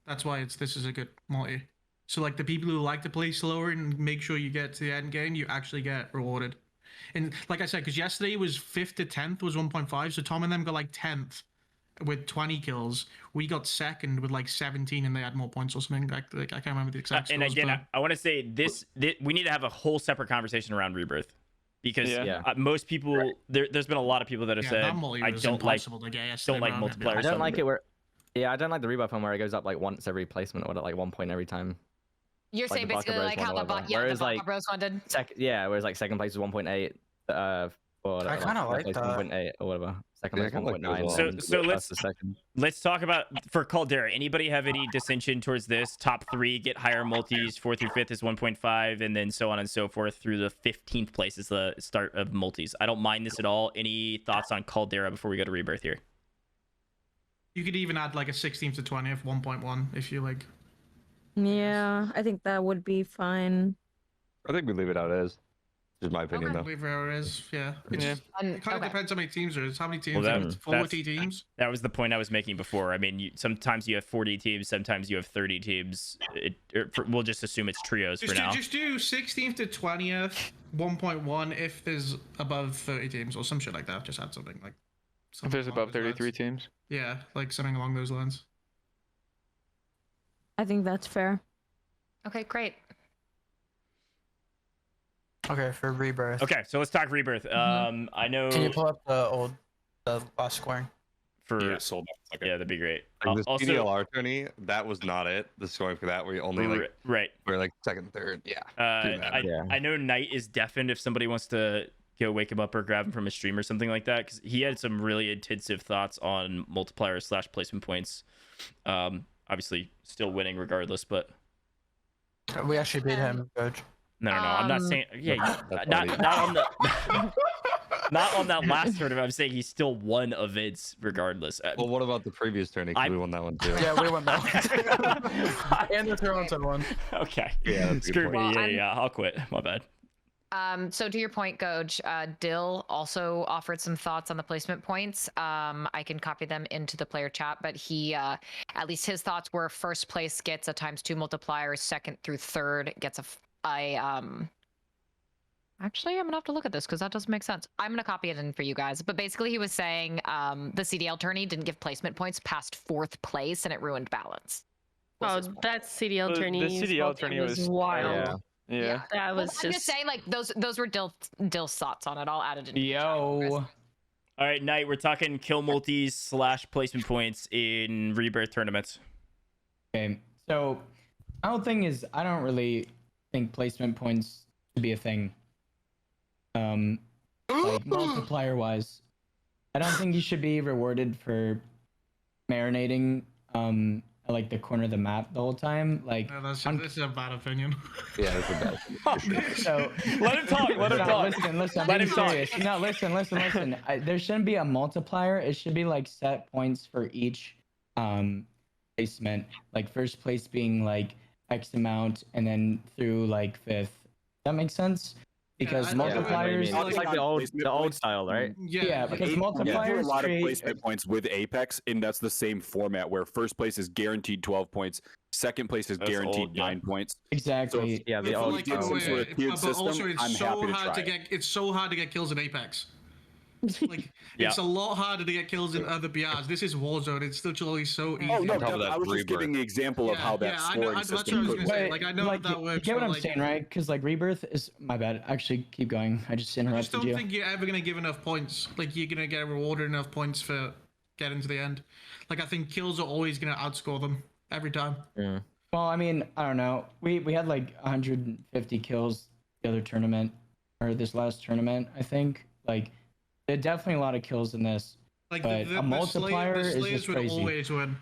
That's why this is a good multi. So like the people who like to play slower and make sure you get to the end game, you actually get rewarded. And like I said, because yesterday was 5th to 10th was 1.5, so Tom and them got like 10th with 20 kills. We got second with like 17, and they had more points or something. Like I can't remember the exact And scores, again, but... I want to say this: we need to have a whole separate conversation around Rebirth, because most people there's been a lot of people that have said that multi I was don't like impossible to get yesterday, multiplier. I don't like it where. Yeah, I don't like the rebuff one where it goes up like once every placement or like 1 point every time. You're Like saying the basically Baka like Bros how one the or whatever. the Whereas, Baka like, Bros one did. Whereas like second place is 1.8. Or I kinda like place that. 1.8 or whatever. Second place 1.9. So that's the second. let's talk about for Caldera. Anybody have any dissension towards this? Top 3 get higher multis. 4th through 5th is 1.5, and then so on and so forth through the 15th place is the start of multis. I don't mind this at all. Any thoughts on Caldera before we go to Rebirth here? You could even add like a 16th to 20th 1.1 if you like. Yeah, I think that would be fine. I think we leave it out as. Just my opinion, though. Leave where it is. Yeah. It kind of depends how many teams there is. How many teams? Well, There is 40 teams. That was the point I was making before. I mean, sometimes you have 40 teams, sometimes you have 30 teams. We'll just assume it's trios for now. Just do 16th to 20th 1.1 if there's above 30 teams or some shit like that. Just add something like. If there's above 33 teams. Yeah, like something along those lines. I think that's fair. Okay, great. Okay, for Rebirth. Okay, so let's talk Rebirth. I know. Can you pull up the last scoring? Sold out. Yeah, that'd be great. Like the Also, CDLR tourney, that was not it. The scoring for that, we only like we're like second, third. Yeah. I know Knight is deafened. If somebody wants to go wake him up or grab him from a stream or something like that, because he had some really intensive thoughts on multiplier / placement points. Obviously, still winning regardless, but We actually beat him, Gojj. no. I'm not saying not on the not on that last tournament. I'm saying he still won events regardless. Well, what about the previous tourney? 'Cause we won that one too. Yeah, we won that one. And the Toronto one. Okay. Yeah, that's a good Screw me. point. Yeah, I'll quit. My bad. So to your point, Gojj, Dill also offered some thoughts on the placement points. I can copy them into the player chat, but he, at least his thoughts were first place gets a ×2 multiplier, second through third gets actually, I'm gonna have to look at this because that doesn't make sense. I'm gonna copy it in for you guys. But basically he was saying the CDL tourney didn't give placement points past 4th place and it ruined balance. Oh, that CDL tourney. The CDL tourney was wild. Yeah. That was I'm just saying, like those were Dill's thoughts on it. I'll add it in. Yo. All right, Knight, we're talking kill multis / placement points in Rebirth tournaments. Okay, so my whole thing is I don't really think placement points should be a thing. Like multiplier wise, I don't think you should be rewarded for marinating at, like the corner of the map the whole time. Like This is a bad opinion. Yeah, that's a bad. So let him talk. Let him talk. Listen. I'm Let being him talk. serious. No, listen. There shouldn't be a multiplier. It should be like set points for each placement. Like first place being like X amount, and then through like 5th. That makes sense. because I know what you multipliers. mean. It's like the old style, right? Yeah, because We do multipliers a lot of create. placement points with Apex, and that's the same format where first place is guaranteed 12 points, second place is guaranteed 9 points. Exactly. So Yeah, the if old we did some sort of tiered but also system, it's I'm so happy to hard try to it. get. It's so hard to get kills in Apex. Like Yeah. it's a lot harder to get kills in other BRs. This is Warzone. It's literally so easy. Oh no, I was just giving the example of how that I know, scoring that's what I system was could gonna say. work. Like I know like, that works. you get what but, I'm like, saying, right? Because like rebirth is my bad. Actually, keep going. I just I interrupted just don't you. think you're ever gonna give enough points. Like you're gonna get rewarded enough points for getting to the end. Like I think kills are always gonna outscore them every time. Well, I mean, I don't know. We had like 150 kills the other tournament, or this last tournament, I think. Like, there are definitely a lot of kills in this. Like but a multiplier the is Slayers just would crazy. always win.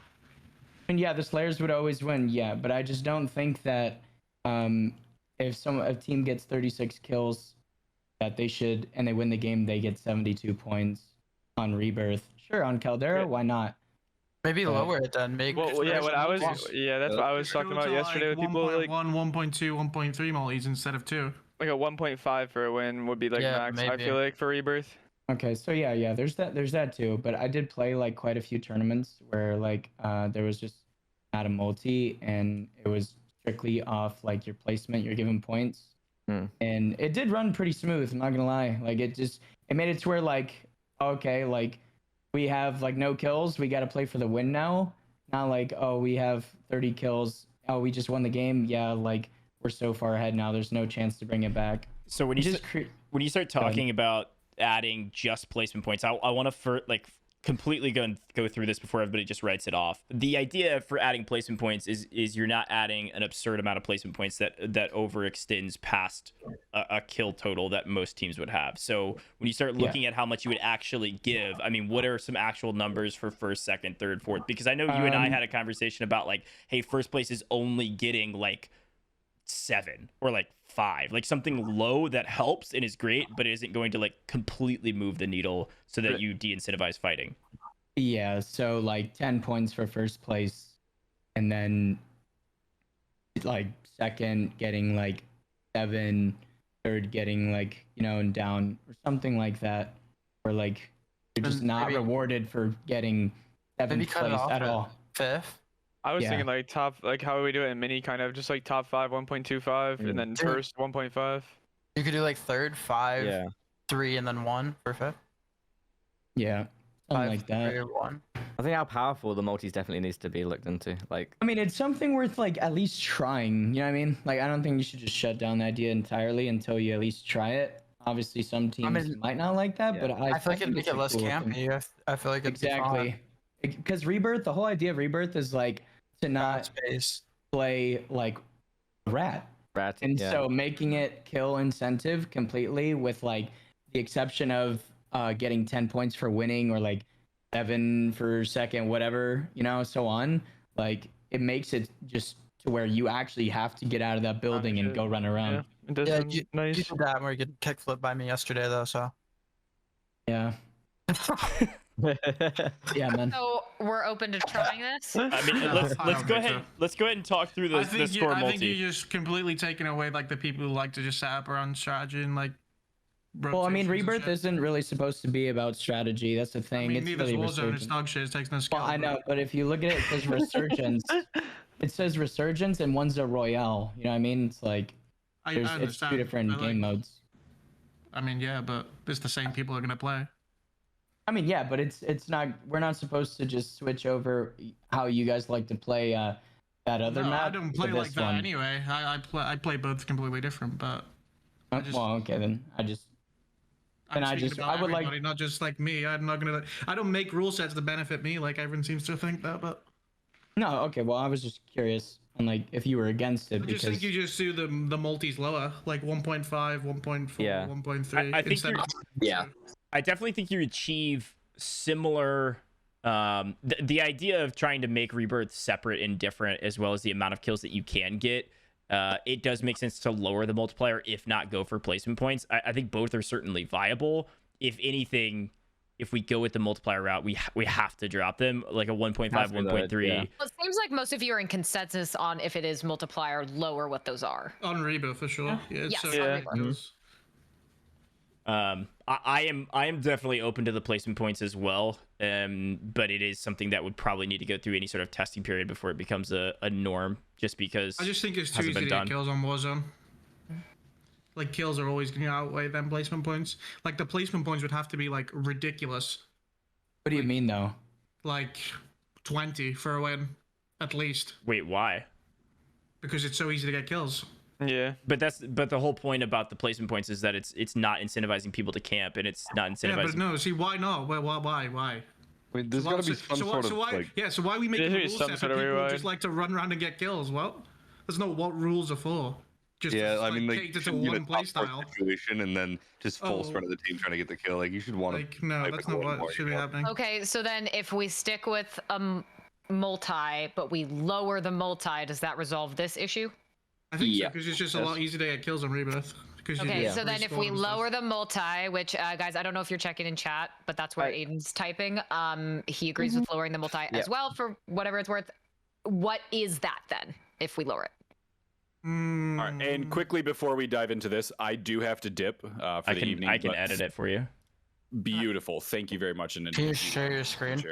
And yeah, the Slayers would always win. Yeah, but I just don't think that if a team gets 36 kills, that they should, and they win the game, they get 72 points on Rebirth. Sure, on Caldera, why not? Maybe lower it then. Make Well, yeah, what I was, that's what I was talking about yesterday with people. Like 1.1, 1.2, 1.3 multis instead of 2. Like a 1.5 for a win would be like max. I feel like for Rebirth. Okay, so yeah, there's that too. But I did play like quite a few tournaments where like there was just not a multi, and it was strictly off like your placement, you're given points, and it did run pretty smooth. I'm not gonna lie, like it made it to where like okay, like we have like no kills, we got to play for the win now. Not like oh we have 30 kills, oh we just won the game. Yeah, like we're so far ahead now, there's no chance to bring it back. So when you start talking about adding just placement points, I want to completely go through this before everybody just writes it off. The idea for adding placement points is you're not adding an absurd amount of placement points that overextends past a kill total that most teams would have. So when you start looking at how much you would actually give, I mean, what are some actual numbers for first, second, third, fourth? Because I know you and I had a conversation about like, hey, first place is only getting like 7 or like 5, like something low that helps and is great, but it isn't going to like completely move the needle so that you de-incentivize fighting. Yeah, so like 10 points for first place, and then like second getting like 7, third getting like and down or something like that, or like you're just not rewarded for getting 7th place at all. 5th. I was thinking like top, like how we do it in mini, kind of just like top 5 1.25, and then first 1.5. You could do like third 5, 3, and then 1 for 5th. Yeah, something like that. 3, 1. I think how powerful the multis definitely needs to be looked into. Like, I mean, it's something worth like at least trying. You know what I mean? Like, I don't think you should just shut down the idea entirely until you at least try it. Obviously, some teams might not like that, but I feel like it'd make it less campy. I feel like it'd be fun. Because Rebirth, the whole idea of Rebirth is like to not play like rat. And so making it kill incentive completely with like the exception of getting 10 points for winning or like 7 for second, whatever, so on. Like it makes it just to where you actually have to get out of that building and go run around. Yeah, you did that where you get kickflip by me yesterday though, so. Yeah. Yeah, man. So we're open to trying this. I mean, let's go ahead. Let's go ahead and talk through the score multi. I think you're just completely taking away like the people who like to just set up around strategy and like. Well, I mean, Rebirth isn't really supposed to be about strategy. That's the thing. I mean, it's neither really Warzone. resurgent. It's dog shit. It's taking no skill. Well, I know, but if you look at it, it says Resurgence. It says Resurgence, and one's a Royale. You know what I mean? It's like it's 2 different game modes. I mean, yeah, but it's the same people are gonna play. I mean, yeah, but it's not. We're not supposed to just switch over how you guys like to play that other map. I don't play to like this that one. anyway. I play both completely different, but. Well, okay then. I would like not just like me. I don't make rule sets to benefit me like everyone seems to think that, but. No, okay. Well, I was just curious on like if you were against it. I just think you just do the multis lower, like 1.5, 1.4, 1.3. I think I definitely think you achieve similar. The idea of trying to make Rebirth separate and different, as well as the amount of kills that you can get, it does make sense to lower the multiplier, if not go for placement points. I think both are certainly viable. If anything, if we go with the multiplier route, we have to drop them, like a 1.5, 1.3. Well, it seems like most of you are in consensus on if it is multiplier, lower what those are. On Rebirth for sure. Yeah. Yes, So on Rebirth. I am definitely open to the placement points as well, but it is something that would probably need to go through any sort of testing period before it becomes a norm, just because I just think it's too hasn't easy been to done. get kills on Warzone. Like, kills are always going to outweigh them placement points. Like, the placement points would have to be, like, ridiculous. What do you mean, though? Like, 20 for a win, at least. Wait, why? Because it's so easy to get kills. Yeah, but the whole point about the placement points is that it's not incentivizing people to camp, and it's not incentivizing. Yeah, but no, see, why not? Why? I mean, there's got to be some sort of like. Yeah, so why are we making There a is rule some set sort for of people who reward. just like to run around and get kills? Well, that's not what rules are for. Just Yeah, to, I mean, like, cater you to shouldn't be in a one play top four style. situation and then just full Oh. sprint of the team trying to get the kill. Like, you should want to. Like, no, that's not what should be happening. Okay, so then if we stick with multi, but we lower the multi, does that resolve this issue? I think so, because it's just a lot easier to get kills on Rebirth. Okay, so then if we lower the multi, which guys, I don't know if you're checking in chat, but that's where Aydan's typing. He agrees with lowering the multi as well for whatever it's worth. What is that then if we lower it? All right, and quickly before we dive into this, I do have to dip for the evening. I can but edit it for you. Beautiful. Thank you very much. And Can you share your screen?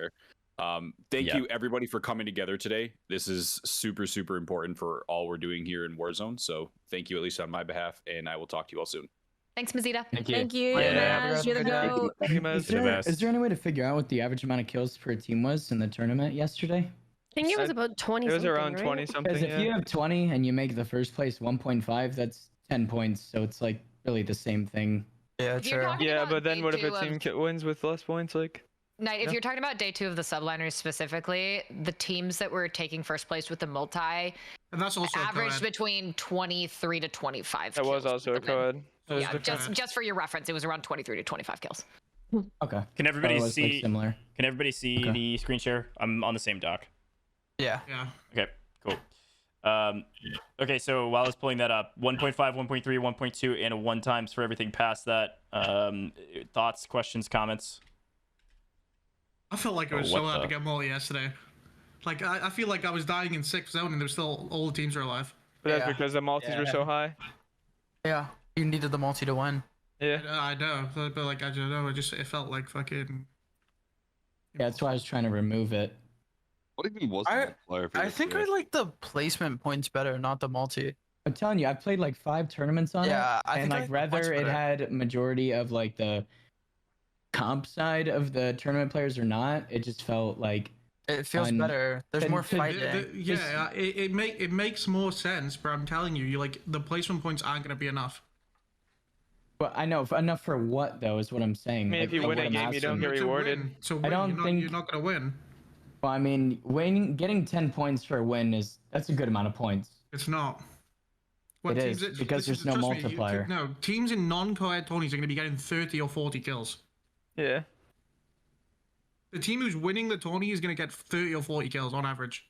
Thank you everybody for coming together today. This is super, super important for all we're doing here in Warzone. So thank you, at least on my behalf, and I will talk to you all soon. Thanks, Mazita. Thank you. Yeah. Maz. You're the goat. Is there any way to figure out what the average amount of kills per team was in the tournament yesterday? I think it was about 20. It was something, around right? 20 something. Because if you have 20 and you make the first place 1.5, that's 10 points. So it's like really the same thing. Yeah, If you're true. talking Yeah, about but then day what if a 2 of- team wins with less points? Like, Knight, if Yeah. you're talking about day 2 of the subliners specifically, the teams that were taking first place with the multi And that's also averaged between 23 to 25 that kills. was also a co-ed. Yeah, just for your reference, it was around 23 to 25 kills. Okay. Can everybody That was, like, see? similar. Can everybody see Okay. the screen share? I'm on the same doc. Yeah. Yeah. Okay, cool. Okay, so while I was pulling that up, 1.5, 1.3, 1.2, and a 1 times for everything past that. Thoughts, questions, comments? I felt like it Oh, was what so hard the- to get multi yesterday. Like, I feel like I was dying in 6th zone and there was still all the teams are alive. But that's Yeah. because the multis were so high. Yeah. You needed the multi to win. Yeah. I know, but like, I don't know, it felt like fucking... Yeah, that's why I was trying to remove it. What even was the multiplier for I this think year? I like the placement points better, not the multi. I'm telling you, I played like 5 tournaments on Yeah, it. I and think I like like the points whether it better. had majority of like the comp side of the tournament players or not, it just felt like It feels better. There's and more to- fighting. Yeah, it makes more sense, but I'm telling you, like, the placement points aren't going to be enough. But I know enough for what though is what I'm saying. I mean, if you win a game, you don't get rewarded. So I don't think you're not going to win. Well, I mean, getting 10 points for a win that's a good amount of points. It's not. It is, because there's no trust me, multiplier. no, teams in non-co-ed tourneys are going to be getting 30 or 40 kills. Yeah. The team who's winning the tourney is going to get 30 or 40 kills on average.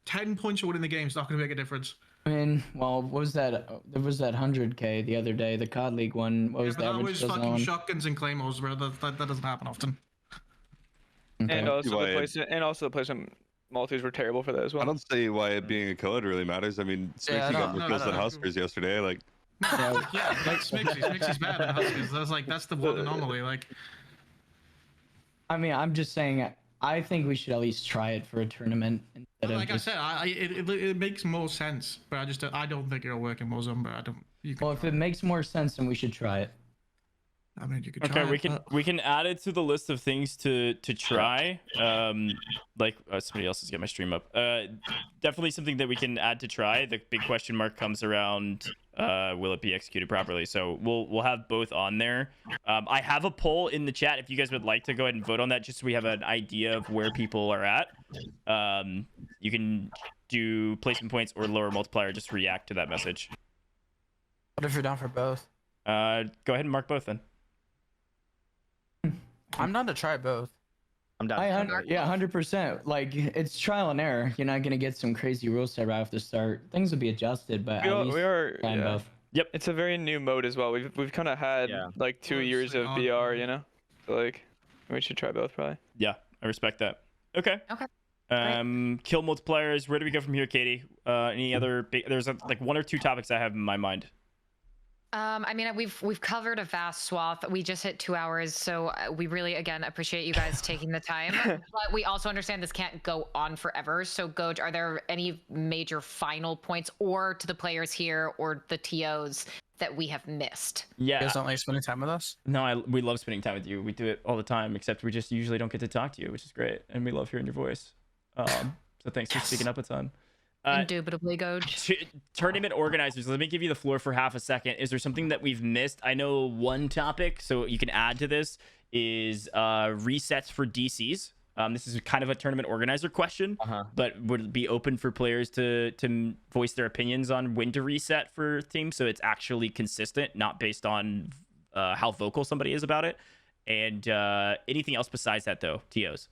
10 points for winning the game is not going to make a difference. I mean, well, what was that? There was that 100K the other day, the COD League one. What was But the that average was kills on that fucking one? shotguns and claymores, bro. That doesn't happen often. Okay. And also Why the it- placement, multis were terrible for that as well. I don't see why it being a code really matters. I mean, Smixy got more kills than Huskerrs yesterday. Like, Yeah, like Smixy's bad at Huskers. That's the one anomaly. Like, I mean, I'm just saying, I think we should at least try it for a tournament instead of like I just. said, it makes more sense, but I don't think it'll work in Warzone. But I don't. Well, if it makes more sense, then we should try it. I mean, you could Okay, we can add it to the list of things to try. Like somebody else is getting my stream up. Definitely something that we can add to try. The big question mark comes around will it be executed properly? So we'll have both on there. I have a poll in the chat if you guys would like to go ahead and vote on that, just so we have an idea of where people are at. You can do placement points or lower multiplier. Just react to that message. What if you're down for both? Go ahead and mark both then. I'm down to try both. I'm down. 100%. Like, it's trial and error. You're not gonna get some crazy rule set right off the start. Things will be adjusted, but at least We are. try Yeah. both. Yep. It's a very new mode as well. We've kind of had like 2 years of BR, you know. So, like, we should try both probably. Yeah, I respect that. Okay. Kill multipliers. Where do we go from here, Katie? Any other big? There's like 1 or 2 topics I have in my mind. I mean, we've covered a vast swath. We just hit 2 hours, so we really, again, appreciate you guys taking the time. But we also understand this can't go on forever. So, Gojj, are there any major final points, or to the players here, or the TOs that we have missed? Yeah. You guys don't like spending time with us? No, we love spending time with you. We do it all the time, except we just usually don't get to talk to you, which is great, and we love hearing your voice. So thanks for speaking up a ton. Indubitably, Gojj. Tournament organizers, let me give you the floor for half a second. Is there something that we've missed? I know one topic, so you can add to this, is resets for DCs. This is kind of a tournament organizer question, but would it be open for players to voice their opinions on when to reset for teams, so it's actually consistent, not based on how vocal somebody is about it? And anything else besides that, though, TOs?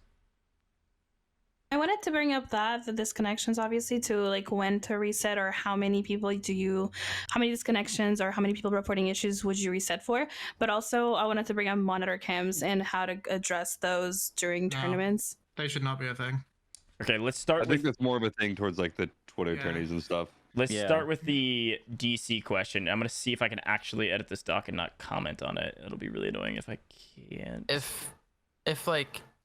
I wanted to bring up the disconnections, obviously, to like when to reset, or how many people how many disconnections or how many people reporting issues would you reset for? But also I wanted to bring up monitor cams and how to address those during tournaments. They should not be a thing. Okay, let's start. I think that's more of a thing towards like the Twitter tourneys and stuff. Let's start with the DC question. I'm gonna see if I can actually edit this doc and not comment on it. It'll be really annoying if I can't. If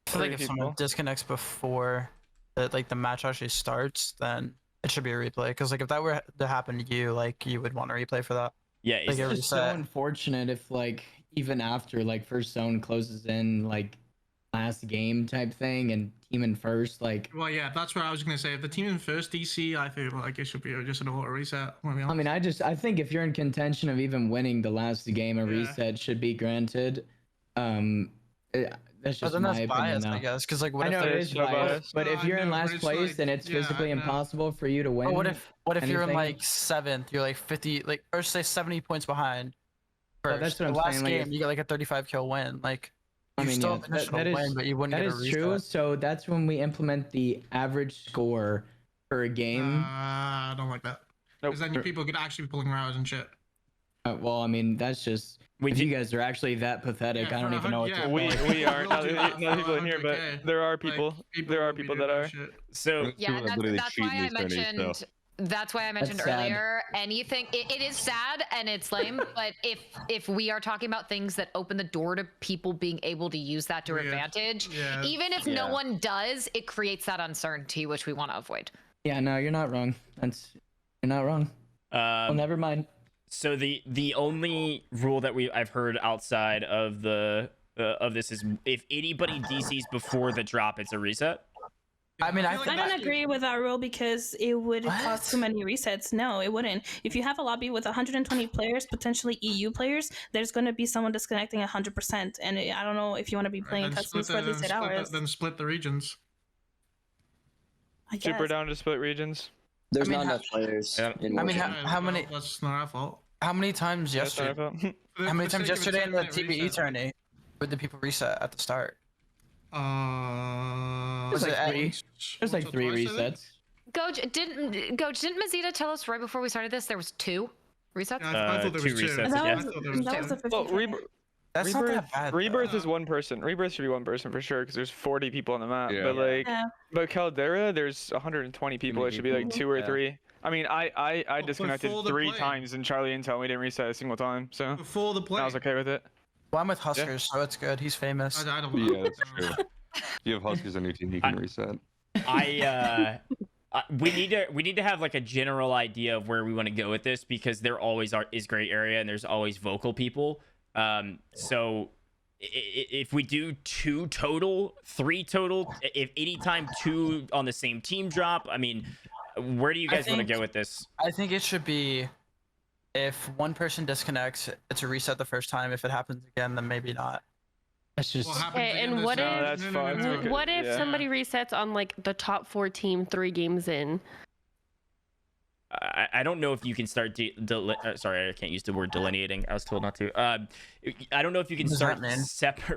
someone disconnects before the match actually starts, then it should be a replay. Because like if that were to happen to you, like you would want a replay for that. Yeah, it's just so unfortunate if like even after like first zone closes in like last game type thing and team in first, like. Well, yeah, that's what I was gonna say. If the team in first DC, I feel like it should be just an auto reset. I mean, I think if you're in contention of even winning the last game, a reset should be granted. That's just my opinion biased, now. I guess, because like what I know if it is biased, but if you're in last place and it's physically impossible for you to win, what if you're in anything- like 7th, you're like 50, like, or say 70 points behind. Yeah, that's what I'm last saying, like, game, you get like a 35 kill win. Like, you I mean, still yeah, have the initial win, but you wouldn't that get a is reset. true. So that's when we implement the average score per game. I don't like that. Because then people could actually be pulling rounds and shit. Well, I mean, that's just if you guys are actually that pathetic. I don't even know what to We are not people in here, but there are people. There are people that are. So Yeah, that's why I mentioned. That's why I mentioned That's sad. earlier. Anything, it is sad and it's lame, but if we are talking about things that open the door to people being able to use that to their advantage, even if no one does, it creates that uncertainty which we want to avoid. Yeah, no, you're not wrong. You're not wrong. Well, never mind. So the only rule that I've heard outside of of this is if anybody DCs before the drop, it's a reset. I mean, I don't agree with that rule because it would cause too many resets. No, it wouldn't. If you have a lobby with 120 players, potentially EU players, there's going to be someone disconnecting 100%. And I don't know if you want to be playing customs for at least 8 hours. Then split the regions. Super down to split regions. There's not enough players. In I mean, Warzone. how many? That's not our fault. How many times That's not our yesterday? fault. How many For times the sake of a yesterday in the 10-minute TBE reset. tourney would the people reset at the start? There's Was like it three. There's like three resets. Gojj, didn't Mazita tell us right before we started this there was 2 resets? I thought there was 2. resets, That yeah. was the 50. Well, That's not that bad. Rebirth is one person. Rebirth should be one person for sure because there's 40 people on the map. Yeah. But like, Yeah. but Caldera, there's 120 people. It should be like 2 or 3. I mean, I disconnected before the 3 play. times in Charlie Intel. We didn't reset a single time, so Before the play. I was okay with it. Well, I'm with Huskerrs, so it's good. He's famous. I don't know. Yeah, that's true. You have Huskerrs on your team, you can reset. We need to have like a general idea of where we want to go with this because there always is gray area and there's always vocal people. So if we do 2 total, 3 total, if anytime 2 on the same team drop, I mean, where do you guys want to go with this? I think it should be if one person disconnects, it's a reset the first time. If it happens again, then maybe not. That's just. Okay, and what if what if yeah. somebody resets on like the top 4 team 3 games in? I don't know if you can start sorry, I can't use the word delineating. I was told not to. I don't know if you can start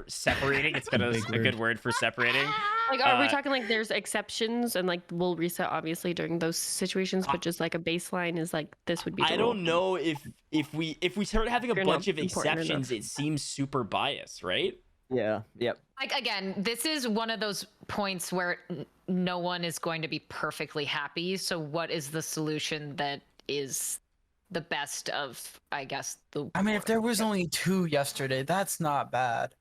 separating. It's got a good word for separating. Like, are we talking like there's exceptions and like we'll reset obviously during those situations, but just like a baseline is like this would be. The I rule. don't know if we start having a You're bunch not of important exceptions, enough. it seems super biased, right? Yeah. Yep. Like, again, this is one of those points where no one is going to be perfectly happy. So what is the solution that is the best of, I guess, the. I mean, if there was only 2 yesterday, that's not bad.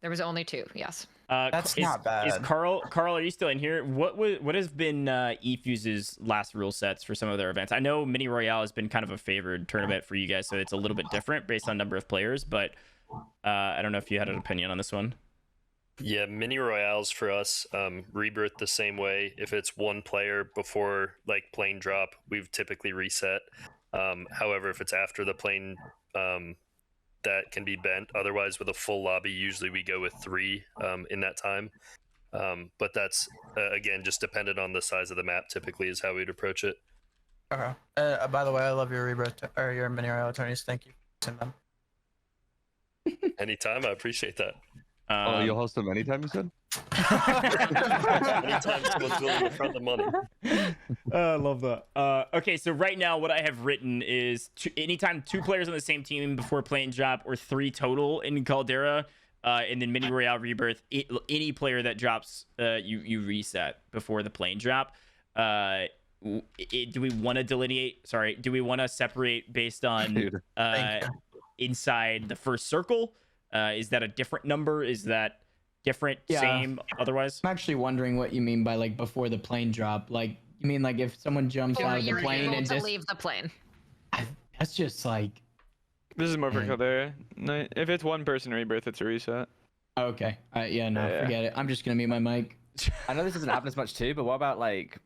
There was only 2, yes. That's not bad. Is Carl, are you still in here? What has been eFuse's last rule sets for some of their events? I know Mini Royale has been kind of a favored tournament for you guys, so it's a little bit different based on number of players, but I don't know if you had an opinion on this one. Yeah, mini royales for us rebirth the same way. If it's 1 player before like plane drop, we've typically reset. However, if it's after the plane, that can be bent. Otherwise, with a full lobby, usually we go with 3 in that time. But that's again just dependent on the size of the map. Typically, is how we'd approach it. Okay. By the way, I love your rebirth or your mini royale attorneys. Thank you. Send them. Anytime, I appreciate that. Oh, you'll host them anytime, you said? Anytime someone's willing to front the money. I love that. Okay, so right now what I have written is anytime 2 players on the same team before plane drop, or 3 total in Caldera, and then Mini Royale Rebirth, any player that drops, you reset before the plane drop. Do we want to delineate? Sorry, do we want to separate based on inside the first circle? Is that a different number? Is that different, same, otherwise? I'm actually wondering what you mean by like before the plane drop. Like, you mean like if someone jumps out of the plane and just leave the plane. That's just like. This is more for Caldera. No, if it's 1 person rebirth, it's a reset. Okay. Yeah, no, forget it. I'm just gonna mute my mic. I know this doesn't happen as much too, but what about like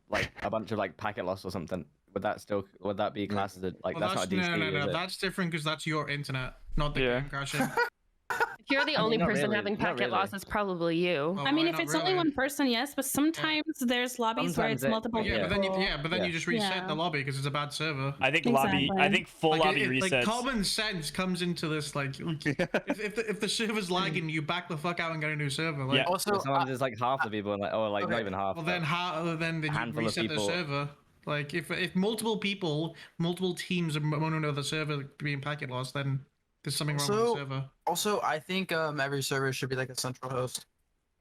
a bunch of like packet loss or something? Would that be classed as like Well, that's not a DC? no. That's different because that's your internet, not the game crashing. If you're the only not person really, having not packet really. loss, it's probably you. Oh, I mean, why if not it's only really? 1 person, yes, but sometimes there's lobbies where Sometimes it's multiple Yeah, people. but then you just reset Yeah. the lobby because it's a bad server. I think full Like, lobby like resets. common sense comes into this. Like, if the server's lagging, you back the fuck out and get a new server. Like, Also, sometimes it's like half the people, like, or like not even half. well then you handful of reset the people. server. Like if multiple people, multiple teams are on another server being packet lost, then there's something wrong with the server. Also, I think every server should be like a central host.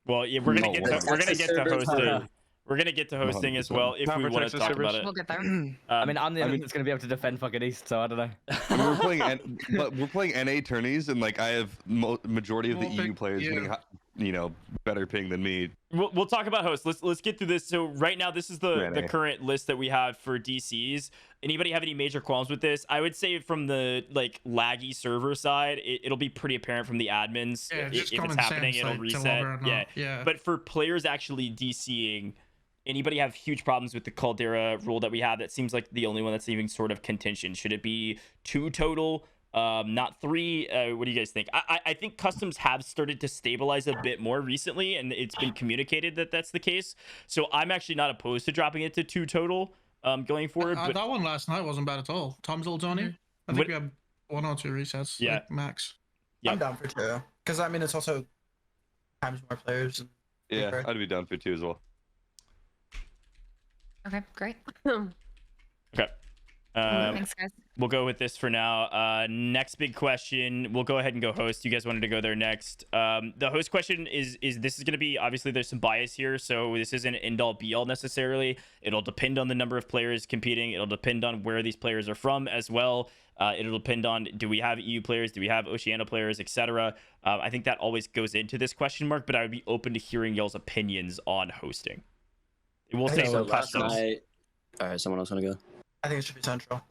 Well, yeah, we're gonna get to hosting. We're gonna get to hosting 100%. as well if we want to talk about it. We'll get there. I mean, I'm the only one that's gonna be able to defend fucking East, so I don't know. I mean, we're playing NA tourneys, and like I have majority of the EU players getting better ping than me. We'll talk about hosts. Let's get through this. So right now, this is the current list that we have for DCs. Anybody have any major qualms with this? I would say from the like laggy server side, it'll be pretty apparent from the admins. Yeah, if just it's common happening, sense, it'll like, to reset. log or not. Yeah. But for players actually DCing, anybody have huge problems with the Caldera rule that we have? That seems like the only one that's even sort of contention. Should it be 2 total? Not 3. What do you guys think? I think customs have started to stabilize a bit more recently, and it's been communicated that that's the case. So I'm actually not opposed to dropping it to 2 total going forward. But That one last night wasn't bad at all. Tom's old Tony. I think we had 1 or 2 resets. Yeah. Like, max. Yeah. I'm down for 2 because I mean it's also times more players. Yeah, I'd be down for 2 as well. Okay, great. Okay. Thanks, guys. We'll go with this for now. Next big question. We'll go ahead and go host. You guys wanted to go there next. The host question is this is going to be, obviously there's some bias here, so this isn't an end all be all necessarily. It'll depend on the number of players competing. It'll depend on where these players are from as well. It'll depend on, do we have EU players? Do we have Oceania players, etc.? I think that always goes into this question mark, but I would be open to hearing y'all's opinions on hosting. We'll say for customs. All right, someone else want to go? I think it should be central.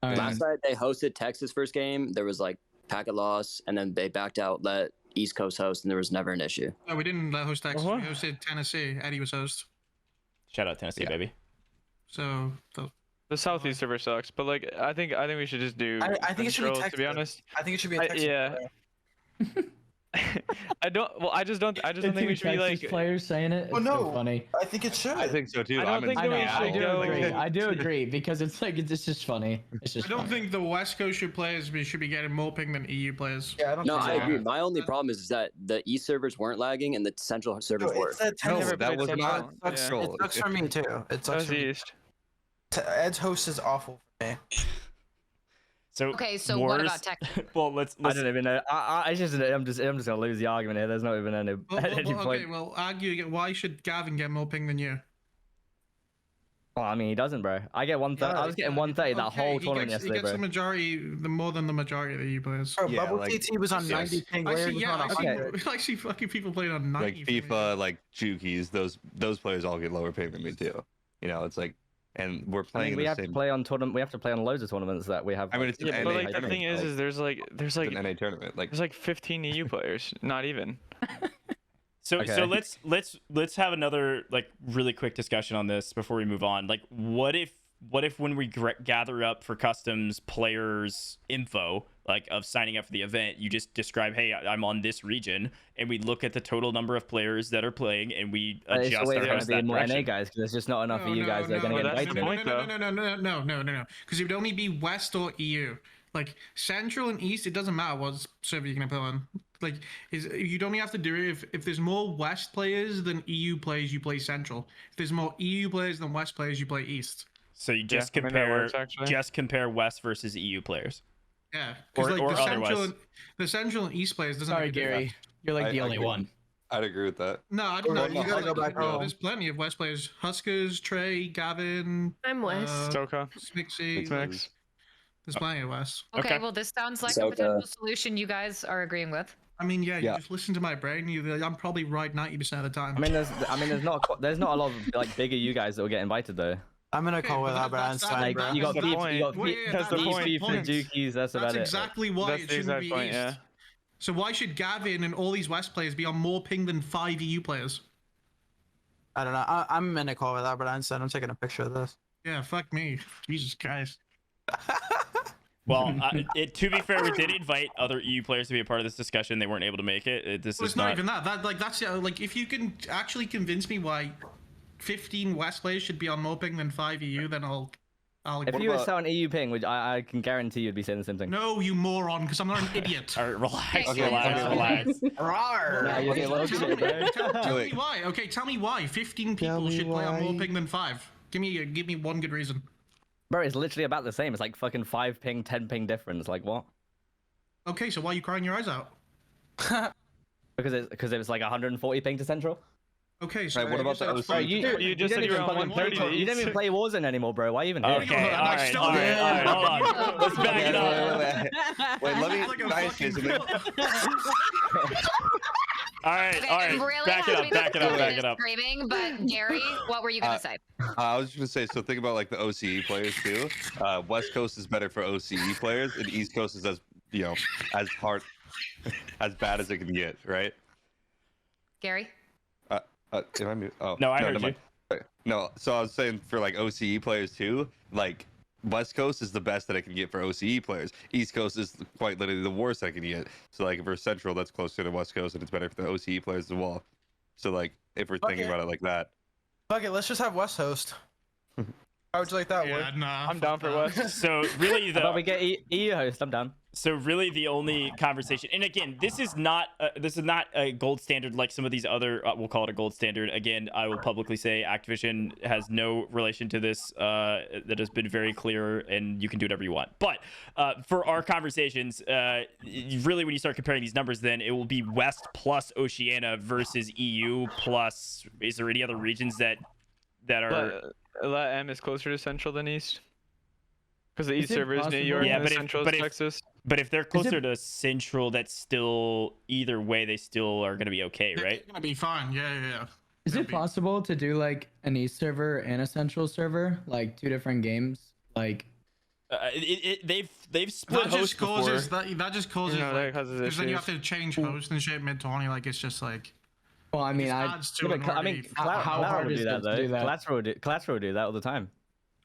Last night they hosted Texas first game. There was like packet loss, and then they backed out, let East Coast host, and there was never an issue. No, we didn't let host Texas. We hosted Tennessee. Eddie was host. Shout out Tennessee, baby. So the Southeast server sucks, but like I think we should just do. I think it should be Central, Texas. to be honest. I think it should be a Texas. Yeah. I just don't think we should be like players saying it. It's so funny. I think it should. I think so too. I don't think we should go. I do agree because it's like it's just funny. It's just. I don't think the West Coast players should be getting more ping than EU players. Yeah, I don't. No, I agree. My only problem is that the East servers weren't lagging and the Central servers were. that was not It sucks for me too. It sucks for me. East. Ed's host is awful for me. So okay, so what about Texas? Well, let's. I don't even know. I'm just gonna lose the argument here. There's not even any point. Okay, well, argue again. Why should Gavin get more ping than you? Oh, I mean, he doesn't, bro. I get 130. I was getting 130 that whole tournament yesterday, He gets bro. the majority, more than the majority of the EU players. Bro, Bubble TT was on 90 ping. I Laird see, was yeah, on I see, 100. I see fucking people playing on 90. Like FIFA, like Jukies, those players all get lower pay than me too. You know, it's like, and we're I playing mean, in we the have same. to play on tournament. We have to play on loads of tournaments that we have. I mean, it's an Yeah, NA but like the tournament, thing is there's like it's an NA tournament. Like, there's like 15 EU players, not even. So Okay. so let's have another like really quick discussion on this before we move on. Like, what if when we gather up for customs players info, like of signing up for the event, you just describe, hey, I'm on this region, and we look at the total number of players that are playing, and we It's adjust always our going host to be that more NA direction. guys because there's just not enough of you guys that are going to get invited. No. Because it would only be West or EU. Like Central and East, it doesn't matter what server you're gonna put on. Like, you'd only have to do it if there's more West players than EU players, you play Central. If there's more EU players than West players, you play East. So you just I mean, that compare works, actually. just compare West versus EU players. Yeah, Or- because like or the otherwise. Central and East players doesn't. Sorry, make a Gary. difference. You're like I- the I only agree. one. I'd agree with that. No, I don't know. You gotta go back home. There's plenty of West players. Huskerrs, Trey, Gavin. I'm West. Stoka. Smixy. Mix. There's plenty of West. Okay, well, this sounds like a potential solution you guys are agreeing with. I mean, yeah, you just listen to my brain. I'm probably right 90% of the time. I mean, there's not a lot of like bigger you guys that will get invited though. I'm gonna call with Albert Einstein, Like bro. you got That's the beef, point. you got Well, yeah, that's the point. Jukies. That's about That's it. exactly why That's it the shouldn't exact be point, East. yeah. So why should Gavin and all these West players be on more ping than 5 EU players? I don't know. I'm in a call with Albert Einstein. I'm taking a picture of this. Yeah, fuck me. Jesus Christ. Well, to be fair, we did invite other EU players to be a part of this discussion. They weren't able to make it. This Well, is it's not even that. That's like if you can actually convince me why 15 West players should be on more ping than 5 EU, then I'll If you were selling EU ping, which I can guarantee you'd be saying the same thing. No, you moron, because I'm not an idiot. All right, relax, Okay, relax. Rawr. Nah, you're getting low shit, bro. Tell me why. Okay, tell me why 15 people should play on more ping than 5. Give me one good reason. Bro, it's literally about the same. It's like fucking 5 ping, 10 ping difference. Like what? Okay, so why are you crying your eyes out? Because it was like 140 ping to central. Okay, so Right, what about the OC? Bro, you just said you were on 130. You didn't even play Warzone anymore, bro. Why even here? Okay, all right, hold on. Let's back it up. Wait, let me Like a nice fucking- something. All right, Okay, all I'm right. really Back it having up, back it up, fun back with it up. Screaming, but Gary, what were you gonna say? I was just gonna say, so think about like the OCE players too. West Coast is better for OCE players, and East Coast is as hard, as bad as it can get, right? Gary? If I mute, oh No, I heard never you. mind. No, so I was saying for like OCE players too, like West Coast is the best that I can get for OCE players. East Coast is quite literally the worst I can get. So like if we're Central, that's closer to West Coast, and it's better for the OCE players as well. So like if we're thinking about it like that. Fuck it. Let's just have West host. How would you like that work? Nah, I'm down for West. So really, How about we get EU host? I'm down. So really, the only conversation, and again, this is not a gold standard like some of these other. We'll call it a gold standard. Again, I will publicly say Activision has no relation to this. That has been very clear, and you can do whatever you want. But for our conversations, really, when you start comparing these numbers, then it will be West plus Oceania versus EU plus. Is there any other regions that are? LATAM is closer to Central than East. Because the Is East it server is New possible- York Yeah, and but the if- Central but is if- Texas. But if they're closer to Central, that's still either way. They still are going to be okay, right? It's gonna be fine. Yeah. Is it possible to do like an East server and a Central server, like 2 different games? Like, They've split That hosts just causes before. that just causes No, like, that causes because then you have issues. to change host and shit mid 20. Like it's just like. well, I mean, it I adds to Yeah, an but I mean, already- how Collateral hard will is do it that to do though. that? Collateral will do that all the time.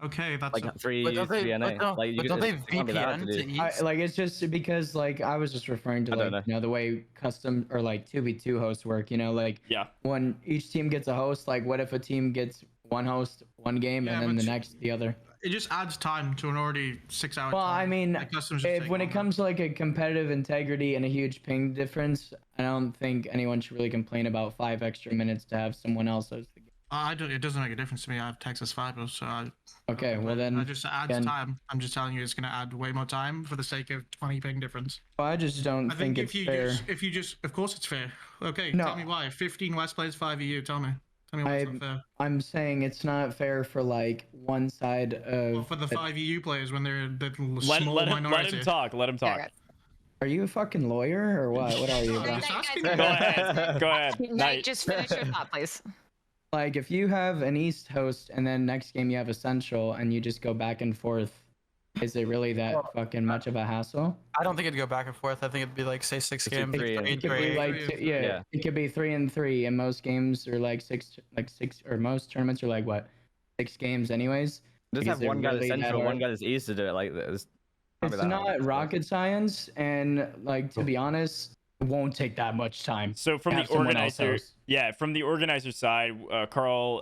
Okay, that's Like a, 3 But use don't they- 3 NA. but don't- Like, but don't they it can't be that hard VPN to to do. East? like it's just because like I was just referring to I don't like know. the way custom or like 2v2 hosts work. Like Yeah. when each team gets a host, like what if a team gets one host one game Yeah, and then but the next the other? it just adds time to an already 6-hour. Well, time. I mean, Like, customs just take when it longer. comes to like a competitive integrity and a huge ping difference, I don't think anyone should really complain about 5 extra minutes to have someone else host the game. I don't. It doesn't make a difference to me. I have Texas Fiber, so Okay, well then, I just adds then- time. I'm just telling you, it's gonna add way more time for the sake of 20 ping difference. well, I just don't I think it's if you fair. just, of course it's fair. Okay, No. tell me why. 15 West players, 5 EU. Tell me Tell me what's not fair. I'm saying it's not fair for like one side of. Well, for the 5 EU players when they're the Let small minority. let him talk. Let him talk. Are you a fucking lawyer or what? What are you? I'm bro? just asking Go you. ahead. Go ahead. Knight, just finish your thought, please. Like if you have an East host and then next game you have a Central and you just go back and forth, is it really that fucking much of a hassle? I don't think it'd go back and forth. I think it'd be like say 6 games. It could be like it could be 3 and 3, and most games are like six, or most tournaments are like what, 6 games anyways. Just have one guy that's Central, one guy that's East to do it like this. It's not rocket science, and like to be honest, it won't take that much time. So from the organizer, from the organizer side, Carl,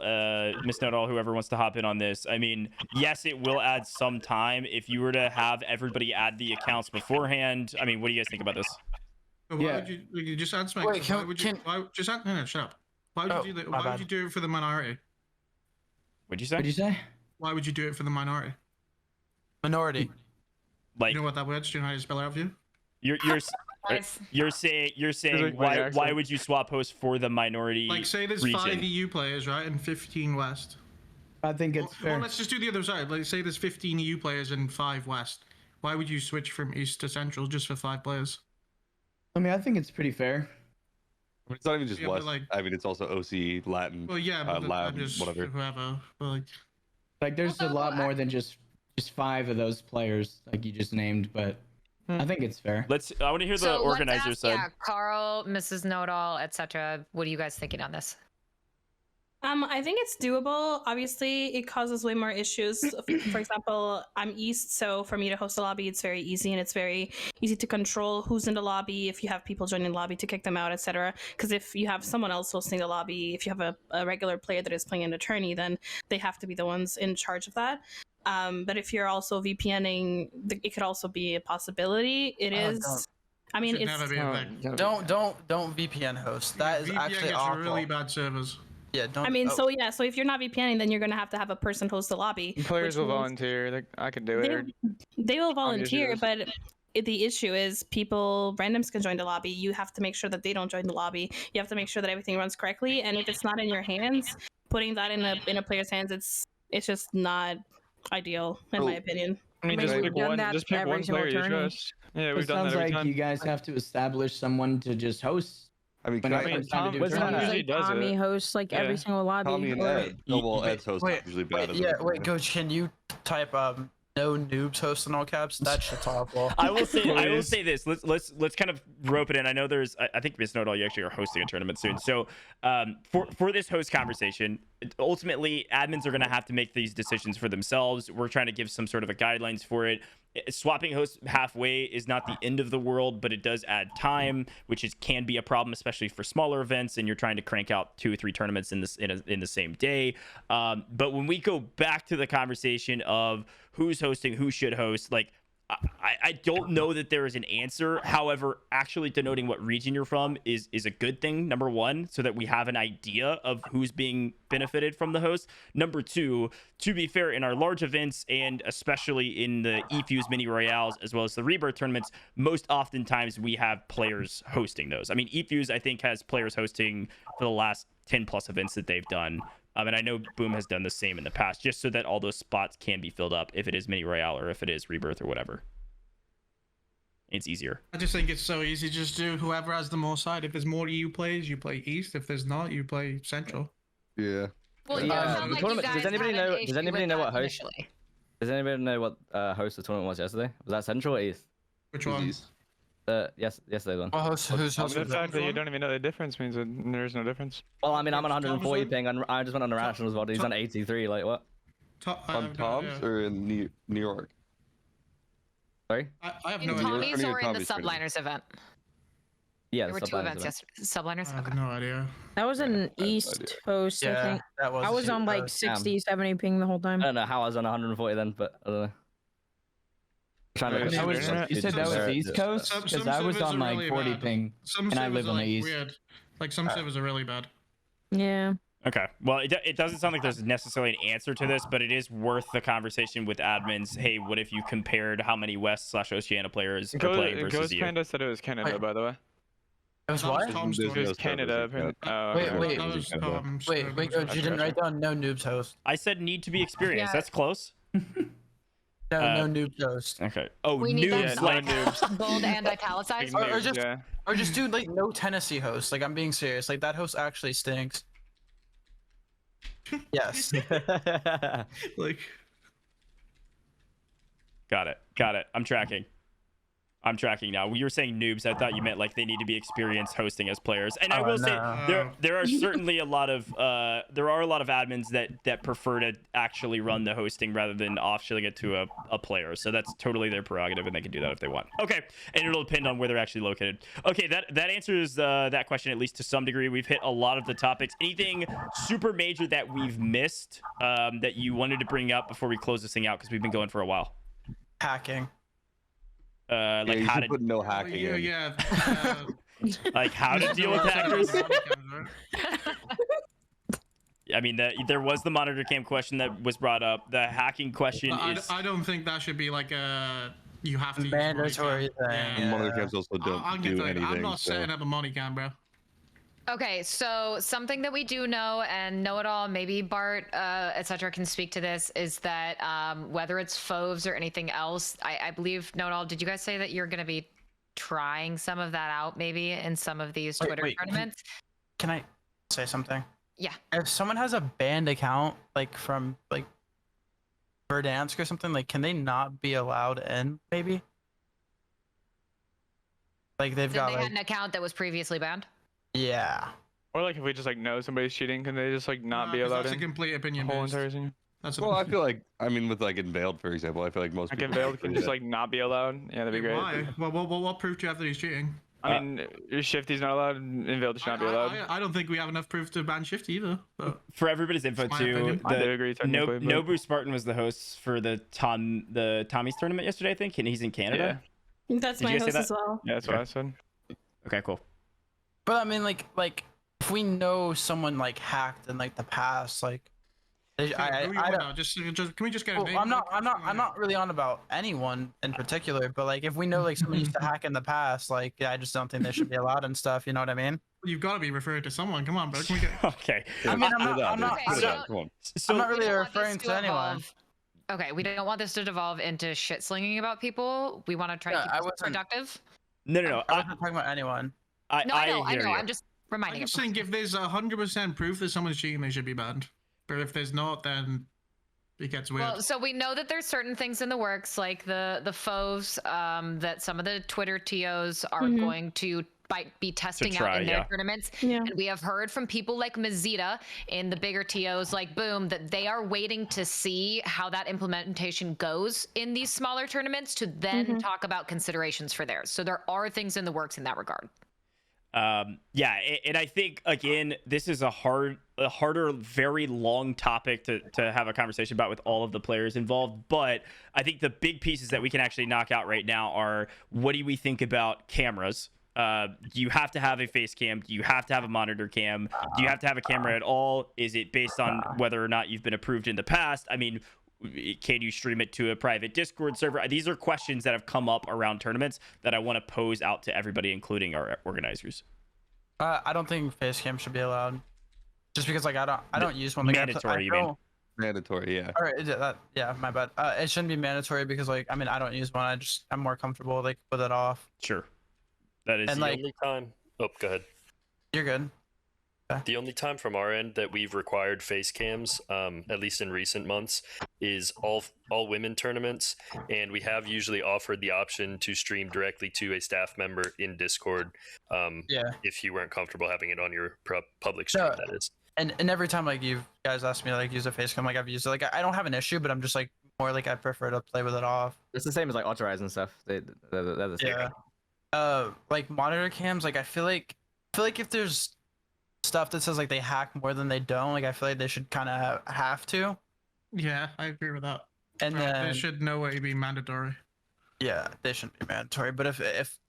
Miss Nodal, whoever wants to hop in on this. I mean, yes, it will add some time if you were to have everybody add the accounts beforehand. I mean, what do you guys think about this? But why would you just answer my question? Why would you? No, shut up. Why would you do that? Why would you do it for the minority? What'd you say? What'd you say? Why would you do it for the minority? Minority. Like, you know what that word? Do you know how to spell it out for you? You're saying why would you swap hosts for the minority? Like, say there's region? 5 EU players, right, and 15 West. I think it's fair. Well, let's just do the other side. Like, say there's 15 EU players and 5 West. Why would you switch from East to Central just for 5 players? I mean, I think it's pretty fair. I mean, it's not even just Yeah, but, West. like- I mean, it's also OC, Latin, Well, yeah, but Lab, just whatever. whoever. But Like there's a lot more than just 5 of those players like you just named, but I think it's fair. I want to hear the So let's organizer ask, side. Yeah, Carl, Mrs. Nodal, etc. What are you guys thinking on this? I think it's doable. Obviously, it causes way more issues. For example, I'm East, so for me to host a lobby, it's very easy, and it's very easy to control who's in the lobby, if you have people joining the lobby to kick them out, etc. Because if you have someone else hosting the lobby, if you have a regular player that is playing an attorney, then they have to be the ones in charge of that. But if you're also VPNing, it could also be a possibility. It is. I mean, it's don't VPN host. That is VPN actually gets awful. really bad servers. Yeah, don't. I mean, so if you're not VPNing, then you're gonna have a person host the lobby. Players will which means volunteer. Like, I can do it. They will volunteer, issues. but the issue is randoms can join the lobby. You have to make sure that they don't join the lobby. You have to make sure that everything runs correctly. And if it's not in your hands, putting that in a player's hands, it's just not ideal in my opinion. I mean, just pick one player you trust. Yeah, we've done that every like time. you guys have to establish someone to just host. I mean, Tom usually does Tommy hosts like every single lobby. Tommy and Ed. Well, Ed's host is usually bad. Gojj, can you type no noobs host in all caps? That shit's awful. I will say this. Let's kind of rope it in. I know there's. I think Miss Nodal, you actually are hosting a tournament soon. So for this host conversation, ultimately admins are going to have to make these decisions for themselves. We're trying to give some sort of a guidelines for it. Swapping hosts halfway is not the end of the world, but it does add time, which can be a problem, especially for smaller events, and you're trying to crank out 2 or 3 tournaments in the same day. But when we go back to the conversation of who's hosting, who should host, like I don't know that there is an answer. However, actually denoting what region you're from is a good thing, number one, so that we have an idea of who's being benefited from the host. Number two, to be fair, in our large events, and especially in the eFuse mini royales as well as the rebirth tournaments, most oftentimes we have players hosting those. I mean, eFuse, I think, has players hosting for the last 10 plus events that they've done. And I know Boom has done the same in the past, just so that all those spots can be filled up if it is mini royale or if it is rebirth or whatever. It's easier. I just think it's so easy. Just do whoever has the more side. If there's more EU players, you play East. If there's not, you play Central. Yeah. Well, the tournament. Does anybody know? Does anybody know what host? Does anybody know what host the tournament was yesterday? Was that Central or East? Which one? Yesterday's one. Who's The fact that you don't even know the difference means that there is no difference. Well, I mean, I'm on 140 ping, and I just went on the rationals body. He's on 83. Like what? On Tom's or in New York? Sorry. I have In no Tommy's idea. or in the Subliners event? Yeah, There were 2 events yesterday. Subliners? I have no idea. That was an East host, I think. I was on like 60, 70 ping the whole time. I don't know how I was on 140 then, but I don't know. You said that was East Coast? Because I was on like 40 ping, and I live on the East. Weird. Like some servers are really bad. Yeah. Okay. Well, it doesn't sound like there's necessarily an answer to this, but it is worth the conversation with admins. Hey, what if you compared how many West/Oceania players are playing versus Ghost you? Panda said it was Canada, by the way. It was That was what? Tom's There's story. no It was Canada. servers like that. Wait, That wait, was Canada. Tom's wait, story. Gojj, you didn't write down no noobs host. I said need to be experienced. Yeah. That's close. No noobs host. Okay. Oh, We need noobs that like noobs. Bold and italicized. Or just do like no Tennessee host. Like I'm being serious. Like that host actually stinks. Yes. Like. Got it. I'm tracking now. When you were saying noobs, I thought you meant like they need to be experienced hosting as players. And I will say there are certainly a lot of admins that prefer to actually run the hosting rather than offshoring it to a player. So that's totally their prerogative, and they can do that if they want. Okay, and it'll depend on where they're actually located. Okay, that answers that question at least to some degree. We've hit a lot of the topics. Anything super major that we've missed that you wanted to bring up before we close this thing out, because we've been going for a while? Hacking. Like you how should to put no hacking in. Yeah. like how to deal with hackers. I mean, there was the monitor cam question that was brought up. The hacking question is. I don't think that should be like a you have to mandatory use thing. Monitor cams also don't do anything. I'm not so. setting up a money cam, bro. Okay, so something that we do know and know it all, maybe Bart, etc., can speak to this, is that whether it's FOVs or anything else, I believe, know it all, did you guys say that you're going to be trying some of that out maybe in some of these Twitter tournaments? Can I say something? Yeah. If someone has a banned account, like from like Verdansk or something, like can they not be allowed in? Maybe. Like they've got. They like, had an account that was previously banned. Yeah. Or like if we just like know somebody's cheating, can they just like not be 'cause allowed that's in? a complete opinion The whole based. entire thing. That's Well, I feel like with like Inveiled, for example, I feel like most Like people Inveiled can just like not be allowed. Yeah, that'd be great. Why? Well, what proof do you have that he's cheating? I mean, Shifty's not allowed, and Inveiled should not be allowed. I don't think we have enough proof to ban Shifty either. But For everybody's info my too, opinion. I do agree technically, but- Nobu Spartan was the host for the Tommy's tournament yesterday, I think, and he's in Canada. That's Did my you guys say host as that? well. Yeah, that's what I said. Okay, cool. But I mean, like if we know someone like hacked in like the past, like who you I on don't. now? Just can we just get a Well, name? I'm not really on about anyone in particular, but like if we know like someone used to hack in the past, like I just don't think they should be allowed and stuff. You know what I mean? You've got to be referring to someone. Come on, bro. Can we get? Okay. I mean, I'm not So I'm not really We don't want referring this to anyone. evolve- Okay, we don't want this to devolve into shit slinging about people. We want to try to Yeah, keep I this wasn't- productive. No. I wasn't talking about anyone. I know. hear you. I'm just I reminding you. just think if there's 100% proof that someone's cheating, they should be banned. But if there's not, then it gets weird. Well, so we know that there's certain things in the works, like the FOVs, that some of the Twitter TOs are going to be testing try, out in their yeah. tournaments. Yeah. And we have heard from people like Mazita in the bigger TOs like Boom that they are waiting to see how that implementation goes in these smaller tournaments to then talk about considerations for theirs. So there are things in the works in that regard. Yeah, and I think again, this is a harder, very long topic to have a conversation about with all of the players involved. But I think the big pieces that we can actually knock out right now are: what do we think about cameras? Do you have to have a face cam? Do you have to have a monitor cam? Do you have to have a camera at all? Is it based on whether or not you've been approved in the past? I mean, can you stream it to a private Discord server? These are questions that have come up around tournaments that I want to pose out to everybody, including our organizers. I don't think face cam should be allowed, just because like I don't use one. Like, Mandatory, you mean? Mandatory, yeah. All right, yeah, my bad. It shouldn't be mandatory because like I mean I don't use one. I'm more comfortable like with it off. Sure, that is And, the like- only time. Oh, go ahead. You're good. The only time from our end that we've required face cams, at least in recent months, is all women tournaments, and we have usually offered the option to stream directly to a staff member in Discord. Yeah. If you weren't comfortable having it on your public stream, No, that is. And every time like you guys ask me to like use a face cam, like I've used it. Like I don't have an issue, but I'm just like more like I prefer to play with it off. It's the same as like authorize and stuff. They're the same. Yeah. Like monitor cams, like I feel like if there's stuff that says like they hack more than they don't, like I feel like they should kind of have to. Yeah, I agree with that. And Right, then they should no way be mandatory. yeah, they shouldn't be mandatory. But if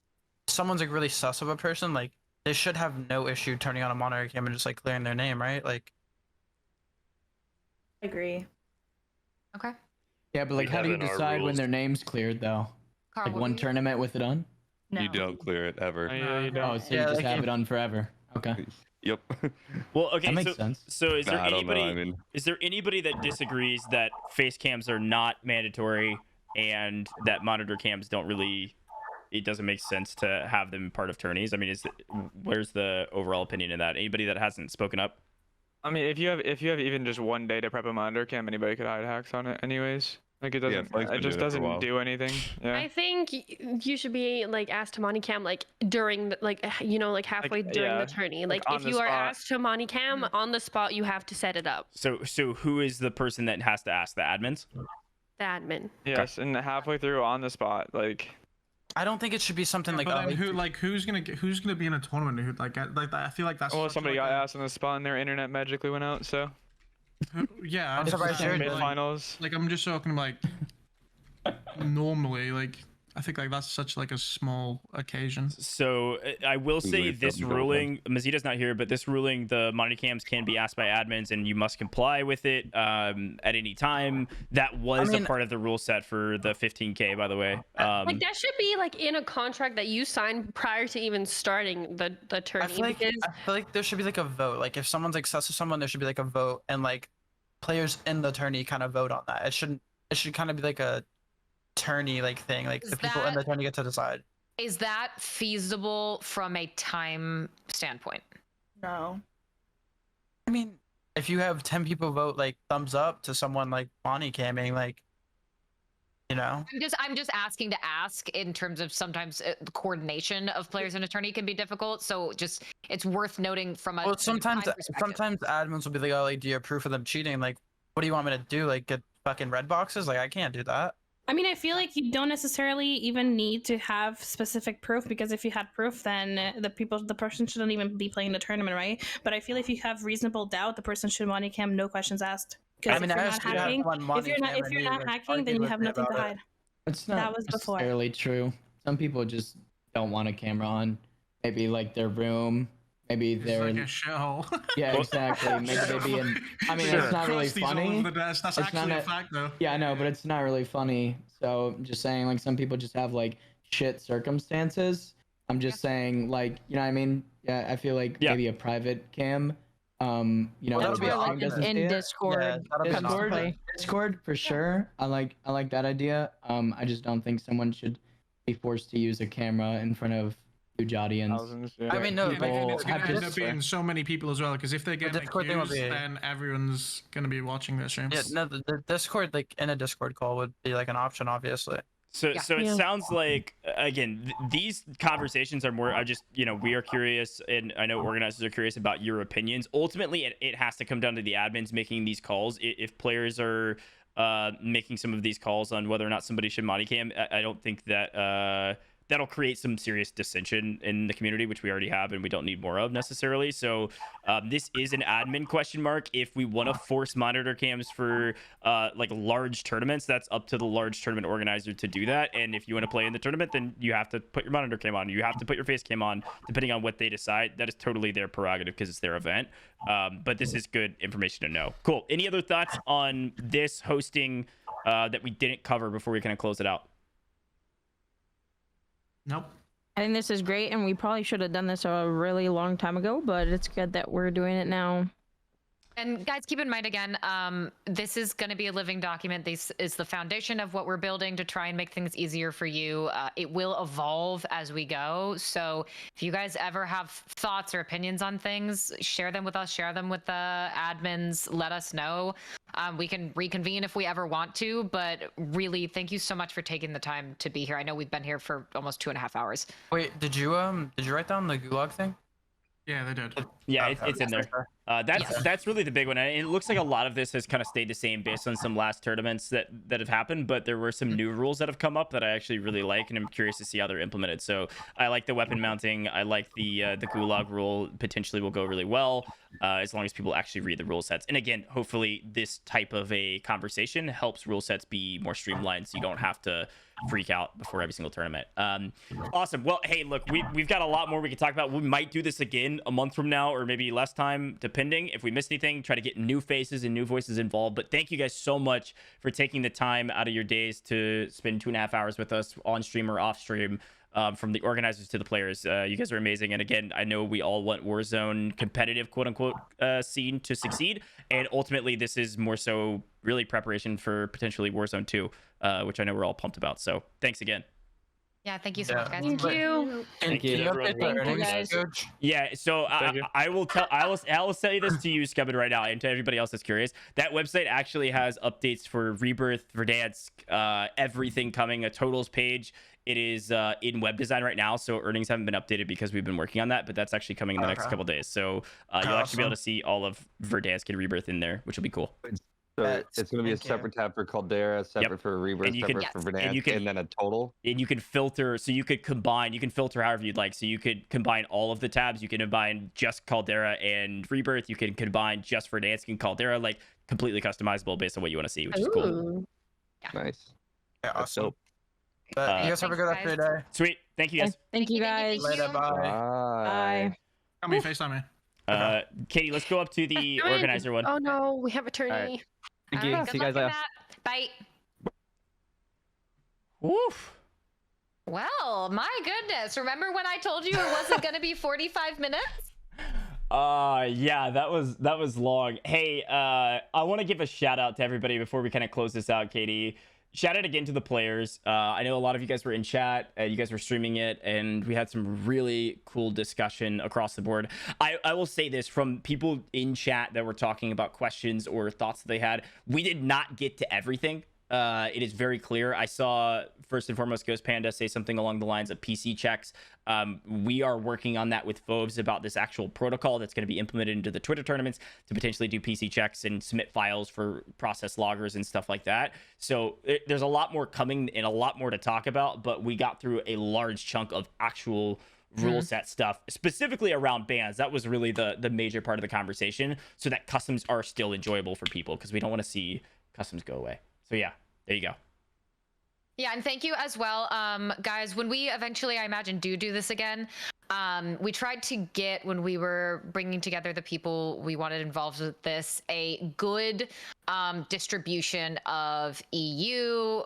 someone's like really sus of a person, like they should have no issue turning on a monitor cam and just like clearing their name, right? Like. I agree. Okay. Yeah, but like, We how do you have in our decide when rules- their name's cleared though? Carl, Like what one were you- tournament with it on? You don't clear it ever. Yeah, you Oh, don't. so you just have it on forever. Okay. Yep. Well, okay, That makes so, sense. so is there I don't anybody? know. I mean, Is there anybody that disagrees that face cams are not mandatory and that monitor cams don't really? It doesn't make sense to have them part of tourneys. I mean, where's the overall opinion in that? Anybody that hasn't spoken up? I mean, if you have even just one day to prep a monitor cam, anybody could hide hacks on it, anyways. Like it doesn't, Flank's been it just doing it for a doesn't while. do anything. Yeah. I think you should be like asked to money cam like during the, like like halfway during yeah, the tourney. like, Like on if the you are spot. asked to money cam on the spot, you have to set it up. So who is the person that has to ask the admins? The admin. Yes, and halfway through on the spot, like. I don't think it should be something like. But then who's gonna be in a tournament? Who like I feel like that's. Well, such somebody like got asked on the spot, and their internet magically went out. So. Yeah, I'm surprised you're mid-finals. Like I'm just talking like normally, like I think like that's such like a small occasion. So I will say this ruling, Mazita's not here, but this ruling, the monitor cams can be asked by admins and you must comply with it at any time. That was a part of the rule set for the 15K, by the way. Like that should be like in a contract that you signed prior to even starting the tourney. I feel like there should be like a vote. Like if someone's excessive to someone, there should be like a vote, and like players in the tourney kind of vote on that. It should kind of be like a tourney like thing. Like the people in the tourney get to decide. Is that feasible from a time standpoint? No. I mean, if you have 10 people vote like thumbs up to someone like money camming, like, you know. I'm just asking to ask in terms of sometimes the coordination of players in a tourney can be difficult. So just it's worth noting from a Well, sometimes time perspective. admins will be like, oh, like, do you approve of them cheating? Like, what do you want me to do? Like, get fucking red boxes? Like, I can't do that. I mean, I feel like you don't necessarily even need to have specific proof, because if you had proof, then the person shouldn't even be playing the tournament, right? But I feel if you have reasonable doubt, the person should money cam, no questions asked. Because if you're not hacking, then you have nothing to hide. It's not That was before. necessarily true. Some people just don't want a camera on. Maybe like their room. Maybe they're like a shithole. Yeah, exactly. Maybe they'd be in. I mean, it's not really Crusties all funny. over the desk. That's It's actually not a fact, though. Yeah, I know, but it's not really funny. So I'm just saying, like, some people just have like shit circumstances. I'm just saying, like, you know what I mean? Yeah, I feel like maybe a private cam. You know, That's where where, the like, doesn't in see it. Discord. Yeah, Discord for sure. I like that idea. I just don't think someone should be forced to use a camera in front of huge audience. I mean, no, people it's gonna have end to- up being so many people as well. Because if they get Discord thing will accused, be- then everyone's gonna be watching their streams. Yeah, no, the Discord, like in a Discord call, would be like an option, obviously. So it sounds like, again, these conversations are more, we are curious, and I know organizers are curious about your opinions. Ultimately, it has to come down to the admins making these calls. If players are making some of these calls on whether or not somebody should money cam, I don't think that that'll create some serious dissension in the community, which we already have and we don't need more of necessarily. So this is an admin question mark. If we want to force monitor cams for like large tournaments, that's up to the large tournament organizer to do that. And if you want to play in the tournament, then you have to put your monitor cam on. You have to put your face cam on, depending on what they decide. That is totally their prerogative because it's their event. But this is good information to know. Cool. Any other thoughts on this hosting that we didn't cover before we kind of close it out? Nope. I think this is great, and we probably should have done this a really long time ago, but it's good that we're doing it now. And guys, keep in mind again, this is going to be a living document. This is the foundation of what we're building to try and make things easier for you. It will evolve as we go. So if you guys ever have thoughts or opinions on things, share them with us, share them with the admins, let us know. We can reconvene if we ever want to, but really, thank you so much for taking the time to be here. I know we've been here for almost 2.5 hours. Wait, did you write down the Gulag thing? Yeah, they did. Yeah, it's in there. That's really the big one. And it looks like a lot of this has kind of stayed the same based on some last tournaments that have happened, but there were some new rules that have come up that I actually really like, and I'm curious to see how they're implemented. So I like the weapon mounting. I like the Gulag rule potentially will go really well as long as people actually read the rule sets. And again, hopefully this type of a conversation helps rule sets be more streamlined so you don't have to freak out before every single tournament. Awesome. Well, hey, look, we've got a lot more we can talk about. We might do this again a month from now or maybe less time, depending pending. If we missed anything, try to get new faces and new voices involved. But thank you guys so much for taking the time out of your days to spend 2.5 hours with us on stream or off stream. From the organizers to the players, you guys are amazing. And again, I know we all want Warzone competitive, quote unquote, scene to succeed. And ultimately, this is more so really preparation for potentially Warzone 2, which I know we're all pumped about. So thanks again. Yeah, thank you so much, guys. Thank you. Thank you. Guys. Yeah, so I will tell you this to you, ScummN, right now, and to everybody else that's curious. That website actually has updates for Rebirth, Verdansk, everything coming, a totals page. It is in web design right now, so earnings haven't been updated because we've been working on that, but that's actually coming in the next couple days. So you'll actually be able to see all of Verdansk and Rebirth in there, which will be cool. So it's going to be a separate tab for Caldera, separate for Rebirth, separate for Verdansk, and then a total. And you can filter, so you could combine, you can filter however you'd like. So you could combine all of the tabs. You can combine just Caldera and Rebirth. You can combine just Verdansk and Caldera, like completely customizable based on what you want to see, which is cool. Nice. Yeah, awesome. You guys have a good rest of your day. Sweet. Thank you, guys. Thank you, guys. Later, bye. Bye. How many FaceTime me? Katie, let's go up to the organizer one. Oh no, we have attorney. Right. Thank you. See you guys later. Bye. Woof. Well, my goodness. Remember when I told you it wasn't going to be 45 minutes? Yeah, that was long. Hey, I want to give a shout out to everybody before we kind of close this out, Katie. Shout out again to the players. I know a lot of you guys were in chat, you guys were streaming it, and we had some really cool discussion across the board. I will say this, from people in chat that were talking about questions or thoughts that they had, we did not get to everything. It is very clear. I saw, first and foremost, Ghost Panda say something along the lines of PC checks. We are working on that with Phobes about this actual protocol that's going to be implemented into the Twitter tournaments to potentially do PC checks and submit files for process loggers and stuff like that. So there's a lot more coming and a lot more to talk about, but we got through a large chunk of actual rule set stuff, specifically around bans. That was really the major part of the conversation, so that customs are still enjoyable for people, because we don't want to see customs go away. So yeah, there you go. Yeah, and thank you as well, guys. When we eventually, I imagine, do this again, we tried to get, when we were bringing together the people we wanted involved with this, a good distribution of EU,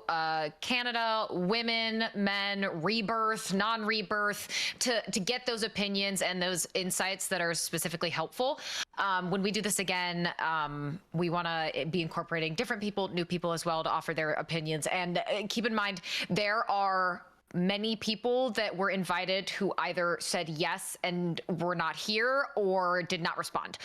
Canada, women, men, rebirth, non-rebirth, to get those opinions and those insights that are specifically helpful. When we do this again, we want to be incorporating different people, new people as well, to offer their opinions. And keep in mind, there are many people that were invited who either said yes and were not here or did not respond.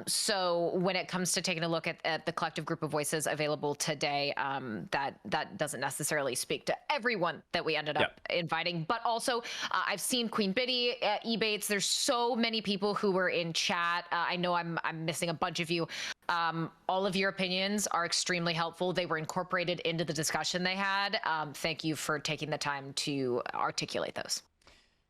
So when it comes to taking a look at the collective group of voices available today, that doesn't necessarily speak to everyone that we ended up inviting. But also, I've seen Queen Biddy, Ebates. There's so many people who were in chat. I know I'm missing a bunch of you. All of your opinions are extremely helpful. They were incorporated into the discussion they had. Thank you for taking the time to articulate those.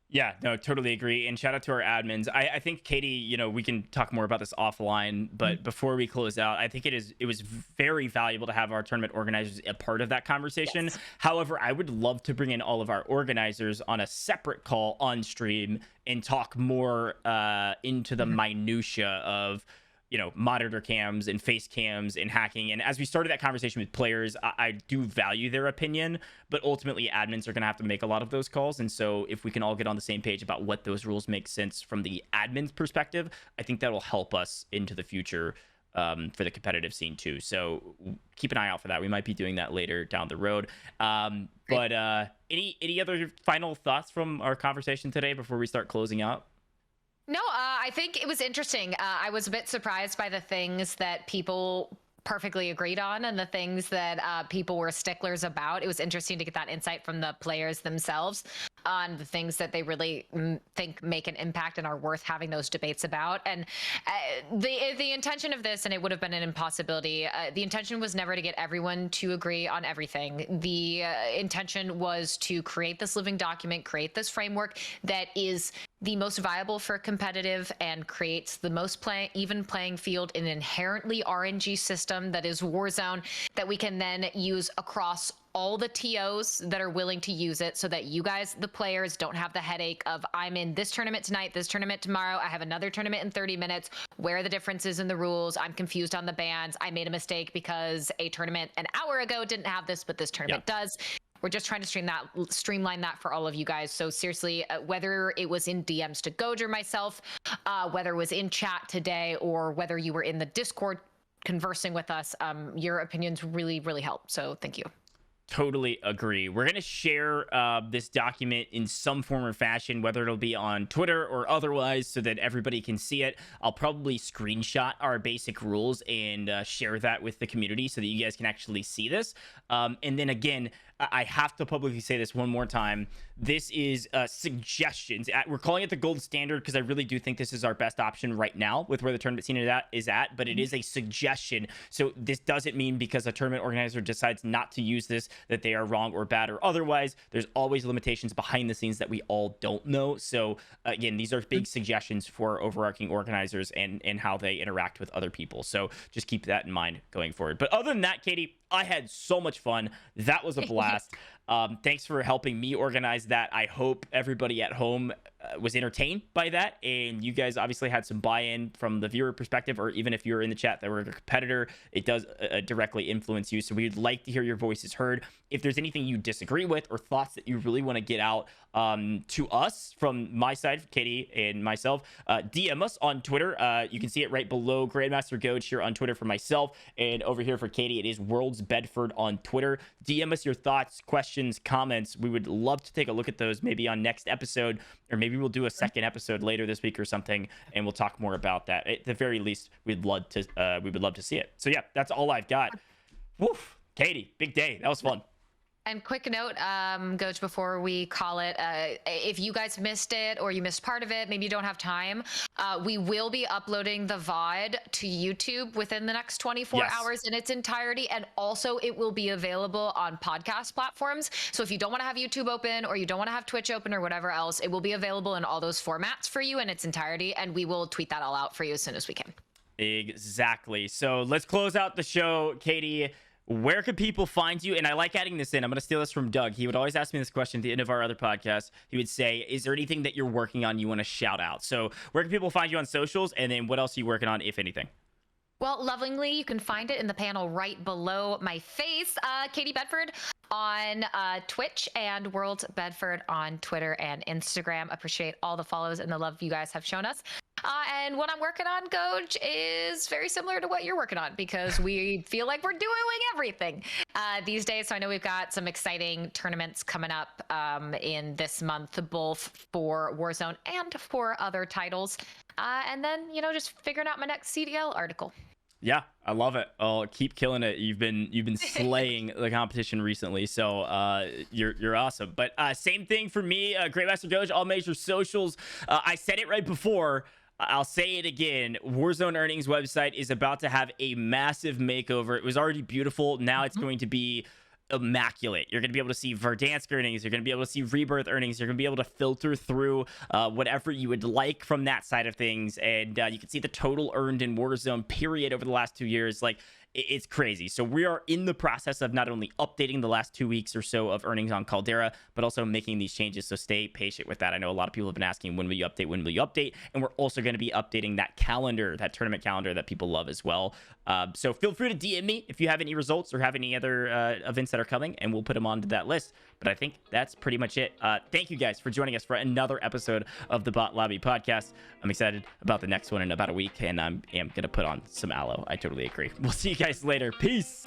Yeah, no, totally agree. And shout out to our admins. I think, Katie, we can talk more about this offline, but before we close out, I think it was very valuable to have our tournament organizers a part of that conversation. Yes. However, I would love to bring in all of our organizers on a separate call on stream and talk more into the minutia of monitor cams and face cams and hacking. And as we started that conversation with players, I do value their opinion, but ultimately admins are going to have to make a lot of those calls. And so if we can all get on the same page about what those rules make sense from the admin's perspective, I think that will help us into the future for the competitive scene too. So keep an eye out for that. We might be doing that later down the road. But any other final thoughts from our conversation today before we start closing out? No, I think it was interesting. I was a bit surprised by the things that people perfectly agreed on and the things that people were sticklers about. It was interesting to get that insight from the players themselves on the things that they really think make an impact and are worth having those debates about. And the intention of this, and it would have been an impossibility, the intention was never to get everyone to agree on everything. The intention was to create this living document, create this framework that is the most viable for competitive and creates the most even playing field in an inherently RNG system that is Warzone, that we can then use across all the TOs that are willing to use it, so that you guys, the players, don't have the headache of, I'm in this tournament tonight, this tournament tomorrow, I have another tournament in 30 minutes. Where are the differences in the rules? I'm confused on the bans. I made a mistake because a tournament an hour ago didn't have this, but this tournament does. We're just trying to streamline that for all of you guys. So seriously, whether it was in DMs to Gojj or myself, whether it was in chat today, or whether you were in the Discord conversing with us, your opinions really, really help. So thank you. Totally agree. We're going to share this document in some form or fashion, whether it'll be on Twitter or otherwise, so that everybody can see it. I'll probably screenshot our basic rules and share that with the community so that you guys can actually see this. And then again, I have to publicly say this one more time. This is suggestions. We're calling it the gold standard because I really do think this is our best option right now with where the tournament scene is at, but it is a suggestion. So this doesn't mean because a tournament organizer decides not to use this that they are wrong or bad or otherwise. There's always limitations behind the scenes that we all don't know. So again, these are big suggestions for overarching organizers and how they interact with other people. So just keep that in mind going forward. But other than that, Katie, I had so much fun. That was a blast. Thanks for helping me organize that. I hope everybody at home was entertained by that, and you guys obviously had some buy-in from the viewer perspective, or even if you're in the chat that were a competitor, it does directly influence you. So we'd like to hear your voices heard. If there's anything you disagree with or thoughts that you really want to get out to us from my side, Katie and myself, DM us on Twitter. You can see it right below Grandmaster Gojj here on Twitter for myself, and over here for Katie, it is Worlds Bedford on Twitter. DM us your thoughts, questions, comments. We would love to take a look at those maybe on next episode, or maybe we'll do a second episode later this week or something, and we'll talk more about that. At the very least, we would love to see it. So yeah, that's all I've got. Woof, Katie, big day. That was fun. And quick note, Gojj, before we call it, if you guys missed it or you missed part of it, maybe you don't have time, we will be uploading the VOD to YouTube within the next 24 hours in its entirety. And also it will be available on podcast platforms. So if you don't want to have YouTube open, or you don't want to have Twitch open, or whatever else, it will be available in all those formats for you in its entirety. And we will tweet that all out for you as soon as we can. Exactly. So let's close out the show. Katie, where can people find you? And I like adding this in. I'm going to steal this from Doug. He would always ask me this question at the end of our other podcast. He would say, is there anything that you're working on you want to shout out? So where can people find you on socials? And then what else are you working on, if anything? Well, lovingly, you can find it in the panel right below my face. Katie Bedford on Twitch, and World Bedford on Twitter and Instagram. Appreciate all the follows and the love you guys have shown us. And what I'm working on, Gojj, is very similar to what you're working on, because we feel like we're doing everything these days. So I know we've got some exciting tournaments coming up in this month, both for Warzone and for other titles. And then, just figuring out my next CDL article. Yeah, I love it. Oh, keep killing it. You've been slaying the competition recently, so you're awesome. But same thing for me, Grandmaster Gojj, all major socials. I said it right before. I'll say it again. Warzone Earnings website is about to have a massive makeover. It was already beautiful. Now it's going to be immaculate. You're going to be able to see Verdansk earnings. You're going to be able to see Rebirth earnings. You're going to be able to filter through whatever you would like from that side of things. And you can see the total earned in Warzone, period, over the last 2 years. Like, it's crazy. So we are in the process of not only updating the last 2 weeks or so of earnings on Caldera, but also making these changes. So stay patient with that. I know a lot of people have been asking, when will you update? When will you update? And we're also going to be updating that calendar, that tournament calendar that people love as well. So feel free to DM me if you have any results or have any other events that are coming, and we'll put them onto that list. But I think that's pretty much it. Thank you guys for joining us for another episode of the Bot Lobby podcast. I'm excited about the next one in about a week, and I am going to put on some aloe. I totally agree. We'll see you guys later. Peace.